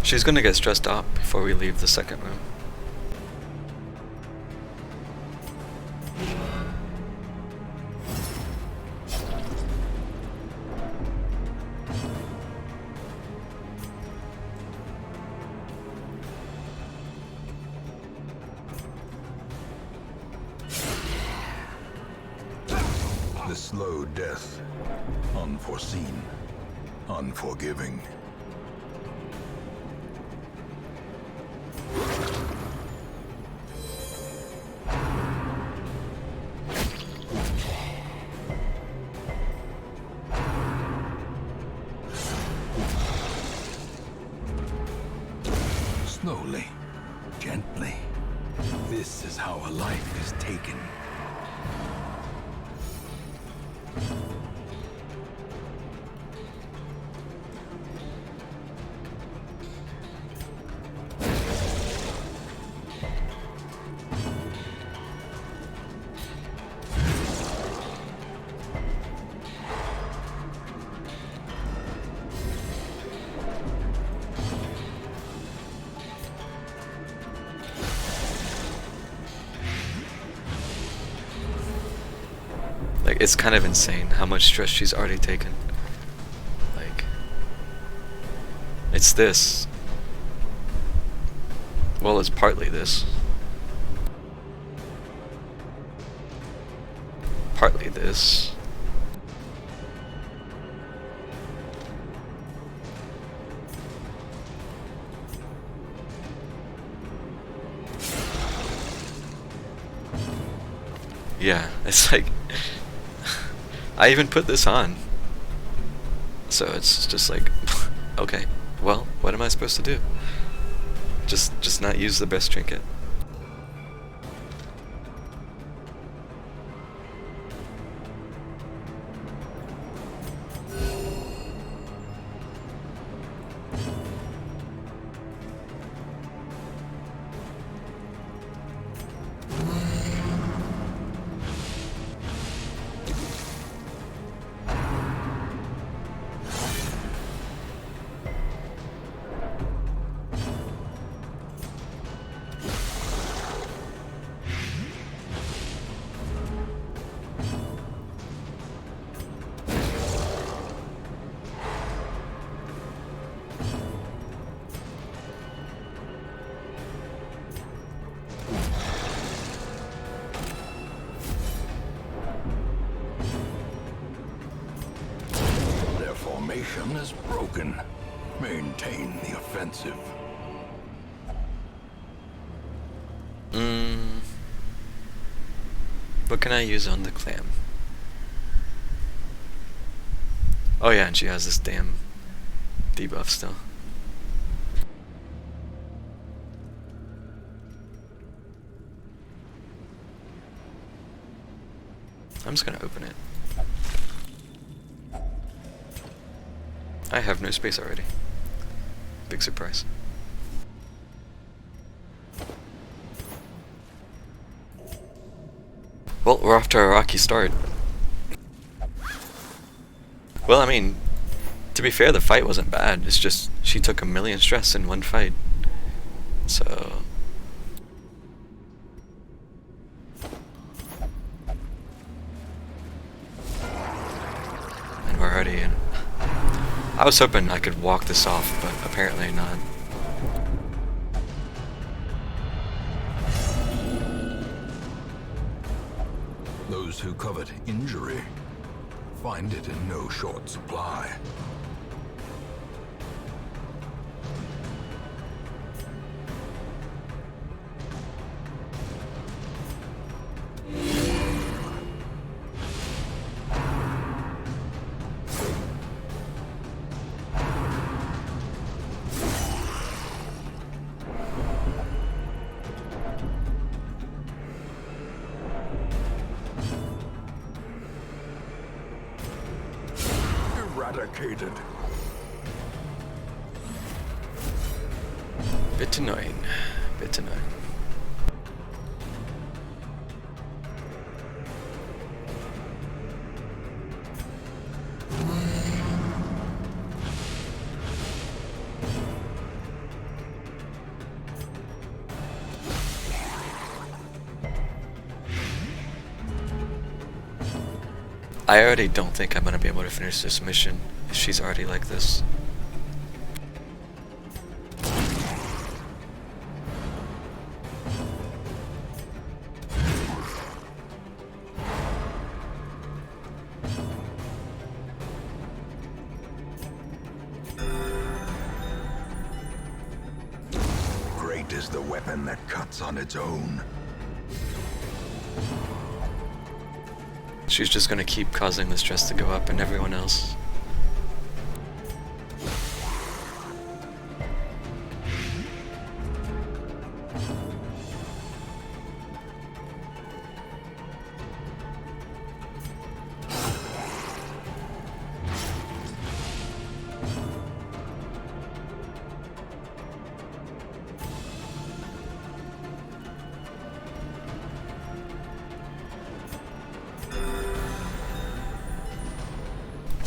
She's gonna get stressed out before we leave the second room. The slow death. Unforeseen. Unforgiving. Slowly. Gently. This is how a life is taken. Like, it's kind of insane how much stress she's already taken. Like, it's this. Well, it's partly this. Partly this. Yeah, it's like I even put this on. So it's just like okay, well, what am I supposed to do? Just not use the best trinket. Their formation is broken. Maintain the offensive. What can I use on the clam? Oh yeah, and she has this damn debuff still. I'm just gonna open it. I have no space already. Big surprise. Well, we're off to a rocky start. Well, I mean, to be fair, the fight wasn't bad. It's just she took 1,000,000 stress in one fight. So... and we're already in. I was hoping I could walk this off, but apparently not. Those who covet injury find it in no short supply. Eradicated. Bit annoying. Bit annoying. I already don't think I'm gonna be able to finish this mission if she's already like this. Great is the weapon that cuts on its own. She's just gonna keep causing the stress to go up and everyone else.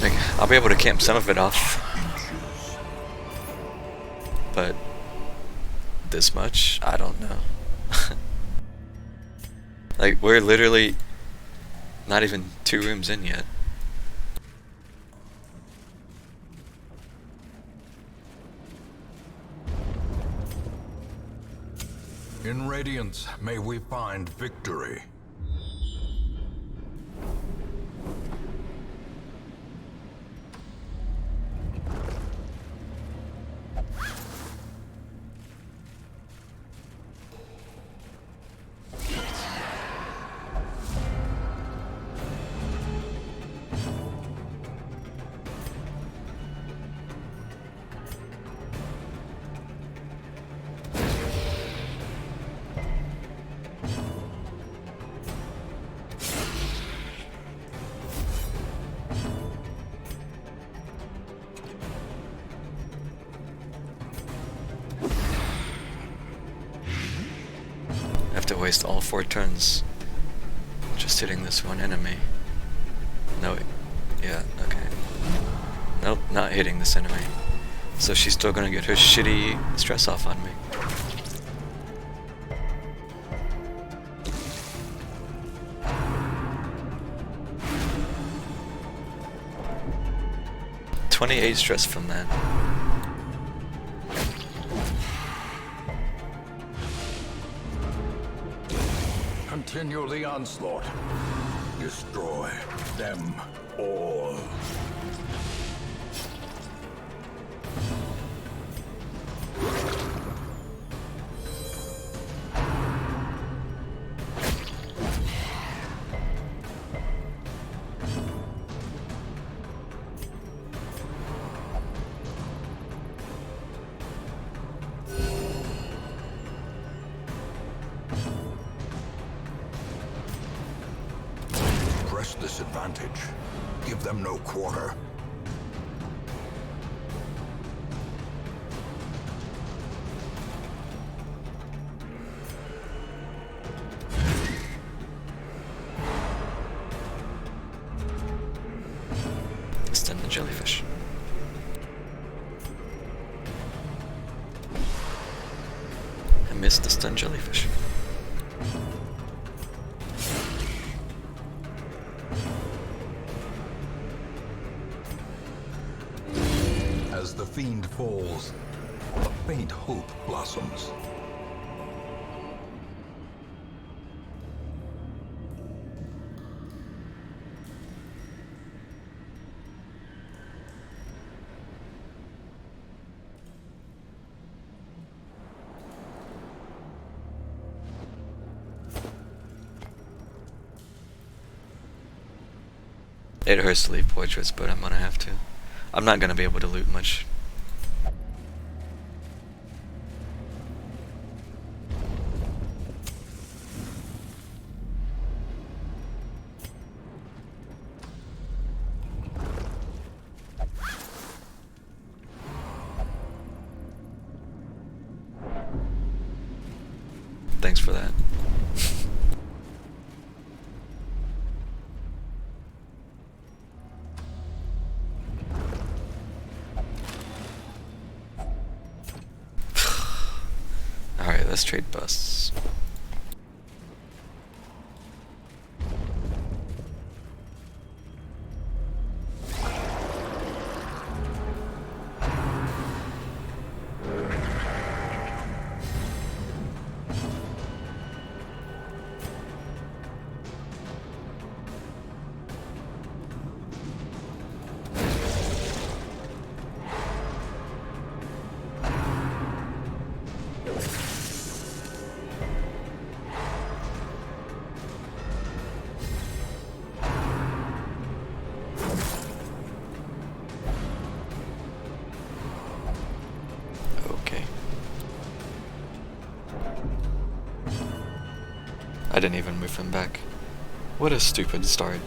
Like, I'll be able to camp some of it off. But this much? I don't know. Like, we're literally not even 2 rooms in yet. In Radiance, may we find victory. I have to waste all 4 turns just hitting this one enemy. No, yeah, okay. Nope, not hitting this enemy. So she's still gonna get her shitty stress off on me. $28 stress from that. Continue the onslaught. Destroy them all. Press this advantage. Give them no quarter. Stun the jellyfish. I missed the stun jellyfish. As the fiend falls, a faint hope blossoms. It hurts to leave portraits, but I'm gonna have to. I'm not gonna be able to loot much. Thanks for that. Alright, let's trade busts. I didn't even move them back. What a stupid start.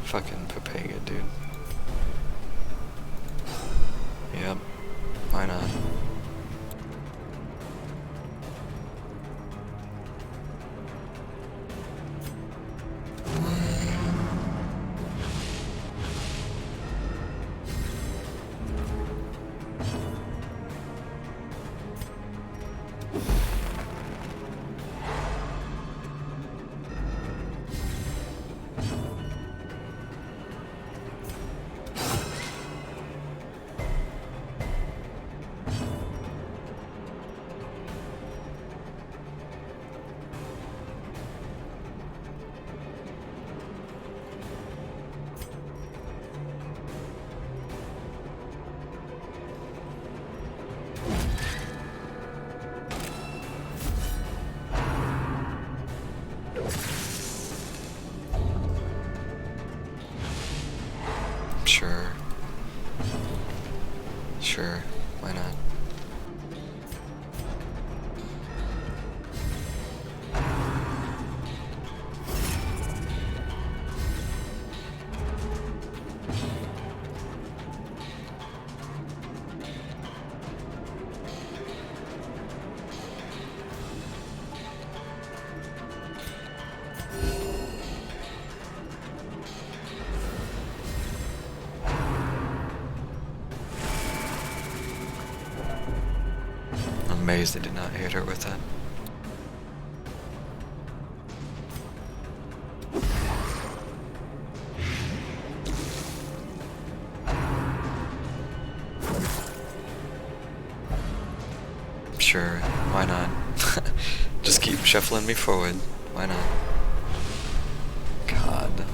Fucking Pepega, dude. Yep. Why not? Sure. Sure, why not? I'm amazed they did not hit her with that. Sure, why not? Just keep shuffling me forward. Why not? God.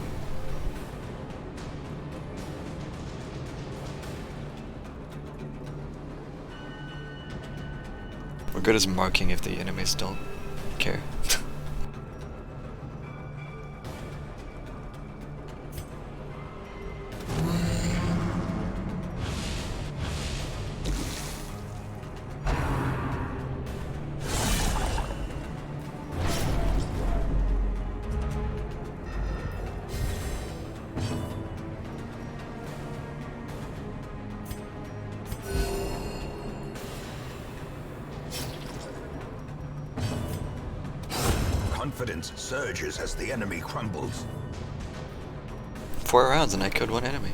We're good as marking if the enemies don't care. Confidence surges as the enemy crumbles. 4 rounds and I killed 1 enemy.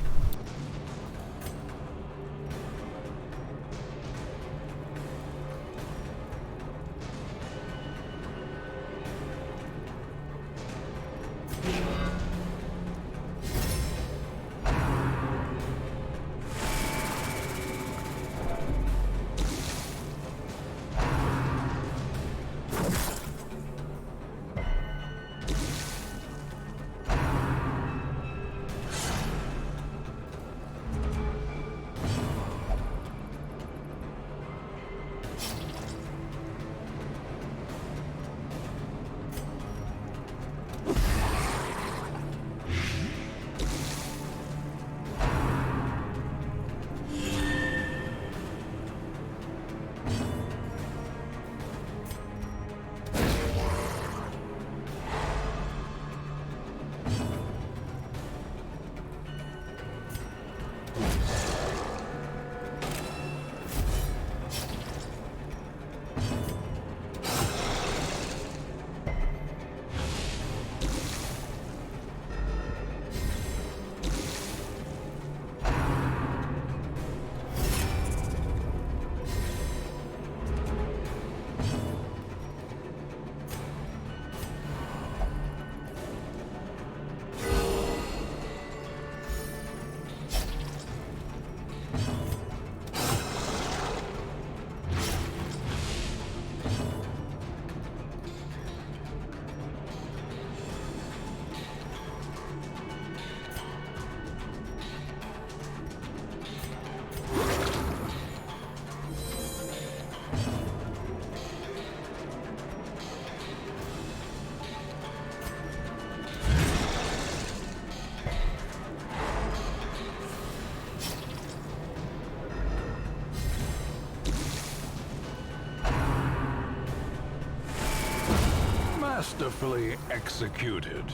Masterfully executed.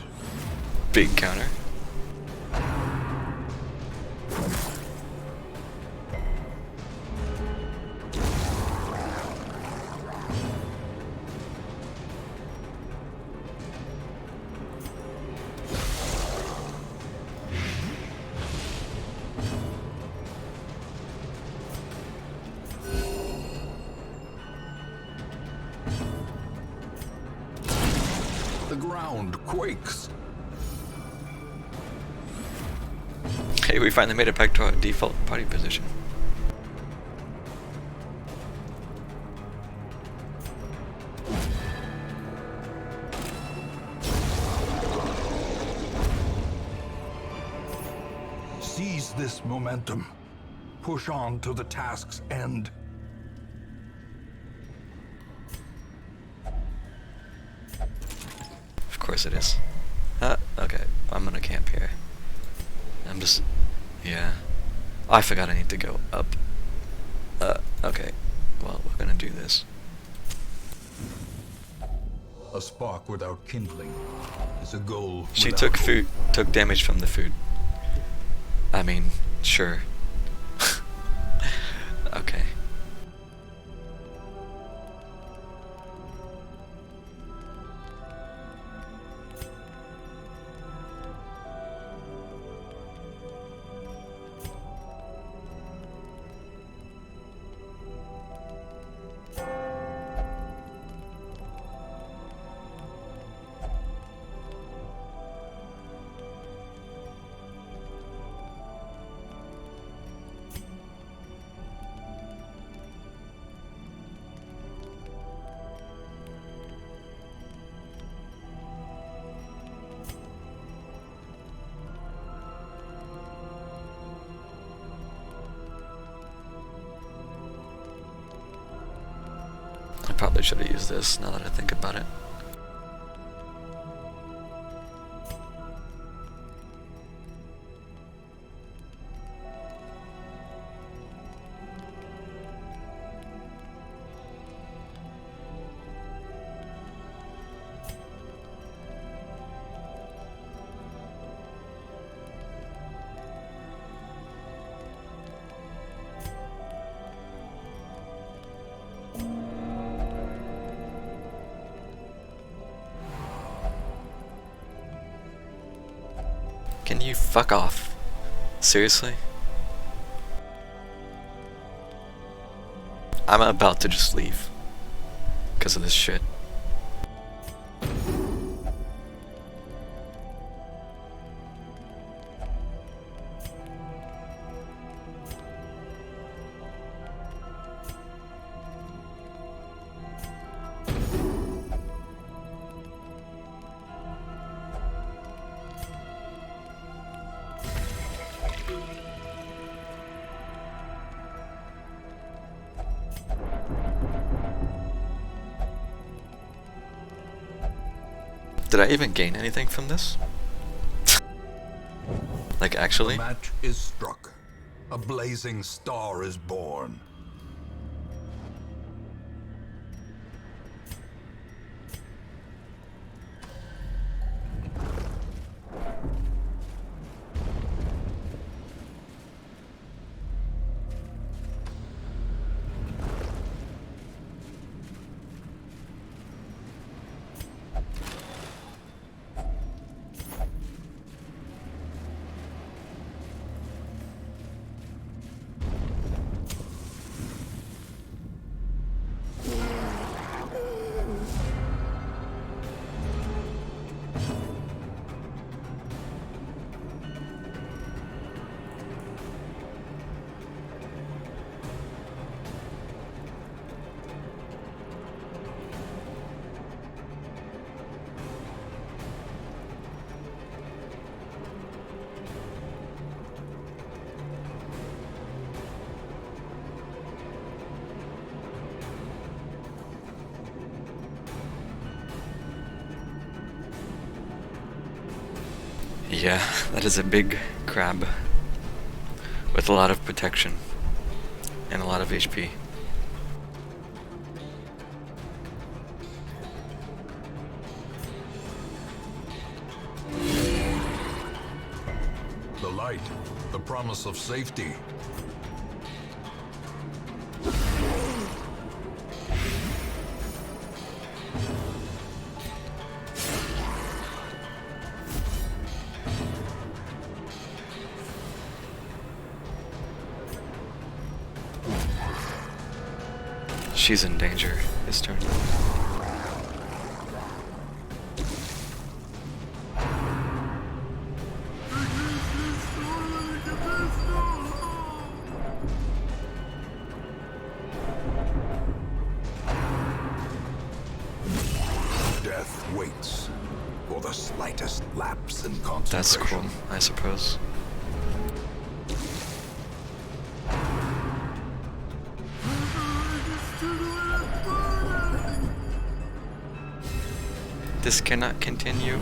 Big counter. The ground quakes. Hey, we finally made it back to our default party position. Seize this momentum. Push on to the task's end. Of course it is. Okay. I'm gonna camp here. I'm just... yeah. I forgot I need to go up. Okay. Well, we're gonna do this. A spark without kindling is a goal. She without took hope. took damage from the food. I mean, sure. Okay. I probably should have used this now that I think about it. Can you fuck off? Seriously? I'm about to just leave. Because of this shit. Did I even gain anything from this? Like, actually? The match is struck. A blazing star is born. Yeah, that is a big crab. With a lot of protection. And a lot of HP. light, the promise of safety. She's in danger this turn. Death waits for the slightest lapse in concentration. That's cool, I suppose. This cannot continue.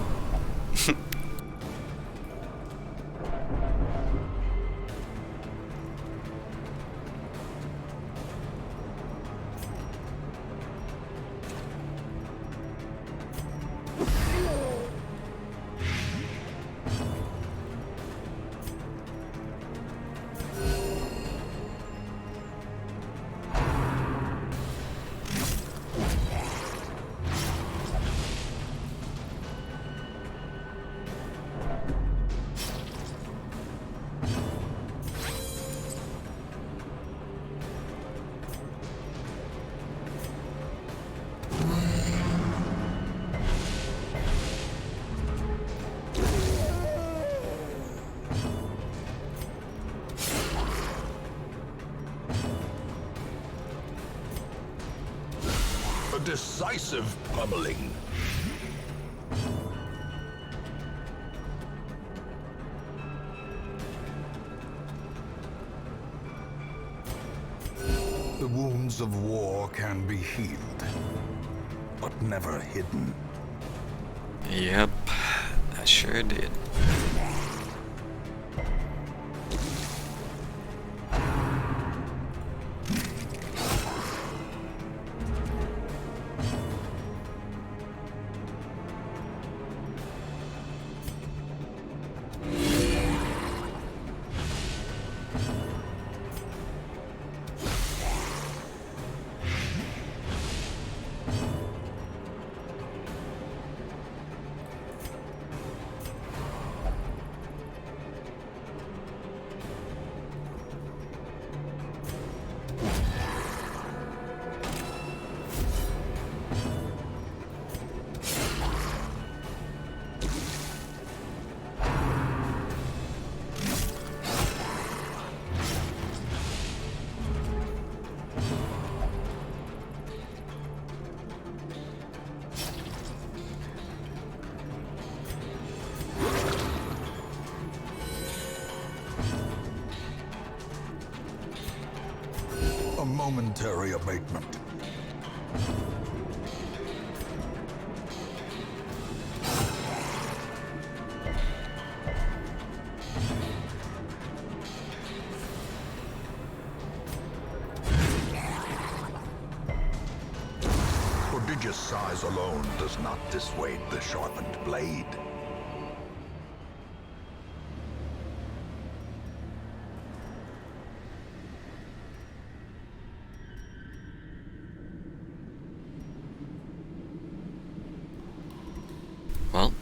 A decisive pummeling. The wounds of war can be healed, but never hidden. Yep, I sure did. A momentary abatement. Prodigious size alone does not dissuade the sharpened blade. Well,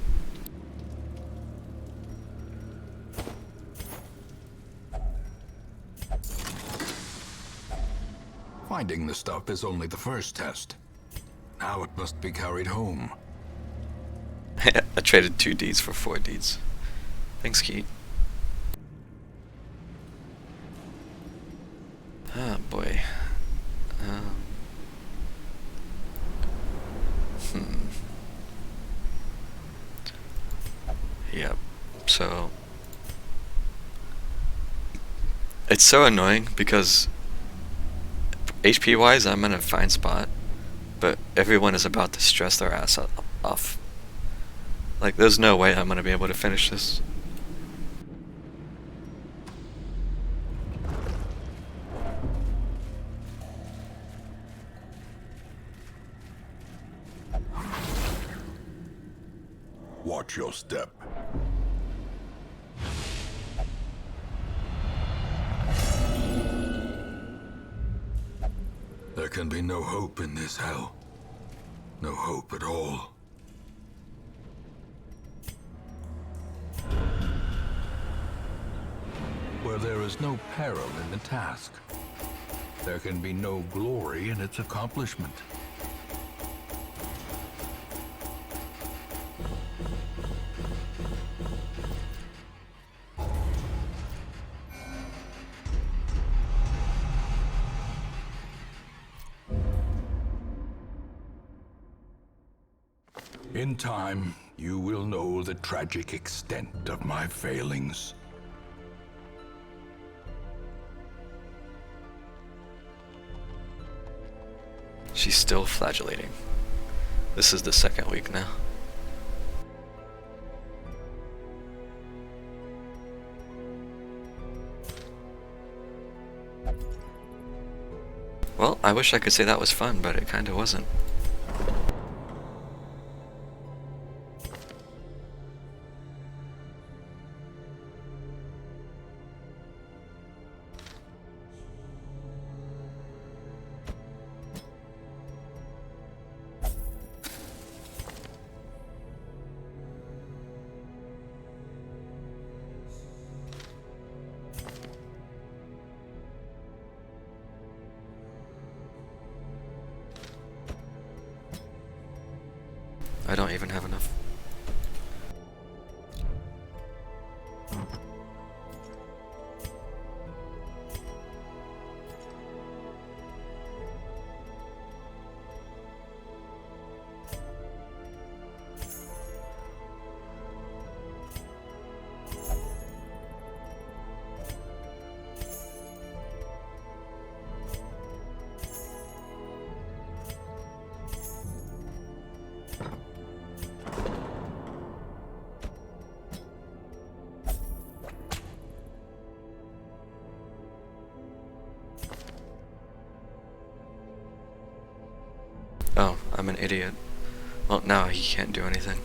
Finding the stuff is only the first test. Now it must be carried home. I traded 2 deeds for 4 deeds. Thanks, Keith. Ah, boy. Yep, so... It's so annoying because HP-wise, I'm in a fine spot, but everyone is about to stress their ass off. Like, there's no way I'm gonna be able to finish this. Watch your step. can be no hope in this hell. No hope at all. Where there is no peril in the task, there can be no glory in its accomplishment. In time, you will know the tragic extent of my failings. She's still flagellating. This is the second week now. Well, I wish I could say that was fun, but it kinda wasn't. I don't even have enough. Oh, I'm an idiot. Well, now he can't do anything.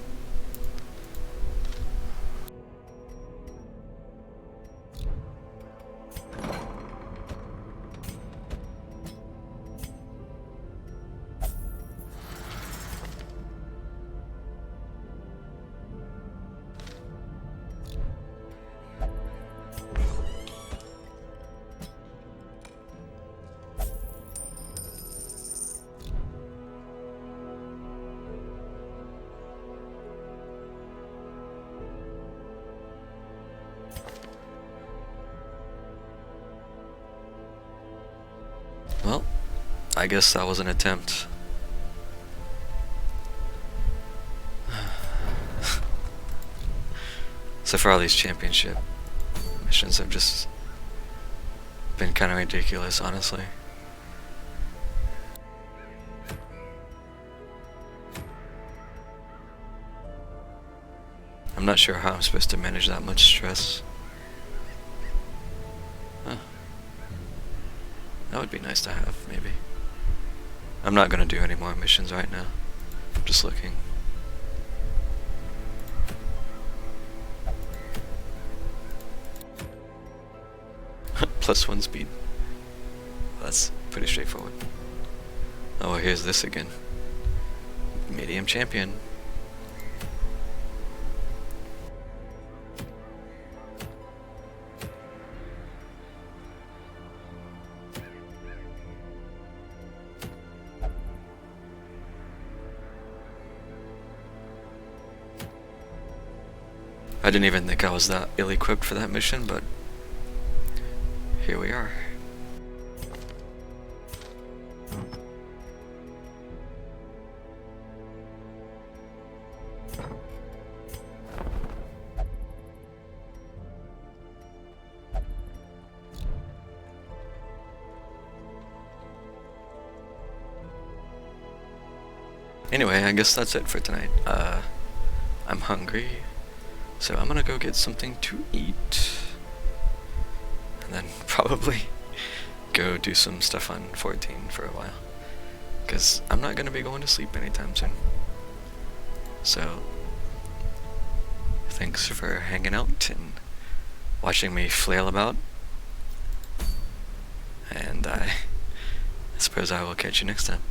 Well, I guess that was an attempt. So far, all these championship missions have just been kind of ridiculous, honestly. I'm not sure how I'm supposed to manage that much stress. Huh. That would be nice to have, maybe. I'm not gonna do any more missions right now. I'm just looking. +1 speed. That's pretty straightforward. Oh, well, here's this again. Medium champion. I didn't even think I was that ill-equipped for that mission, but here we are. Anyway, I guess that's it for tonight. I'm hungry, so I'm gonna go get something to eat. And then probably go do some stuff on 14 for a while. Because I'm not gonna be going to sleep anytime soon. So, thanks for hanging out and watching me flail about. And I suppose I will catch you next time.